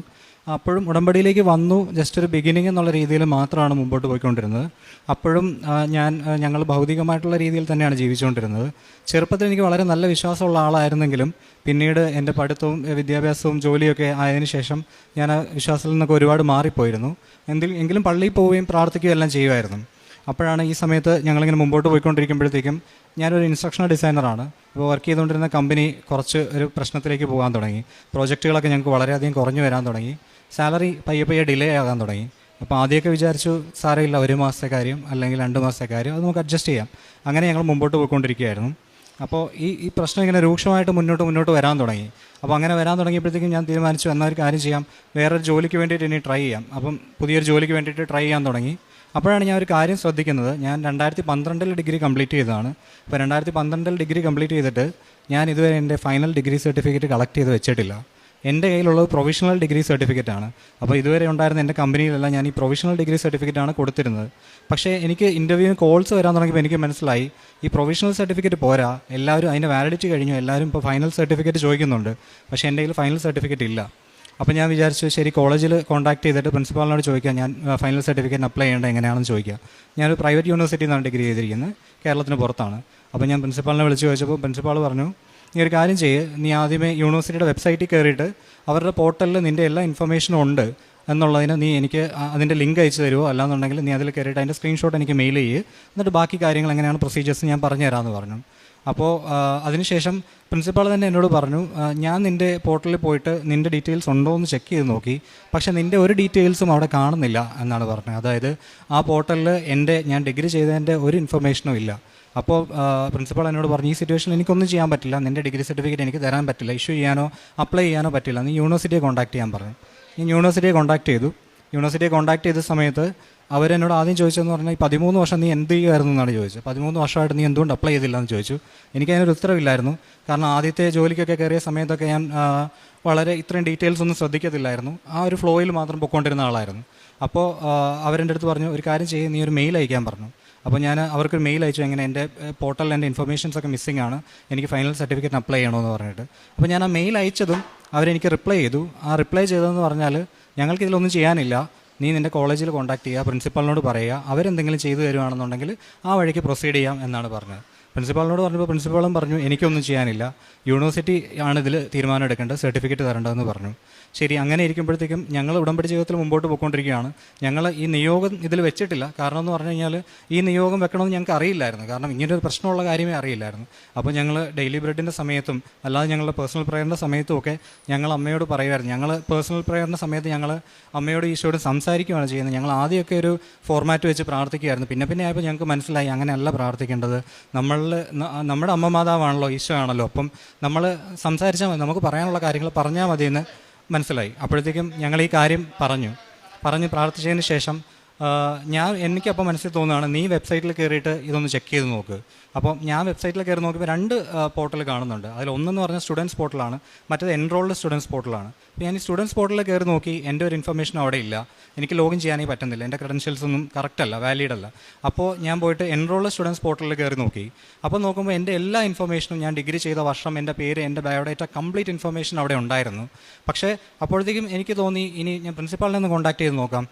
Speaker 11: അപ്പോഴും ഉടമ്പടിയിലേക്ക് വന്നു ജസ്റ്റ് ഒരു ബിഗിനിങ് എന്നുള്ള രീതിയിൽ മാത്രമാണ് മുമ്പോട്ട് പോയിക്കൊണ്ടിരുന്നത്. അപ്പോഴും ഞങ്ങൾ ഭൗതികമായിട്ടുള്ള രീതിയിൽ തന്നെയാണ് ജീവിച്ചുകൊണ്ടിരുന്നത്. ചെറുപ്പത്തിൽ എനിക്ക് വളരെ നല്ല വിശ്വാസമുള്ള ആളായിരുന്നെങ്കിലും പിന്നീട് എൻ്റെ പഠിത്തവും വിദ്യാഭ്യാസവും ജോലിയൊക്കെ ആയതിനു ശേഷം ഞാൻ ആ വിശ്വാസത്തിൽ നിന്നൊക്കെ ഒരുപാട് മാറിപ്പോയിരുന്നു. എങ്കിലും പള്ളിയിൽ പോവുകയും പ്രാർത്ഥിക്കുകയും എല്ലാം ചെയ്യുമായിരുന്നു. അപ്പോഴാണ് ഈ സമയത്ത് ഞങ്ങളിങ്ങനെ മുമ്പോട്ട് പോയിക്കൊണ്ടിരിക്കുമ്പോഴത്തേക്കും, ഞാനൊരു ഇൻസ്ട്രക്ഷണൽ ഡിസൈനറാണ്. അപ്പോൾ വർക്ക് ചെയ്തുകൊണ്ടിരുന്ന കമ്പനി കുറച്ച് ഒരു പ്രശ്നത്തിലേക്ക് പോകാൻ തുടങ്ങി. പ്രോജക്റ്റുകളൊക്കെ ഞങ്ങൾക്ക് വളരെയധികം കുറഞ്ഞു വരാൻ തുടങ്ങി. സാലറി പയ്യെ ഡിലേ ആകാൻ തുടങ്ങി. അപ്പോൾ ആദ്യമൊക്കെ വിചാരിച്ചു സാരമില്ല, 1 മാസത്തെ കാര്യം അല്ലെങ്കിൽ 2 മാസത്തെ കാര്യം, അത് നമുക്ക് അഡ്ജസ്റ്റ് ചെയ്യാം. അങ്ങനെ ഞങ്ങൾ മുമ്പോട്ട് പോയിക്കൊണ്ടിരിക്കുകയായിരുന്നു. അപ്പോൾ ഈ പ്രശ്നം ഇങ്ങനെ രൂക്ഷമായിട്ട് മുന്നോട്ട് വരാൻ തുടങ്ങി. അപ്പോൾ അങ്ങനെ വരാൻ തുടങ്ങിയപ്പോഴത്തേക്കും ഞാൻ തീരുമാനിച്ചു, എന്നാൽ ഒരു കാര്യം ചെയ്യാം, വേറൊരു ജോലിക്ക് വേണ്ടിയിട്ട് ഇനി ട്രൈ ചെയ്യാം. അപ്പം പുതിയൊരു ജോലിക്ക് വേണ്ടിയിട്ട് ട്രൈ ചെയ്യാൻ തുടങ്ങി. അപ്പോഴാണ് ഞാൻ ഒരു കാര്യം ശ്രദ്ധിക്കുന്നത്. ഞാൻ 2012 ഡിഗ്രി കംപ്ലീറ്റ് ചെയ്തതാണ്. അപ്പോൾ 2012 ഡിഗ്രി കംപ്ലീറ്റ് ചെയ്തിട്ട് ഞാൻ ഇതുവരെ എൻ്റെ ഫൈനൽ ഡിഗ്രി സർട്ടിഫിക്കറ്റ് കളക്ട് ചെയ്ത് വെച്ചിട്ടില്ല. എൻ്റെ കയ്യിലുള്ളത് പ്രൊവിഷണൽ ഡിഗ്രി സർട്ടിഫിക്കറ്റാണ്. അപ്പോൾ ഇതുവരെ ഉണ്ടായിരുന്ന എൻ്റെ കമ്പനിയിലെല്ലാം ഞാൻ ഈ പ്രൊവിഷണൽ ഡിഗ്രി സർട്ടിഫിക്കറ്റാണ് കൊടുത്തിരുന്നത്. പക്ഷേ എനിക്ക് ഇൻ്റർവ്യൂവിന് കോൾസ് വരാൻ തുടങ്ങിയപ്പോൾ എനിക്ക് മനസ്സിലായി ഈ പ്രൊവിഷണൽ സർട്ടിഫിക്കറ്റ് പോരാ, എല്ലാവരും അതിൻ്റെ വാലിഡിറ്റി കഴിഞ്ഞു, എല്ലാവരും ഇപ്പോൾ ഫൈനൽ സർട്ടിഫിക്കറ്റ് ചോദിക്കുന്നുണ്ട്. പക്ഷേ എൻ്റെ കയ്യിൽ ഫൈനൽ സർട്ടിഫിക്കറ്റ് ഇല്ല. അപ്പോൾ ഞാൻ വിചാരിച്ചു ശരി, കോളേജിൽ കോൺടാക്ട് ചെയ്തിട്ട് പ്രിൻസിപ്പാളിനോട് ചോദിക്കാം, ഞാൻ ഫൈനൽ സർട്ടിഫിക്കറ്റ് അപ്ലൈ ചെയ്യേണ്ടത് എങ്ങനെയാണെന്ന് ചോദിക്കുക. ഞാനൊരു പ്രൈവറ്റ് യൂണിവേഴ്സിറ്റിയിൽ നിന്നാണ് ഡിഗ്രി ചെയ്തിരിക്കുന്നത്, കേരളത്തിന് പുറത്താണ്. അപ്പോൾ ഞാൻ പ്രിൻസിപ്പാളിനെ വിളിച്ച് ചോദിച്ചപ്പോൾ പ്രിൻസിപ്പാൾ പറഞ്ഞു, നീ ഒരു കാര്യം ചെയ്യ്, നീ ആദ്യമേ യൂണിവേഴ്സിറ്റിയുടെ വെബ്സൈറ്റിൽ കയറിയിട്ട് അവരുടെ പോർട്ടലിൽ നിൻ്റെ എല്ലാ ഇൻഫർമേഷനും ഉണ്ട് എന്നുള്ളതിന് നീ എനിക്ക് അതിൻ്റെ ലിങ്ക് അയച്ചു തരുമോ, അല്ലാന്നുണ്ടെങ്കിൽ നീ അതിൽ കയറിയിട്ട് അതിൻ്റെ സ്ക്രീൻഷോട്ട് എനിക്ക് മെയിൽ ചെയ്യ്, എന്നിട്ട് ബാക്കി കാര്യങ്ങൾ എങ്ങനെയാണ് പ്രൊസീജിയേഴ്സ് ഞാൻ പറഞ്ഞു തരാമെന്ന് പറഞ്ഞു. അപ്പോൾ അതിനുശേഷം പ്രിൻസിപ്പാൾ തന്നെ എന്നോട് പറഞ്ഞു, ഞാൻ നിൻ്റെ പോർട്ടലിൽ പോയിട്ട് നിൻ്റെ ഡീറ്റെയിൽസ് ഉണ്ടോ എന്ന് ചെക്ക് ചെയ്ത് നോക്കി, പക്ഷേ നിൻ്റെ ഒരു ഡീറ്റെയിൽസും അവിടെ കാണുന്നില്ല എന്നാണ് പറഞ്ഞത്. അതായത് ആ പോർട്ടലിൽ ഞാൻ ഡിഗ്രി ചെയ്തതിൻ്റെ ഒരു ഇൻഫർമേഷനും ഇല്ല. അപ്പോൾ പ്രിൻസിപ്പാൾ എന്നോട് പറഞ്ഞു, ഈ സിറ്റുവേഷനിൽ എനിക്കൊന്നും ചെയ്യാൻ പറ്റില്ല, നിൻ്റെ ഡിഗ്രി സർട്ടിഫിക്കറ്റ് എനിക്ക് തരാൻ പറ്റില്ല, ഇഷ്യൂ ചെയ്യാനോ അപ്ലൈ ചെയ്യാനോ പറ്റില്ല, നീ യൂണിവേഴ്സിറ്റിയെ കോൺടാക്ട് ചെയ്യാൻ പറഞ്ഞു. ഞാൻ യൂണിവേഴ്സിറ്റിയെ കോൺടാക്ട് ചെയ്തു. യൂണിവേഴ്സിറ്റിയെ കോൺടാക്ട് ചെയ്ത സമയത്ത് അവരെന്നോട് ആദ്യം ചോദിച്ചതെന്ന് പറഞ്ഞാൽ, ഈ 13 വർഷം നീ എന്ത് ചെയ്യുമായിരുന്നു എന്നാണ് ചോദിച്ചത്. 13 വർഷമായിട്ട് നീ എന്തുകൊണ്ട് അപ്ലൈ ചെയ്തില്ല എന്ന് ചോദിച്ചു. എനിക്കതിനൊരു ഉത്തരവില്ലായിരുന്നു. കാരണം ആദ്യത്തെ ജോലിക്കൊക്കെ കയറിയ സമയത്തൊക്കെ ഞാൻ വളരെ ഇത്രയും ഡീറ്റെയിൽസ് ഒന്നും ശ്രദ്ധിക്കത്തില്ലായിരുന്നു. ആ ഒരു ഫ്ലോയിൽ മാത്രം പൊയ്ക്കൊണ്ടിരുന്ന ആളായിരുന്നു. അപ്പോൾ അവരെൻ്റെ അടുത്ത് പറഞ്ഞു, ഒരു കാര്യം ചെയ്യും, നീ ഒരു മെയിൽ അയക്കാൻ പറഞ്ഞു. അപ്പോൾ ഞാൻ അവർക്കൊരു മെയിൽ അയച്ചു, എങ്ങനെ എൻ്റെ പോർട്ടലിൽ എൻ്റെ ഇൻഫർമേഷൻസ് ഒക്കെ മിസ്സിംഗ് ആണ്, എനിക്ക് ഫൈനൽ സർട്ടിഫിക്കറ്റ് അപ്ലൈ ചെയ്യണമെന്ന് പറഞ്ഞിട്ട്. അപ്പോൾ ഞാൻ ആ മെയിൽ അയച്ചതും അവരെനിക്ക് റിപ്ലൈ ചെയ്തു. ആ റിപ്ലൈ ചെയ്തതെന്ന് പറഞ്ഞാൽ, ഞങ്ങൾക്കിതിലൊന്നും ചെയ്യാനില്ല, നീ നിൻ്റെ കോളേജിൽ കോൺടാക്ട് ചെയ്യുക, പ്രിൻസിപ്പാളിനോട് പറയുക, അവരെന്തെങ്കിലും ചെയ്തു തരുവാണെന്നുണ്ടെങ്കിൽ ആ വഴിക്ക് പ്രൊസീഡ് ചെയ്യാം എന്നാണ് പറഞ്ഞത്. പ്രിൻസിപ്പാളിനോട് പറഞ്ഞപ്പോൾ പ്രിൻസിപ്പാളും പറഞ്ഞു, എനിക്കൊന്നും ചെയ്യാനില്ല, യൂണിവേഴ്സിറ്റി ആണ് ഇതിൽ തീരുമാനം എടുക്കേണ്ടത്, സർട്ടിഫിക്കറ്റ് തരേണ്ടതെന്ന് പറഞ്ഞു. ശരി, അങ്ങനെ ഇരിക്കുമ്പോഴത്തേക്കും ഞങ്ങൾ ഉടമ്പടി ജീവിതത്തിൽ മുമ്പോട്ട് പോയിക്കൊണ്ടിരിക്കുകയാണ്. ഞങ്ങൾ ഈ നിയോഗം ഇതിൽ വെച്ചിട്ടില്ല. കാരണം എന്ന് പറഞ്ഞു കഴിഞ്ഞാൽ ഈ നിയോഗം വെക്കണമെന്ന് ഞങ്ങൾക്ക് അറിയില്ലായിരുന്നു. കാരണം ഇങ്ങനൊരു പ്രശ്നമുള്ള കാര്യമേ അറിയില്ലായിരുന്നു. അപ്പോൾ ഞങ്ങൾ ഡെയിലി ബ്രെഡിൻ്റെ സമയത്തും അല്ലാതെ ഞങ്ങളുടെ പേഴ്സണൽ പ്രയറിൻ്റെ സമയത്തും ഒക്കെ ഞങ്ങൾ അമ്മയോട് പറയുമായിരുന്നു. ഞങ്ങൾ പേഴ്സണൽ പ്രയറിൻ്റെ സമയത്ത് ഞങ്ങൾ അമ്മയോട് ഈശോയോട് സംസാരിക്കുകയാണ് ചെയ്യുന്നത്. ഞങ്ങൾ ആദ്യമൊക്കെ ഒരു ഫോർമാറ്റ് വെച്ച് പ്രാർത്ഥിക്കുകയായിരുന്നു. പിന്നെ ആയപ്പോൾ ഞങ്ങൾക്ക് മനസ്സിലായി അങ്ങനെയല്ല പ്രാർത്ഥിക്കേണ്ടത്. നമ്മുടെ അമ്മ മാതാവാണല്ലോ, ഈശോ ആണല്ലോ. അപ്പം നമ്മൾ സംസാരിച്ചാൽ മതി, നമുക്ക് പറയാനുള്ള കാര്യങ്ങൾ പറഞ്ഞാൽ മതിയെന്ന് മനസ്സിലായി. അപ്പോഴത്തേക്കും ഞങ്ങൾ ഈ കാര്യം പറഞ്ഞ് പ്രാർത്ഥിച്ചതിന് ശേഷം എനിക്കപ്പോൾ മനസ്സിൽ തോന്നുകയാണ്, നീ വെബ്സൈറ്റിൽ കയറിയിട്ട് ഇതൊന്ന് ചെക്ക് ചെയ്ത് നോക്ക്. അപ്പോൾ ഞാൻ വെബ്സൈറ്റിൽ കയറി നോക്കിയപ്പോൾ 2 പോർട്ടൽ കാണുന്നുണ്ട്. അതിൽ ഒന്നെന്ന് പറഞ്ഞാൽ സ്റ്റുഡൻസ് പോർട്ടലാണ്, മറ്റേത് എൻറോൾഡ് സ്റ്റുഡൻസ് പോർട്ടലാണ്. അപ്പോൾ ഞാൻ ഈ സ്റ്റുഡൻസ് പോർട്ടലിൽ കയറി നോക്കി, എൻ്റെ ഒരു ഇൻഫർമേഷൻ അവിടെ ഇല്ല, എനിക്ക് ലോഗിൻ ചെയ്യാനേ പറ്റുന്നില്ല, എൻ്റെ ക്രെഡൻഷ്യൽസ് ഒന്നും കറക്റ്റ് അല്ല, വാലിഡ് അല്ല. അപ്പോൾ ഞാൻ പോയിട്ട് എൻറോൾഡ് സ്റ്റുഡൻസ് പോർട്ടലിൽ കയറി നോക്കി. അപ്പോൾ നോക്കുമ്പോൾ എൻ്റെ എല്ലാ ഇൻഫർമേഷനും, ഞാൻ ഡിഗ്രി ചെയ്ത വർഷം, എൻ്റെ പേര്, എൻ്റെ ബയോഡേറ്റ, കംപ്ലീറ്റ് ഇൻഫർമേഷൻ അവിടെ ഉണ്ടായിരുന്നു. പക്ഷേ അപ്പോഴത്തേക്കും എനിക്ക് തോന്നി, ഇനി ഞാൻ പ്രിൻസിപ്പാളിനെ ഒന്ന് കോൺടാക്ട് ചെയ്ത് നോക്കാം.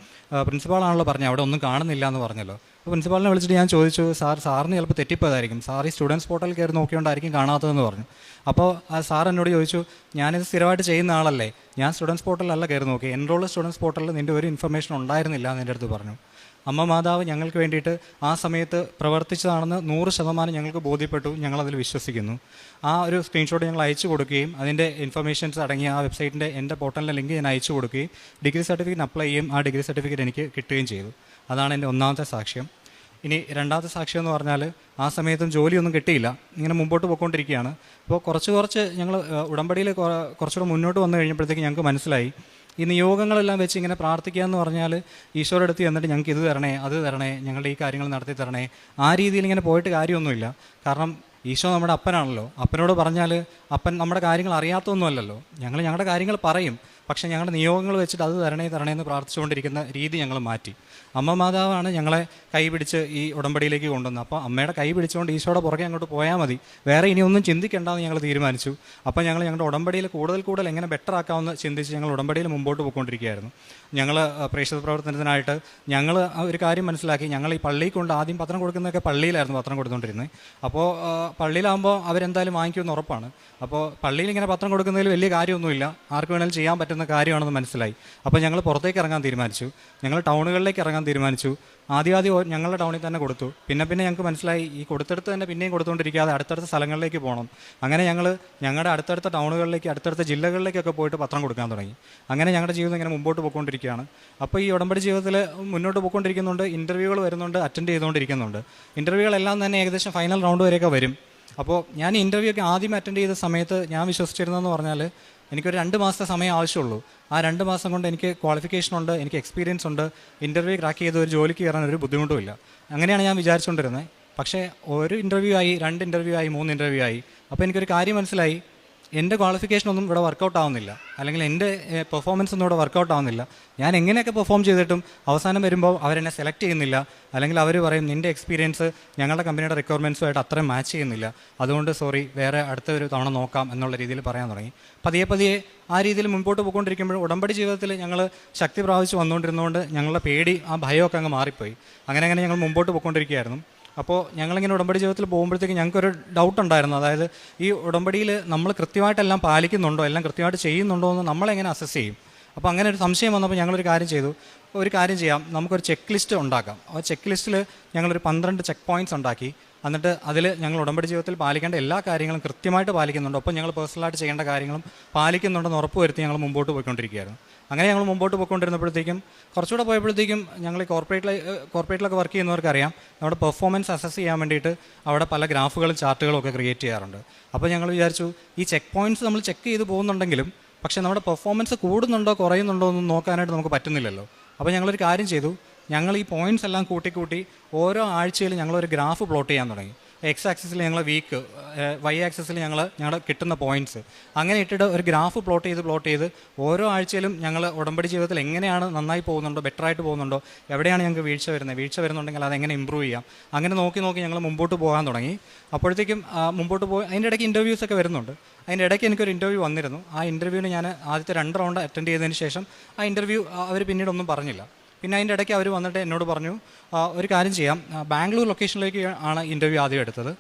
Speaker 11: പ്രിൻസിപ്പാളാണല്ലോ പറഞ്ഞത് അവിടെ ഒന്നും കാണുന്നില്ല എന്ന് പറഞ്ഞല്ലോ. അപ്പോൾ പ്രിൻസിപ്പാളിനെ വിളിച്ചിട്ട് ഞാൻ ചോദിച്ചു, സാറിന് ചിലപ്പോൾ തെറ്റിപ്പോയതായിരിക്കും, സാർ ഈ സ്റ്റുഡൻസ് പോർട്ടലിൽ കയറി നോക്കിയോണ്ടായിരിക്കും കാണാത്തതെന്ന് പറഞ്ഞു. അപ്പോൾ ആ സാർ എന്നോട് ചോദിച്ചു, ഞാനിത് സ്ഥിരമായിട്ട് ചെയ്യുന്ന ആളല്ലേ, ഞാൻ സ്റ്റുഡൻസ് പോർട്ടലിലല്ല കയറി നോക്കി, എൻറോൾഡ് സ്റ്റുഡൻസ് പോർട്ടലിൽ നിൻ്റെ ഒരു ഇൻഫർമേഷൻ ഉണ്ടായിരുന്നില്ല എന്ന് എൻ്റെ അടുത്ത് പറഞ്ഞു. അമ്മ മാതാവ് ഞങ്ങൾക്ക് വേണ്ടിയിട്ട് ആ സമയത്ത് പ്രവർത്തിച്ചതാണെന്ന് 100% ഞങ്ങൾക്ക് ബോധ്യപ്പെട്ടു, ഞങ്ങളതിൽ വിശ്വസിക്കുന്നു. ആ ഒരു സ്ക്രീൻഷോട്ട് ഞങ്ങൾ അയച്ചു കൊടുക്കുകയും അതിൻ്റെ ഇൻഫർമേഷൻസ് അടങ്ങിയ ആ വെബ്സൈറ്റിൻ്റെ എൻ്റെ പോർട്ടലിൻ്റെ ലിങ്ക് ഞാൻ അയച്ചു കൊടുക്കുകയും ഡിഗ്രി സർട്ടിഫിക്കറ്റ് അപ്ലൈ ചെയ്യുകയും ആ ഡിഗ്രി സർട്ടിഫിക്കറ്റ് എനിക്ക് കിട്ടുകയും ചെയ്തു. അതാണ് എൻ്റെ ഒന്നാമത്തെ സാക്ഷ്യം. ഇനി രണ്ടാമത്തെ സാക്ഷ്യം എന്ന് പറഞ്ഞാൽ, ആ സമയത്തും ജോലിയൊന്നും കിട്ടിയില്ല, ഇങ്ങനെ മുമ്പോട്ട് പോയിക്കൊണ്ടിരിക്കുകയാണ്. അപ്പോൾ കുറച്ച് ഞങ്ങൾ ഉടമ്പടിയിൽ കുറച്ചുകൂടെ മുന്നോട്ട് വന്നു കഴിഞ്ഞപ്പോഴത്തേക്ക് ഞങ്ങൾക്ക് മനസ്സിലായി, ഈ നിയോഗങ്ങളെല്ലാം വെച്ച് ഇങ്ങനെ പ്രാർത്ഥിക്കുക എന്ന് പറഞ്ഞാൽ ഈശോയുടെ അടുത്ത് എന്നിട്ട് ഞങ്ങൾക്ക് ഇത് തരണേ, അത് തരണേ, ഞങ്ങളുടെ ഈ കാര്യങ്ങൾ നടത്തി തരണേ, ആ രീതിയിൽ ഇങ്ങനെ പോയിട്ട് കാര്യമൊന്നുമില്ല. കാരണം ഈശോ നമ്മുടെ അപ്പനാണല്ലോ. അപ്പനോട് പറഞ്ഞാൽ അപ്പൻ നമ്മുടെ കാര്യങ്ങൾ അറിയാത്തൊന്നുമല്ലല്ലോ. ഞങ്ങളുടെ കാര്യങ്ങൾ പറയും, പക്ഷേ ഞങ്ങളുടെ നിയോഗങ്ങൾ വെച്ചിട്ട് അത് തരണേ എന്ന് പ്രാർത്ഥിച്ചുകൊണ്ടിരിക്കുന്ന രീതി ഞങ്ങൾ മാറ്റി. അമ്മ മാതാവാണ് ഞങ്ങളെ കൈ പിടിച്ച് ഈ ഉടമ്പടിയിലേക്ക് കൊണ്ടുവന്നത്. അപ്പോൾ അമ്മയുടെ കൈ പിടിച്ചുകൊണ്ട് ഈശോയുടെ പുറകെ അങ്ങോട്ട് പോയാൽ മതി, വേറെ ഇനി ഒന്നും ചിന്തിക്കേണ്ടെന്ന് ഞങ്ങൾ തീരുമാനിച്ചു. അപ്പോൾ ഞങ്ങളുടെ ഉടമ്പടിയിൽ കൂടുതൽ എങ്ങനെ ബെറ്റർ ആക്കാമെന്ന് ചിന്തിച്ച് ഞങ്ങൾ ഉടമ്പടിയിൽ മുമ്പോട്ട് പോയിക്കൊണ്ടിരിക്കുകയായിരുന്നു. ഞങ്ങൾ പ്രേക്ഷിത പ്രവർത്തനത്തിനായിട്ട് ഞങ്ങൾ ഒരു കാര്യം മനസ്സിലാക്കി, ഞങ്ങൾ ഈ പള്ളിയിൽ കൊണ്ട് ആദ്യം പത്രം കൊടുക്കുന്നതൊക്കെ പള്ളിയിലായിരുന്നു പത്രം കൊടുത്തുകൊണ്ടിരുന്നത്. അപ്പോൾ പള്ളിയിലാകുമ്പോൾ അവരെന്തായാലും വാങ്ങിക്കുമെന്ന് ഉറപ്പാണ്. അപ്പോൾ പള്ളിയിൽ ഇങ്ങനെ പത്രം കൊടുക്കുന്നതിൽ വലിയ കാര്യമൊന്നുമില്ല, ആർക്ക് വേണമെങ്കിലും ചെയ്യാൻ പറ്റുന്ന കാര്യമാണെന്ന് മനസ്സിലായി. അപ്പോൾ ഞങ്ങൾ പുറത്തേക്ക് ഇറങ്ങാൻ തീരുമാനിച്ചു, ഞങ്ങൾ ടൗണുകളിലേക്ക് ഇറങ്ങാൻ തീരുമാനിച്ചു. ആദ്യം ഞങ്ങളുടെ ടൗണിൽ തന്നെ കൊടുത്തു. പിന്നെ ഞങ്ങൾക്ക് മനസ്സിലായി, ഈ കൊടുത്തെടുത്ത് തന്നെ പിന്നെയും കൊടുത്തുകൊണ്ടിരിക്കാതെ അടുത്തടുത്ത സ്ഥലങ്ങളിലേക്ക് പോകണം. അങ്ങനെ ഞങ്ങൾ ഞങ്ങളുടെ അടുത്തടുത്ത ടൗണുകളിലേക്ക്, അടുത്തടുത്ത ജില്ലകളിലേക്കൊക്കെ പോയിട്ട് പത്രം കൊടുക്കാൻ തുടങ്ങി. അങ്ങനെ ഞങ്ങളുടെ ജീവിതം ഇങ്ങനെ മുമ്പോട്ട് പോയിക്കൊണ്ടിരിക്കുകയാണ്. അപ്പോൾ ഈ ഉടമ്പടി ജീവിതത്തിൽ മുന്നോട്ട് പോയിക്കൊണ്ടിരിക്കുന്നുണ്ട്, ഇൻ്റർവ്യൂകൾ വരുന്നുണ്ട്, അറ്റൻഡ് ചെയ്തുകൊണ്ടിരിക്കുന്നുണ്ട്. ഇൻ്റർവ്യൂകളെല്ലാം തന്നെ ഏകദേശം ഫൈനൽ റൗണ്ട് വരെയൊക്കെ വരും. അപ്പോൾ ഞാൻ ഇൻ്റർവ്യൂ ഒക്കെ ആദ്യം അറ്റൻഡ് ചെയ്ത സമയത്ത് ഞാൻ വിശ്വസിച്ചിരുന്നതെന്ന് പറഞ്ഞാൽ, എനിക്കൊരു 2 മാസത്തെ സമയം ആവശ്യമുള്ളൂ. ആ 2 മാസം കൊണ്ട് എനിക്ക് ക്വാളിഫിക്കേഷൻ ഉണ്ട്, എനിക്ക് എക്സ്പീരിയൻസ് ഉണ്ട്, ഇൻ്റർവ്യൂ ക്രാക്ക് ചെയ്ത് ഒരു ജോലിക്ക് കയറാൻ ഒരു ബുദ്ധിമുട്ടുമില്ല. അങ്ങനെയാണ് ഞാൻ വിചാരിച്ചുകൊണ്ടിരുന്നത്. പക്ഷേ 1 ഇൻ്റർവ്യൂ ആയി, 2 ഇൻ്റർവ്യൂ ആയി, 3 ഇൻ്റർവ്യൂ ആയി. അപ്പോൾ എനിക്കൊരു കാര്യം മനസ്സിലായി, എൻ്റെ ക്വാളിഫിക്കേഷനൊന്നും ഇവിടെ വർക്കൗട്ട് ആവുന്നില്ല, അല്ലെങ്കിൽ എൻ്റെ പെർഫോമൻസ് ഒന്നും ഇവിടെ വർക്കൗട്ട് ആവുന്നില്ല. ഞാൻ എങ്ങനെയൊക്കെ പെർഫോം ചെയ്തിട്ടും അവസാനം വരുമ്പോൾ അവരെന്നെ സെലക്ട് ചെയ്യുന്നില്ല, അല്ലെങ്കിൽ അവർ പറയും നിൻ്റെ എക്സ്പീരിയൻസ് ഞങ്ങളുടെ കമ്പനിയുടെ റിക്വയർമെൻറ്റ്സുമായിട്ട് അത്രയും മാച്ച് ചെയ്യുന്നില്ല, അതുകൊണ്ട് സോറി, വേറെ അടുത്തൊരു തവണ നോക്കാം എന്നുള്ള രീതിയിൽ പറയാൻ തുടങ്ങി. പതിയെ ആ രീതിയിൽ മുമ്പോട്ട് പോയിക്കൊണ്ടിരിക്കുമ്പോൾ ഉടമ്പടി ജീവിതത്തിൽ ഞങ്ങൾ ശക്തി പ്രാപിച്ച് വന്നുകൊണ്ടിരുന്നതുകൊണ്ട് ഞങ്ങളുടെ പേടി, ആ ഭയമൊക്കെ അങ്ങ് മാറിപ്പോയി. അങ്ങനെ ഞങ്ങൾ മുമ്പോട്ട് പോയിക്കൊണ്ടിരിക്കുകയായിരുന്നു. അപ്പോൾ ഞങ്ങളിങ്ങനെ ഉടമ്പടി ജീവിതത്തിൽ പോകുമ്പോഴത്തേക്കും ഞങ്ങൾക്കൊരു ഡൗട്ട് ഉണ്ടായിരുന്നു. അതായത് ഈ ഉടമ്പടിയിൽ നമ്മൾ കൃത്യമായിട്ടെല്ലാം പാലിക്കുന്നുണ്ടോ, എല്ലാം കൃത്യമായിട്ട് ചെയ്യുന്നുണ്ടോ എന്ന് നമ്മളെങ്ങനെ അസസ് ചെയ്യും? അപ്പോൾ അങ്ങനെ ഒരു സംശയം വന്നപ്പോൾ ഞങ്ങളൊരു കാര്യം ചെയ്തു. ഒരു കാര്യം ചെയ്യാം, നമുക്കൊരു ചെക്ക് ലിസ്റ്റ് ഉണ്ടാക്കാം. ആ ചെക്ക് ലിസ്റ്റിൽ ഞങ്ങളൊരു 12 ചെക്ക് പോയിൻറ്റ്സ് ഉണ്ടാക്കി. എന്നിട്ട് അതിൽ ഞങ്ങൾ ഉടമ്പടി ജീവിതത്തിൽ പാലിക്കേണ്ട എല്ലാ കാര്യങ്ങളും കൃത്യമായിട്ട് പാലിക്കുന്നുണ്ട്, ഒപ്പം ഞങ്ങൾ പേഴ്സണലായിട്ട് ചെയ്യേണ്ട കാര്യങ്ങളും പാലിക്കുന്നുണ്ടെന്ന് ഉറപ്പ് ഞങ്ങൾ മുമ്പോട്ട് പോയിക്കൊണ്ടിരിക്കുകയായിരുന്നു. അങ്ങനെ ഞങ്ങൾ മുമ്പോട്ട് പോയിക്കൊണ്ടിരുന്നപ്പോഴത്തേക്കും കുറച്ചുകൂടെ പോയപ്പോഴത്തേക്കും ഞങ്ങൾ കോർപ്പറേറ്റിലൊക്കെ വർക്ക് ചെയ്യുന്നവർക്കറിയാം, നമ്മുടെ പെർഫോമൻസ് അസസ് ചെയ്യാൻ വേണ്ടിയിട്ട് അവിടെ പല ഗ്രാഫുകളും ചാർട്ടുകളും ഒക്കെ ക്രിയേറ്റ് ചെയ്യാറുണ്ട്. അപ്പോൾ ഞങ്ങൾ വിചാരിച്ചു ഈ ചെക്ക് പോയിൻറ്റ്സ് നമ്മൾ ചെക്ക് ചെയ്ത് പോകുന്നുണ്ടെങ്കിലും പക്ഷേ നമ്മുടെ പെർഫോമൻസ് കൂടുന്നുണ്ടോ കുറയുന്നുണ്ടോ എന്ന് നോക്കാനായിട്ട് നമുക്ക് പറ്റുന്നില്ലല്ലോ. അപ്പോൾ ഞങ്ങളൊരു കാര്യം ചെയ്തു, ഞങ്ങൾ ഈ പോയിൻറ്റ്സ് എല്ലാം കൂട്ടി ഓരോ ആഴ്ചയിലും ഞങ്ങളൊരു ഗ്രാഫ് പ്ലോട്ട് ചെയ്യാൻ തുടങ്ങി. എക്സ് ആക്സിസിൽ ഞങ്ങൾ വീക്ക്, വൈ ആക്സിസിൽ ഞങ്ങൾ കിട്ടുന്ന പോയിൻറ്റ്സ് അങ്ങനെ ഇട്ടിട്ട് ഒരു ഗ്രാഫ് പ്ലോട്ട് ചെയ്ത് ഓരോ ആഴ്ചയിലും ഞങ്ങൾ ഉടമ്പടി ജീവിതത്തിൽ എങ്ങനെയാണ് നന്നായി പോകുന്നുണ്ടോ, ബെറ്ററായിട്ട് പോകുന്നുണ്ടോ, എവിടെയാണ് ഞങ്ങൾക്ക് വീഴ്ച വരുന്നുണ്ടെങ്കിൽ അതെങ്ങനെ ഇമ്പ്രൂവ് ചെയ്യാം, അങ്ങനെ നോക്കി ഞങ്ങൾ മുമ്പോട്ട് പോകാൻ തുടങ്ങി. അപ്പോഴത്തേക്കും മുമ്പോട്ട് പോയി അതിൻ്റെ ഇടയ്ക്ക് ഇൻ്റർവ്യൂസൊക്കെ വരുന്നുണ്ട്. അതിൻ്റെ ഇടയ്ക്ക് എനിക്കൊരു ഇൻ്റർവ്യൂ വന്നിരുന്നു. ആ ഇൻ്റർവ്യൂവിന് ഞാൻ ആദ്യത്തെ 2 റൗണ്ട് അറ്റൻഡ് ചെയ്തതിന് ശേഷം ആ ഇൻ്റർവ്യൂ അവർ പിന്നീടൊന്നും പറഞ്ഞില്ല. പിന്നെ അതിൻ്റെ ഇടയ്ക്ക് അവർ വന്നിട്ട് എന്നോട് പറഞ്ഞു, ഒരു കാര്യം ചെയ്യാം, ബാംഗ്ലൂർ ലൊക്കേഷനിലേക്ക് ആണ് ഇൻ്റർവ്യൂ ആദ്യം എടുത്തത്.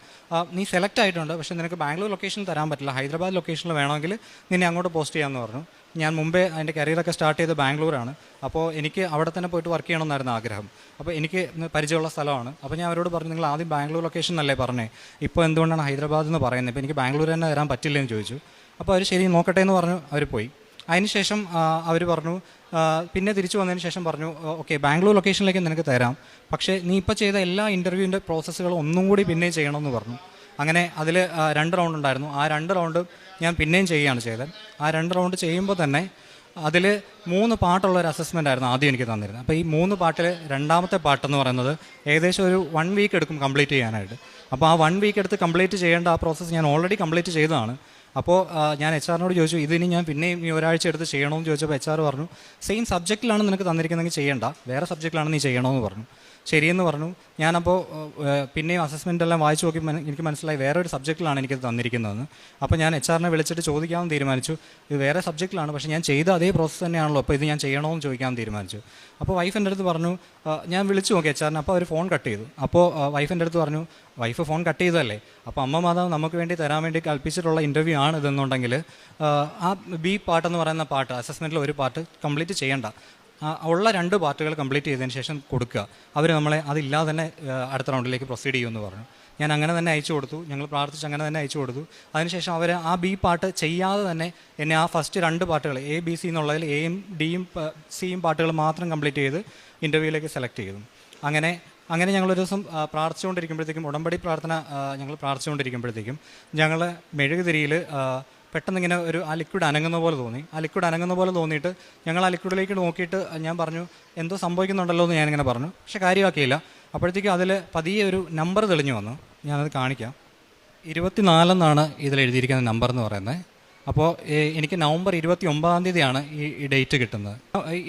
Speaker 11: നീ സെലക്ട് ആയിട്ടുണ്ട്, പക്ഷേ നിനക്ക് ബാംഗ്ലൂർ ലൊക്കേഷനിൽ തരാൻ പറ്റില്ല, ഹൈദരാബാദ് ലൊക്കേഷനിൽ വേണമെങ്കിൽ നിന്നെ അങ്ങോട്ട് പോസ്റ്റ് ചെയ്യാമെന്ന് പറഞ്ഞു. ഞാൻ മുമ്പേ അതിൻ്റെ കരിയറൊക്കെ സ്റ്റാർട്ട് ചെയ്ത് ബാംഗ്ലൂരാണ്. അപ്പോൾ എനിക്ക് അവിടെ തന്നെ പോയിട്ട് വർക്ക് ചെയ്യണമെന്നായിരുന്നു ആഗ്രഹം. അപ്പോൾ എനിക്ക് പരിചയമുള്ള സ്ഥലമാണ്. അപ്പോൾ ഞാൻ അവരോട് പറഞ്ഞു, നിങ്ങൾ ആദ്യം ബാംഗ്ലൂർ ലൊക്കേഷൻ എന്നല്ലേ പറഞ്ഞേ, ഇപ്പോൾ എന്തുകൊണ്ടാണ് ഹൈദരാബാദ് എന്ന് പറയുന്നത്, ഇപ്പോൾ എനിക്ക് ബാംഗ്ലൂർ തന്നെ വരാൻ പറ്റില്ലെന്ന് ചോദിച്ചു. അപ്പോൾ അവർ ശരി നോക്കട്ടെ എന്ന് പറഞ്ഞു, അവർ പോയി. അതിനുശേഷം അവർ പറഞ്ഞു, പിന്നെ തിരിച്ചു വന്നതിന് ശേഷം പറഞ്ഞു, ഓക്കെ ബാംഗ്ലൂർ ലൊക്കേഷനിലേക്ക് നിനക്ക് തരാം, പക്ഷേ നീ ഇപ്പോൾ ചെയ്ത എല്ലാ ഇൻ്റർവ്യൂവിൻ്റെ പ്രോസസ്സുകളും ഒന്നും കൂടി പിന്നെയും ചെയ്യണമെന്ന് പറഞ്ഞു. അങ്ങനെ അതിൽ 2 റൗണ്ട് ഉണ്ടായിരുന്നു. ആ 2 റൗണ്ട് ഞാൻ പിന്നെയും ചെയ്യുകയാണ് ചെയ്തത്. ആ 2 റൗണ്ട് ചെയ്യുമ്പോൾ തന്നെ അതിൽ 3 പാർട്ടുള്ളൊരു അസസ്മെൻ്റ് ആയിരുന്നു ആദ്യം എനിക്ക് തന്നിരുന്നത്. അപ്പോൾ ഈ 3 പാർട്ടിൽ രണ്ടാമത്തെ പാർട്ടെന്ന് പറയുന്നത് ഏകദേശം ഒരു 1 വീക്ക് എടുക്കും കംപ്ലീറ്റ് ചെയ്യാനായിട്ട്. അപ്പോൾ ആ 1 വീക്ക് എടുത്ത് കംപ്ലീറ്റ് ചെയ്യേണ്ട ആ പ്രോസസ്സ് ഞാൻ ഓൾറെഡി കംപ്ലീറ്റ് ചെയ്തതാണ്. അപ്പോൾ ഞാൻ HR-നോട് ചോദിച്ചു, ഇതിനി ഞാൻ പിന്നെയും ഈ ഒരാഴ്ച എടുത്ത് ചെയ്യണമെന്ന് ചോദിച്ചപ്പോൾ HR പറഞ്ഞു, സെയിം സബ്ജക്റ്റിലാണ് നിനക്ക് തന്നിരിക്കുന്നതെങ്കിൽ ചെയ്യേണ്ട, വേറെ സബ്ജക്റ്റിലാണ് നീ ചെയ്യണമെന്ന് പറഞ്ഞു. ശരിയെന്ന് പറഞ്ഞു. ഞാനപ്പോൾ പിന്നെയും അസസ്മെൻ്റ് എല്ലാം വായിച്ചു നോക്കി എനിക്ക് മനസ്സിലായി വേറൊരു സബ്ജക്റ്റിലാണ് എനിക്കത് തന്നിരിക്കുന്നതെന്ന്. അപ്പോൾ ഞാൻ HR-നെ വിളിച്ചിട്ട് ചോദിക്കാമെന്ന് തീരുമാനിച്ചു, ഇത് വേറെ സബ്ജക്റ്റിലാണ്, പക്ഷേ ഞാൻ ചെയ്ത അതേ പ്രോസസ്സ് തന്നെയാണല്ലോ, അപ്പോൾ ഇത് ഞാൻ ചെയ്യണമെന്ന് ചോദിക്കാമെന്ന് തീരുമാനിച്ചു. അപ്പോൾ വൈഫ് എൻ്റെ അടുത്ത് പറഞ്ഞു, ഞാൻ വിളിച്ചു നോക്കി HR-നെ, അപ്പോൾ അവർ ഫോൺ കട്ട് ചെയ്തു. അപ്പോൾ വൈഫ് എൻ്റെ അടുത്ത് പറഞ്ഞു, വൈഫ് ഫോൺ കട്ട് ചെയ്തതല്ലേ, അപ്പോൾ അമ്മ മാതാവ് നമുക്ക് വേണ്ടി തരാൻ വേണ്ടി കൽപ്പിച്ചിട്ടുള്ള ഇൻ്റർവ്യൂ ആണ് ഇതെന്നുണ്ടെങ്കിൽ ആ B പാർട്ടെന്ന് പറയുന്ന പാർട്ട് അസസ്മെൻറ്റിൽ ഒരു പാർട്ട് കംപ്ലീറ്റ് ചെയ്യേണ്ട, ഉള്ള 2 പാർട്ടുകൾ കംപ്ലീറ്റ് ചെയ്തതിന് ശേഷം കൊടുക്കുക, അവർ നമ്മളെ അതില്ലാതെ തന്നെ അടുത്ത റൗണ്ടിലേക്ക് പ്രൊസീഡ് ചെയ്യുമെന്ന് പറഞ്ഞു. ഞാൻ അങ്ങനെ തന്നെ അയച്ചു കൊടുത്തു. ഞങ്ങൾ പ്രാർത്ഥിച്ച് അങ്ങനെ തന്നെ അയച്ചു കൊടുത്തു. അതിനുശേഷം അവർ ആ B പാർട്ട് ചെയ്യാതെ തന്നെ എന്നെ ആ ഫസ്റ്റ് 2 പാർട്ടുകൾ ABC എന്നുള്ളതിൽ Aയും Dയും Cയും പാർട്ടുകൾ മാത്രം കംപ്ലീറ്റ് ചെയ്ത് ഇൻ്റർവ്യൂവിലേക്ക് സെലക്ട് ചെയ്തു. അങ്ങനെ ഞങ്ങളൊരു ദിവസം പ്രാർത്ഥിച്ചുകൊണ്ടിരിക്കുമ്പോഴത്തേക്കും, ഉടമ്പടി പ്രാർത്ഥന ഞങ്ങൾ പ്രാർത്ഥിച്ചുകൊണ്ടിരിക്കുമ്പോഴത്തേക്കും ഞങ്ങൾ മെഴുകുതിരിയിൽ പെട്ടെന്ന് ഇങ്ങനെ ആ ലിക്വിഡ് അനങ്ങുന്ന പോലെ തോന്നി. ആ ലിക്വിഡ് അനങ്ങുന്ന പോലെ തോന്നിയിട്ട് ഞങ്ങൾ ആ ലിക്വിഡിലേക്ക് നോക്കിയിട്ട് ഞാൻ പറഞ്ഞു, എന്തോ സംഭവിക്കുന്നുണ്ടല്ലോ എന്ന് ഞാനിങ്ങനെ പറഞ്ഞു. പക്ഷെ കാര്യമാക്കിയില്ല. അപ്പോഴത്തേക്കും അതിൽ പതിയെ ഒരു നമ്പർ തെളിഞ്ഞു വന്നു. ഞാനത് കാണിക്കാം. 24 എന്നാണ് ഇതിൽ എഴുതിയിരിക്കുന്ന നമ്പർ എന്ന് പറയുന്നത്. അപ്പോൾ എനിക്ക് നവംബർ 29-ാം തീയതിയാണ് ഈ ഡേറ്റ് കിട്ടുന്നത്.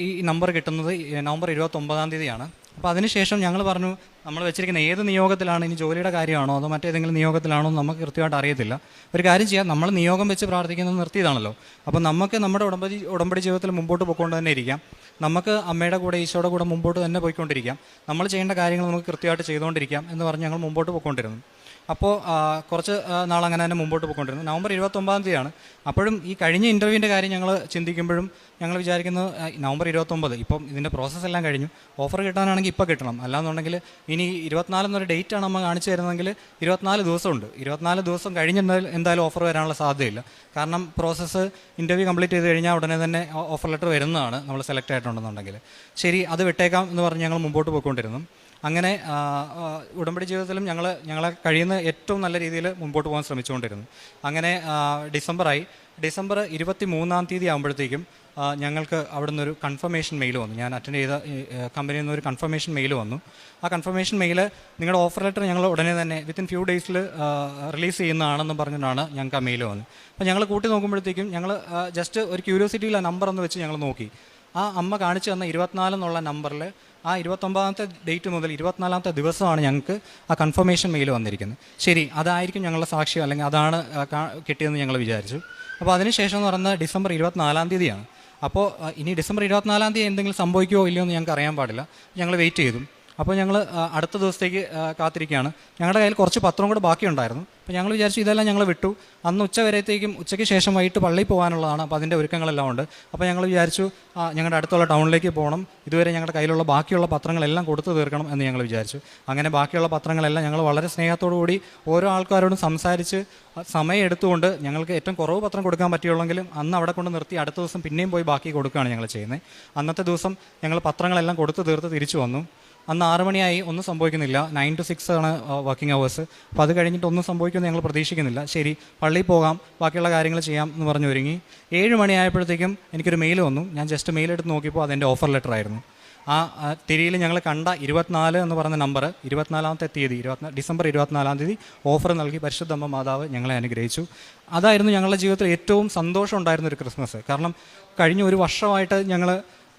Speaker 11: ഈ നമ്പർ കിട്ടുന്നത് നവംബർ 29-ാം തീയതിയാണ്. അപ്പോൾ അതിനുശേഷം ഞങ്ങൾ പറഞ്ഞു, നമ്മൾ വെച്ചിരിക്കുന്ന ഏത് നിയോഗത്തിലാണ്, ഇനി ജോലിയുടെ കാര്യമാണോ അതോ മറ്റേതെങ്കിലും നിയോഗത്തിലാണോ എന്ന് നമുക്ക് കൃത്യമായിട്ട് അറിയത്തില്ല. ഒരു കാര്യം ചെയ്യാം, നമ്മൾ നിയോഗം വെച്ച് പ്രാർത്ഥിക്കുന്നത് നിർത്തിയതാണല്ലോ. അപ്പോൾ നമുക്ക് നമ്മുടെ ഉടമ്പടി ജീവിതത്തിൽ മുമ്പോട്ട് പോയിക്കൊണ്ട് തന്നെ ഇരിക്കാം. നമുക്ക് അമ്മയുടെ കൂടെ ഈശോയുടെ കൂടെ മുമ്പോട്ട് തന്നെ പോയിക്കൊണ്ടിരിക്കാം. നമ്മൾ ചെയ്യേണ്ട കാര്യങ്ങൾ നമുക്ക് കൃത്യമായിട്ട് ചെയ്തുകൊണ്ടിരിക്കാം എന്ന് പറഞ്ഞ് ഞങ്ങൾ മുമ്പോട്ട് പോയിക്കൊണ്ടിരുന്നു. അപ്പോൾ കുറച്ച് നാളങ്ങനെ തന്നെ മുമ്പോട്ട് പോയിക്കൊണ്ടിരുന്നു. നവംബർ 29-ാം തീയതിയാണ്. അപ്പോഴും ഈ കഴിഞ്ഞ ഇൻ്റർവ്യൂവിൻ്റെ കാര്യം ഞങ്ങൾ ചിന്തിക്കുമ്പോഴും ഞങ്ങൾ വിചാരിക്കുന്നത് നവംബർ 29, ഇപ്പം ഇതിൻ്റെ പ്രോസസ്സ് എല്ലാം കഴിഞ്ഞു, ഓഫർ കിട്ടാനാണെങ്കിൽ ഇപ്പോൾ കിട്ടണം, അല്ലാന്നുണ്ടെങ്കിൽ ഇനി 24 എന്നൊരു ഡേറ്റാണ് നമ്മൾ കാണിച്ചു തരുന്നതെങ്കിൽ 24 ദിവസമുണ്ട്. 24 ദിവസം കഴിഞ്ഞിട്ടുണ്ടെങ്കിൽ എന്തായാലും ഓഫർ വരാനുള്ള സാധ്യതയില്ല. കാരണം പ്രോസസ്സ് ഇൻ്റർവ്യൂ കംപ്ലീറ്റ് ചെയ്ത് കഴിഞ്ഞാൽ ഉടനെ തന്നെ ഓഫർ ലെറ്റർ വരുന്നതാണ് നമ്മൾ സെലക്ട് ആയിട്ടുണ്ടെന്നുണ്ടെങ്കിൽ. ശരി, അത് വിട്ടേക്കാം എന്ന് പറഞ്ഞ് ഞങ്ങൾ മുമ്പോട്ട് പോയിക്കൊണ്ടിരുന്നു. അങ്ങനെ ഉടമ്പടി ജീവിതത്തിലും ഞങ്ങളെ കഴിയുന്ന ഏറ്റവും നല്ല രീതിയിൽ മുമ്പോട്ട് പോകാൻ ശ്രമിച്ചുകൊണ്ടിരുന്നു. അങ്ങനെ ഡിസംബർ 23-ാം തീയതി ആകുമ്പോഴത്തേക്കും ഞങ്ങൾക്ക് അവിടെ നിന്നൊരു കൺഫർമേഷൻ മെയിൽ വന്നു. ഞാൻ അറ്റൻഡ് ചെയ്ത കമ്പനിയിൽ നിന്നൊരു കൺഫർമേഷൻ മെയിൽ വന്നു. ആ കൺഫർമേഷൻ മെയിൽ, നിങ്ങളുടെ ഓഫർ ലെറ്റർ ഞങ്ങൾ ഉടനെ തന്നെ വിത്തിൻ ഫ്യൂ ഡേയ്സിൽ റിലീസ് ചെയ്യുന്നതാണെന്ന് പറഞ്ഞിട്ടാണ് ഞങ്ങൾക്ക് ആ മെയിൽ വന്നത്. അപ്പോൾ ഞങ്ങൾ കൂട്ടി നോക്കുമ്പോഴത്തേക്കും ഞങ്ങൾ ജസ്റ്റ് ഒരു ക്യൂരിയോസിറ്റിയിൽ ആ നമ്പർ ഒന്ന് വെച്ച് ഞങ്ങൾ നോക്കി. ആ അമ്മ കാണിച്ചു തന്ന 24 എന്നുള്ള നമ്പറിൽ ആ 29-ാമത്തെ ഡേറ്റ് മുതൽ 24-ാമത്തെ ദിവസമാണ് ഞങ്ങൾക്ക് ആ കൺഫർമേഷൻ മെയിൽ വന്നിരിക്കുന്നത്. ശരി, അതായിരിക്കും ഞങ്ങളുടെ സാക്ഷ്യം, അല്ലെങ്കിൽ അതാണ് കിട്ടിയതെന്ന് ഞങ്ങൾ വിചാരിച്ചു. അപ്പോൾ അതിനുശേഷം എന്ന് പറയുന്നത് ഡിസംബർ 24-ാം തീയതിയാണ്. അപ്പോൾ ഇനി ഡിസംബർ 24-ാം തീയതി എന്തെങ്കിലും സംഭവിക്കുമോ ഇല്ലയോ എന്ന് ഞങ്ങൾക്ക് അറിയാൻ പാടില്ല. ഞങ്ങൾ വെയിറ്റ് ചെയ്തു. അപ്പോൾ ഞങ്ങൾ അടുത്ത ദിവസത്തേക്ക് കാത്തിരിക്കുകയാണ്. ഞങ്ങളുടെ കയ്യിൽ കുറച്ച് പത്രം കൂടെ ബാക്കിയുണ്ടായിരുന്നു. അപ്പോൾ ഞങ്ങൾ വിചാരിച്ചു ഇതെല്ലാം ഞങ്ങൾ വിട്ടു. അന്ന് ഉച്ചയ്ക്ക് ശേഷം വൈകിട്ട് പള്ളിയിൽ പോകാനുള്ളതാണ്. അപ്പോൾ അതിൻ്റെ ഒരുക്കങ്ങളെല്ലാം ഉണ്ട്. അപ്പോൾ ഞങ്ങൾ വിചാരിച്ചു ഞങ്ങളുടെ അടുത്തുള്ള ടൗണിലേക്ക് പോകണം, ഇതുവരെ ഞങ്ങളുടെ കയ്യിലുള്ള ബാക്കിയുള്ള പത്രങ്ങളെല്ലാം കൊടുത്തു തീർക്കണം എന്ന് ഞങ്ങൾ വിചാരിച്ചു. അങ്ങനെ ബാക്കിയുള്ള പത്രങ്ങളെല്ലാം ഞങ്ങൾ വളരെ സ്നേഹത്തോടു കൂടി ഓരോ ആൾക്കാരോടും സംസാരിച്ച് സമയം എടുത്തുകൊണ്ട് ഞങ്ങൾക്ക് ഏറ്റവും കുറവ് പത്രം കൊടുക്കാൻ പറ്റുള്ളെങ്കിലും അന്ന് അവിടെ കൊണ്ട് നിർത്തി അടുത്ത ദിവസം പിന്നെയും പോയി ബാക്കി കൊടുക്കുകയാണ് ഞങ്ങൾ ചെയ്യുന്നത്. അന്നത്തെ ദിവസം ഞങ്ങൾ പത്രങ്ങളെല്ലാം കൊടുത്തു തീർത്ത് തിരിച്ചു വന്നു. അന്ന് 6 മണിയായി, ഒന്നും സംഭവിക്കുന്നില്ല. 9 to 6 ആണ് വർക്കിംഗ് അവേഴ്സ്. അപ്പോൾ അത് കഴിഞ്ഞിട്ട് ഒന്നും സംഭവിക്കുമെന്ന് ഞങ്ങൾ പ്രതീക്ഷിക്കുന്നില്ല. ശരി, പള്ളിയിൽ പോകാം, ബാക്കിയുള്ള കാര്യങ്ങൾ ചെയ്യാം എന്ന് പറഞ്ഞ് ഒരുങ്ങി 7 മണിയായപ്പോഴത്തേക്കും എനിക്കൊരു മെയിൽ വന്നു. ഞാൻ ജസ്റ്റ് മെയിൽ എടുത്ത് നോക്കിയപ്പോൾ അതെൻ്റെ ഓഫർ ലെറ്റർ ആയിരുന്നു. ആ തിരിയിൽ ഞങ്ങൾ കണ്ട 24 എന്ന് പറഞ്ഞ നമ്പർ, 24-ാമത്തെ തീയതി, ഡിസംബർ 24-ാം തീയതി ഓഫർ നൽകി പരിശുദ്ധമ്മ മാതാവ് ഞങ്ങളെ അനുഗ്രഹിച്ചു. അതായിരുന്നു ഞങ്ങളുടെ ജീവിതത്തിൽ ഏറ്റവും സന്തോഷം ഉണ്ടായിരുന്ന ഒരു ക്രിസ്മസ്. കാരണം കഴിഞ്ഞ ഒരു വർഷമായിട്ട് ഞങ്ങൾ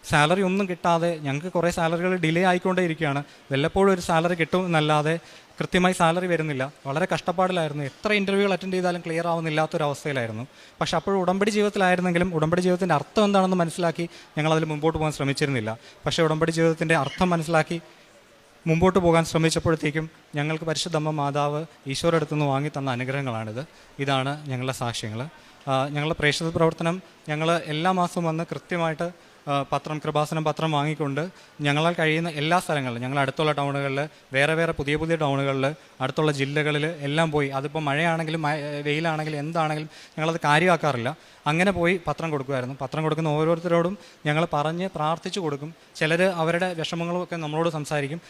Speaker 11: സാലറി ഒന്നും കിട്ടാതെ, ഞങ്ങൾക്ക് കുറേ സാലറികൾ ഡിലേ ആയിക്കൊണ്ടേ ഇരിക്കുകയാണ്. വല്ലപ്പോഴും ഒരു സാലറി കിട്ടും എന്നല്ലാതെ കൃത്യമായി സാലറി വരുന്നില്ല. വളരെ കഷ്ടപ്പാടിലായിരുന്നു. എത്ര ഇൻ്റർവ്യൂകൾ അറ്റൻഡ് ചെയ്താലും ക്ലിയർ ആവുന്നില്ലാത്തൊരവസ്ഥയിലായിരുന്നു. പക്ഷേ അപ്പോഴും ഉടമ്പടി ജീവിതത്തിലായിരുന്നെങ്കിലും ഉടമ്പടി ജീവിതത്തിൻ്റെ അർത്ഥം എന്താണെന്ന് മനസ്സിലാക്കി ഞങ്ങളതിൽ മുമ്പോട്ട് പോകാൻ ശ്രമിച്ചിരുന്നില്ല. പക്ഷേ ഉടമ്പടി ജീവിതത്തിൻ്റെ അർത്ഥം മനസ്സിലാക്കി മുമ്പോട്ട് പോകാൻ ശ്രമിച്ചപ്പോഴത്തേക്കും ഞങ്ങൾക്ക് പരിശുദ്ധമ്മ മാതാവ് ഈശോയുടെ അടുത്തുനിന്ന് വാങ്ങി തന്ന അനുഗ്രഹങ്ങളാണിത്. ഇതാണ് ഞങ്ങളുടെ സാക്ഷ്യങ്ങൾ. ഞങ്ങളുടെ പ്രേക്ഷിത പ്രവർത്തനം ഞങ്ങൾ എല്ലാ മാസവും വന്ന് കൃത്യമായിട്ട് കൃപാസനം പത്രം വാങ്ങിക്കൊണ്ട് ഞങ്ങളാൽ കഴിയുന്ന എല്ലാ സ്ഥലങ്ങളിലും, ഞങ്ങൾ അടുത്തുള്ള ടൗണുകളിൽ, വേറെ പുതിയ ടൗണുകളിൽ, അടുത്തുള്ള ജില്ലകളിൽ എല്ലാം പോയി, അതിപ്പോൾ മഴയാണെങ്കിലും വെയിലാണെങ്കിലും എന്താണെങ്കിലും ഞങ്ങളത് കാര്യമാക്കാറില്ല. അങ്ങനെ പോയി പത്രം കൊടുക്കുമായിരുന്നു. പത്രം കൊടുക്കുന്ന ഓരോരുത്തരോടും ഞങ്ങൾ പറഞ്ഞ് പ്രാർത്ഥിച്ചു കൊടുക്കും. ചിലർ അവരുടെ വിഷമങ്ങളൊക്കെ നമ്മളോട് സംസാരിക്കും.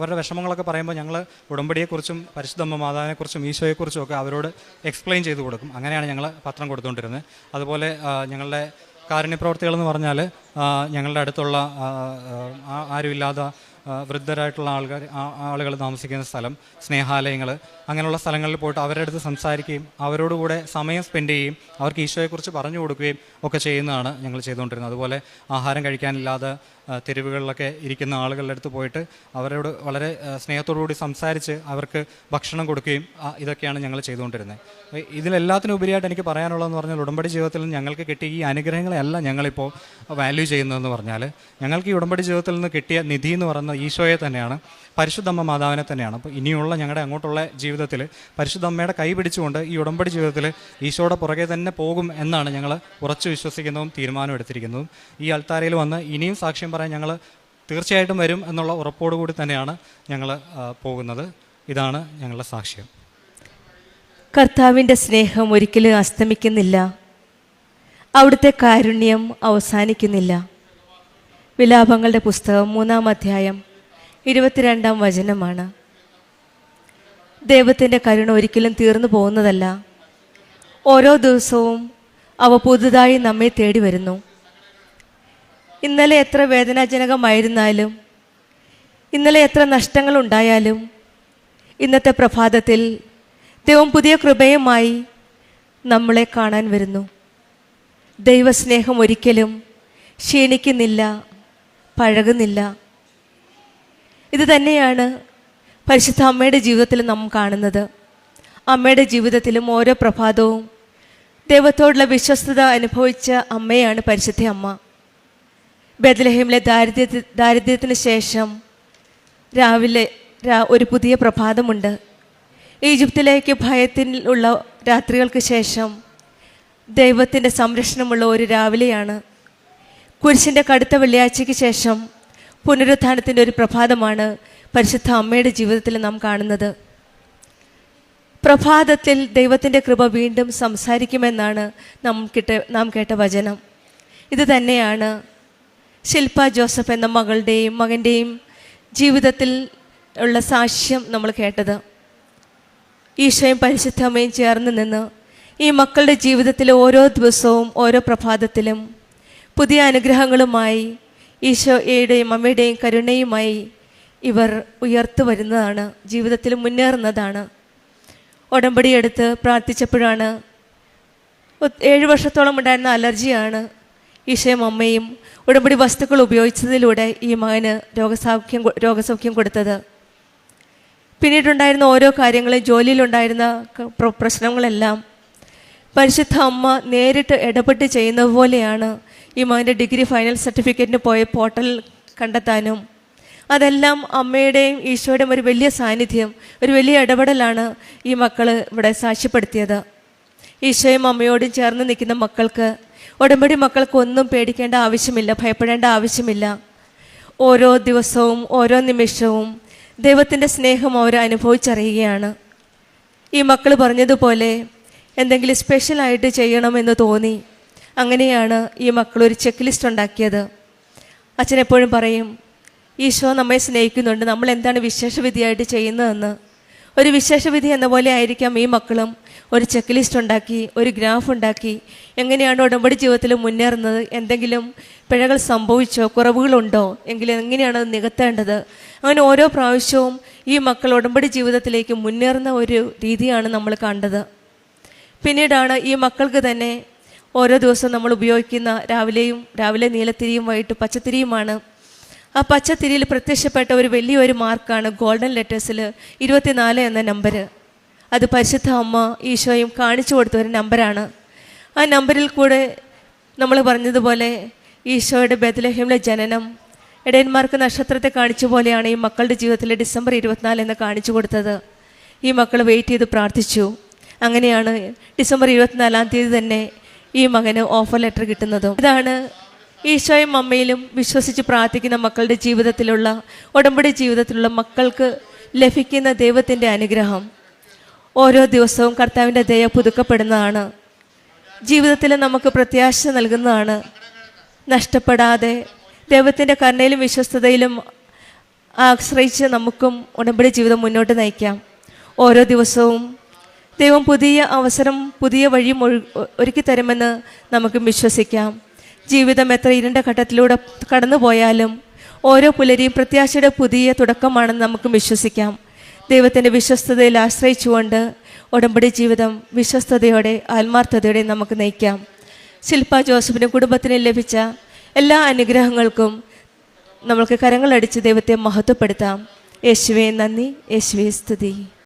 Speaker 11: അവരുടെ വിഷമങ്ങളൊക്കെ പറയുമ്പോൾ ഞങ്ങൾ ഉടമ്പടിയെക്കുറിച്ചും പരിശുദ്ധമ്മ മാതാവിനെക്കുറിച്ചും ഈശോയെക്കുറിച്ചും ഒക്കെ അവരോട് എക്സ്പ്ലെയിൻ ചെയ്ത് കൊടുക്കും. അങ്ങനെയാണ് ഞങ്ങൾ പത്രം കൊടുത്തുകൊണ്ടിരുന്നത്. അതുപോലെ ഞങ്ങളുടെ കാരുണ്യപ്രവർത്തികളെന്ന് പറഞ്ഞാൽ ഞങ്ങളുടെ അടുത്തുള്ള ആരുമില്ലാത്ത വൃദ്ധരായിട്ടുള്ള ആളുകൾ താമസിക്കുന്ന സ്ഥലം, സ്നേഹാലയങ്ങൾ, അങ്ങനെയുള്ള സ്ഥലങ്ങളിൽ പോയിട്ട് അവരുടെ അടുത്ത് സംസാരിക്കുകയും അവരോടുകൂടെ സമയം സ്പെൻഡ് ചെയ്യുകയും അവർക്ക് ഈശോയെക്കുറിച്ച് പറഞ്ഞു കൊടുക്കുകയും ഒക്കെ ചെയ്യുന്നതാണ് ഞങ്ങൾ ചെയ്തുകൊണ്ടിരുന്നത്. അതുപോലെ ആഹാരം കഴിക്കാനില്ലാതെ തെരുവുകളിലൊക്കെ ഇരിക്കുന്ന ആളുകളുടെ അടുത്ത് പോയിട്ട് അവരോട് വളരെ സ്നേഹത്തോടുകൂടി സംസാരിച്ച് അവർക്ക് ഭക്ഷണം കൊടുക്കുകയും ഇതൊക്കെയാണ് ഞങ്ങൾ ചെയ്തുകൊണ്ടിരുന്നത്. ഇതിലെല്ലാത്തിനും ഉപരിയായിട്ട് എനിക്ക് പറയാനുള്ളതെന്ന് പറഞ്ഞാൽ ഉടമ്പടി ജീവിതത്തിൽ ഞങ്ങൾക്ക് കിട്ടിയ ഈ അനുഗ്രഹങ്ങളെയല്ല ഞങ്ങളിപ്പോൾ വാല്യൂ ചെയ്യുന്നതെന്ന് പറഞ്ഞാൽ, ഞങ്ങൾക്ക് ഈ ഉടമ്പടി ജീവിതത്തിൽ നിന്ന് കിട്ടിയ നിധി എന്ന് പറയുന്നത് ഈശോയെ തന്നെയാണ്, പരിശുദ്ധമ്മ മാതാവിനെ തന്നെയാണ്. അപ്പോൾ ഇനിയുള്ള ഞങ്ങളുടെ അങ്ങോട്ടുള്ള ജീവിതത്തിൽ പരിശുദ്ധമ്മയുടെ കൈ പിടിച്ചുകൊണ്ട് ഈ ഉടമ്പടി ജീവിതത്തിൽ ഈശോയുടെ പുറകെ തന്നെ പോകും എന്നാണ് ഞങ്ങൾ ഉറച്ചു വിശ്വസിക്കുന്നതും തീരുമാനം എടുത്തിരിക്കുന്നതും. ഈ അൾത്താരയിൽ വന്ന് ഇനിയും സാക്ഷ്യം പറയാൻ ഞങ്ങൾ തീർച്ചയായിട്ടും വരും എന്നുള്ള ഉറപ്പോടുകൂടി തന്നെയാണ് ഞങ്ങൾ പോകുന്നത്. ഇതാണ് ഞങ്ങളുടെ സാക്ഷ്യം.
Speaker 5: കർത്താവിൻ്റെ സ്നേഹം ഒരിക്കലും അസ്തമിക്കുന്നില്ല, അവിടുത്തെ കാരുണ്യം അവസാനിക്കുന്നില്ല. വിലാപങ്ങളുടെ പുസ്തകം 3-ാം അധ്യായം 22-ാം വചനമാണ്. ദൈവത്തിൻ്റെ കരുണ ഒരിക്കലും തീർന്നു പോകുന്നതല്ല. ഓരോ ദിവസവും അവ പുതുതായി നമ്മെ തേടി വരുന്നു. ഇന്നലെ എത്ര വേദനാജനകമായിരുന്നാലും, ഇന്നലെ എത്ര നഷ്ടങ്ങളുണ്ടായാലും, ഇന്നത്തെ പ്രഭാതത്തിൽ ദൈവം പുതിയ കൃപയുമായി നമ്മളെ കാണാൻ വരുന്നു. ദൈവസ്നേഹം ഒരിക്കലും ക്ഷീണിക്കുന്നില്ല, പഴകുന്നില്ല. ഇത് തന്നെയാണ് പരിശുദ്ധ അമ്മയുടെ ജീവിതത്തിൽ നാം കാണുന്നത്. അമ്മയുടെ ജീവിതത്തിലും ഓരോ പ്രഭാതവും ദൈവത്തോടുള്ള വിശ്വസ്തത അനുഭവിച്ച അമ്മയാണ് പരിശുദ്ധ അമ്മ. ബെത്ലഹേമിലെ ദാരിദ്ര്യത്തിന് ശേഷം രാവിലെ ഒരു പുതിയ പ്രഭാതമുണ്ട്. ഈജിപ്തിലേക്ക് ഭയത്തിലുള്ള രാത്രികൾക്ക് ശേഷം ദൈവത്തിൻ്റെ സംരക്ഷണമുള്ള ഒരു രാവിലെയാണ്. കുരിശിൻ്റെ കടുത്ത വെള്ളിയാഴ്ചയ്ക്ക് ശേഷം പുനരുത്ഥാനത്തിൻ്റെ ഒരു പ്രഭാതമാണ് പരിശുദ്ധ അമ്മയുടെ ജീവിതത്തിൽ നാം കാണുന്നത്. പ്രഭാതത്തിൽ ദൈവത്തിൻ്റെ കൃപ വീണ്ടും സംസാരിക്കുമെന്നാണ് നാം കേട്ട വചനം. ഇത് തന്നെയാണ് ശില്പ ജോസഫ് എന്ന മകൻ്റെയും ജീവിതത്തിൽ ഉള്ള സാക്ഷ്യം നമ്മൾ കേട്ടത്. ഈശോയും പരിശുദ്ധ അമ്മയും ചേർന്ന് നിന്ന് ഈ മക്കളുടെ ജീവിതത്തിൽ ഓരോ ദിവസവും ഓരോ പ്രഭാതത്തിലും പുതിയ അനുഗ്രഹങ്ങളുമായി ഈശോയുടെയും അമ്മയുടെയും കരുണയുമായി ഇവർ ഉയർത്തു വരുന്നതാണ്, ജീവിതത്തിൽ മുന്നേറുന്നതാണ്. ഉടമ്പടി എടുത്ത് പ്രാർത്ഥിച്ചപ്പോഴാണ് 7 വർഷത്തോളം ഉണ്ടായിരുന്ന അലർജിയാണ് ഈശോയും അമ്മയും ഉടമ്പടി വസ്തുക്കൾ ഉപയോഗിച്ചതിലൂടെ ഈ മകന് രോഗസൗഖ്യം കൊടുത്തത്. പിന്നീടുണ്ടായിരുന്ന ഓരോ കാര്യങ്ങളും, ജോലിയിലുണ്ടായിരുന്ന പ്രശ്നങ്ങളെല്ലാം പരിശുദ്ധ അമ്മ നേരിട്ട് ഇടപെട്ട് ചെയ്യുന്നത് പോലെയാണ് ഈ മകൻ്റെ ഡിഗ്രി ഫൈനൽ സർട്ടിഫിക്കറ്റിന് പോയ പോർട്ടൽ കണ്ടെത്താനും അതെല്ലാം അമ്മയുടെയും ഈശോയുടെയും ഒരു വലിയ സാന്നിധ്യം, ഒരു വലിയ ഇടപെടലാണ് ഈ മക്കൾ ഇവിടെ സാക്ഷ്യപ്പെടുത്തിയത്. ഈശോയും അമ്മയോടും ചേർന്ന് നിൽക്കുന്ന മക്കൾക്ക്, ഉടമ്പടി മക്കൾക്ക് ഒന്നും പേടിക്കേണ്ട ആവശ്യമില്ല, ഭയപ്പെടേണ്ട ആവശ്യമില്ല. ഓരോ ദിവസവും ഓരോ നിമിഷവും ദൈവത്തിൻ്റെ സ്നേഹം അവർ അനുഭവിച്ചറിയുകയാണ്. ഈ മക്കൾ പറഞ്ഞതുപോലെ എന്തെങ്കിലും സ്പെഷ്യലായിട്ട് ചെയ്യണമെന്ന് തോന്നി. അങ്ങനെയാണ് ഈ മക്കളൊരു ചെക്ക് ലിസ്റ്റ് ഉണ്ടാക്കിയത്. അച്ഛനെപ്പോഴും പറയും, ഈശോ നമ്മെ സ്നേഹിക്കുന്നുണ്ട്, നമ്മൾ എന്താണ് വിശേഷവിധിയായിട്ട് ചെയ്യുന്നതെന്ന്. ഒരു വിശേഷവിധി എന്ന പോലെ ആയിരിക്കാം ഈ മക്കളും ഒരു ചെക്ക് ലിസ്റ്റ് ഉണ്ടാക്കി, ഒരു ഗ്രാഫ് ഉണ്ടാക്കി, എങ്ങനെയാണ് ഉടമ്പടി ജീവിതത്തിൽ മുന്നേറുന്നത്, എന്തെങ്കിലും പിഴകൾ സംഭവിച്ചോ, കുറവുകളുണ്ടോ എങ്കിൽ എങ്ങനെയാണ് അത് നികത്തേണ്ടത്. അങ്ങനെ ഓരോ പ്രാവശ്യവും ഈ മക്കൾ ഉടമ്പടി ജീവിതത്തിലേക്ക് മുന്നേറുന്ന ഒരു രീതിയാണ് നമ്മൾ കണ്ടത്. പിന്നീടാണ് ഈ മക്കൾക്ക് തന്നെ ഓരോ ദിവസവും നമ്മൾ ഉപയോഗിക്കുന്ന രാവിലെ നീലത്തിരിയും വൈകിട്ട് പച്ചത്തിരിയുമാണ്. ആ പച്ചത്തിരിയിൽ പ്രത്യക്ഷപ്പെട്ട ഒരു വലിയൊരു മാർക്കാണ് ഗോൾഡൻ ലെറ്റേഴ്സിൽ 24 എന്ന നമ്പർ. അത് പരിശുദ്ധ അമ്മ ഈശോയും കാണിച്ചു കൊടുത്ത ഒരു നമ്പറാണ്. ആ നമ്പറിൽ കൂടെ നമ്മൾ പറഞ്ഞതുപോലെ ഈശോയുടെ ബെത്ലഹേമിലെ ജനനം ഇടയന്മാർക്ക് നക്ഷത്രത്തെ കാണിച്ച പോലെയാണ് ഈ മക്കളുടെ ജീവിതത്തിൽ ഡിസംബർ 24 എന്ന് കാണിച്ചു കൊടുത്തത്. ഈ മക്കൾ വെയിറ്റ് ചെയ്ത് പ്രാർത്ഥിച്ചു. അങ്ങനെയാണ് ഡിസംബർ 24-ാം തീയതി തന്നെ ഈ മകന് ഓഫർ ലെറ്റർ കിട്ടുന്നതും. ഇതാണ് ഈശോയും അമ്മയിലും വിശ്വസിച്ച് പ്രാർത്ഥിക്കുന്ന മക്കളുടെ ജീവിതത്തിലുള്ള, ഉടമ്പടി ജീവിതത്തിലുള്ള മക്കൾക്ക് ലഭിക്കുന്ന ദൈവത്തിൻ്റെ അനുഗ്രഹം. ഓരോ ദിവസവും കർത്താവിൻ്റെ ദയ പുതുക്കപ്പെടുന്നതാണ്. ജീവിതത്തിൽ നമുക്ക് പ്രത്യാശ നൽകുന്നതാണ്. നഷ്ടപ്പെടാതെ ദൈവത്തിൻ്റെ കരുണയിലും വിശ്വസ്തതയിലും ആശ്രയിച്ച് നമുക്കും ഉടമ്പടി ജീവിതം മുന്നോട്ട് നയിക്കാം. ഓരോ ദിവസവും ദൈവം പുതിയ അവസരം, പുതിയ വഴിയും ഒരുക്കി തരുമെന്ന് നമുക്ക് വിശ്വസിക്കാം. ജീവിതം എത്ര ഇരുണ്ട ഘട്ടത്തിലൂടെ കടന്നു പോയാലും ഓരോ പുലരിയും പ്രത്യാശയുടെ പുതിയ തുടക്കമാണെന്ന് നമുക്ക് വിശ്വസിക്കാം. ദൈവത്തിൻ്റെ വിശ്വസ്തതയിൽ ആശ്രയിച്ചുകൊണ്ട് ഉടമ്പടി ജീവിതം വിശ്വസ്തയോടെ ആത്മാർത്ഥതയോടെ നമുക്ക് നയിക്കാം. ശില്പ ജോസഫിനും കുടുംബത്തിനും ലഭിച്ച എല്ലാ അനുഗ്രഹങ്ങൾക്കും നമ്മൾക്ക് കരങ്ങളടിച്ച് ദൈവത്തെ മഹത്വപ്പെടുത്താം. യേശുവേ നന്ദി, യേശുവേ സ്തുതി.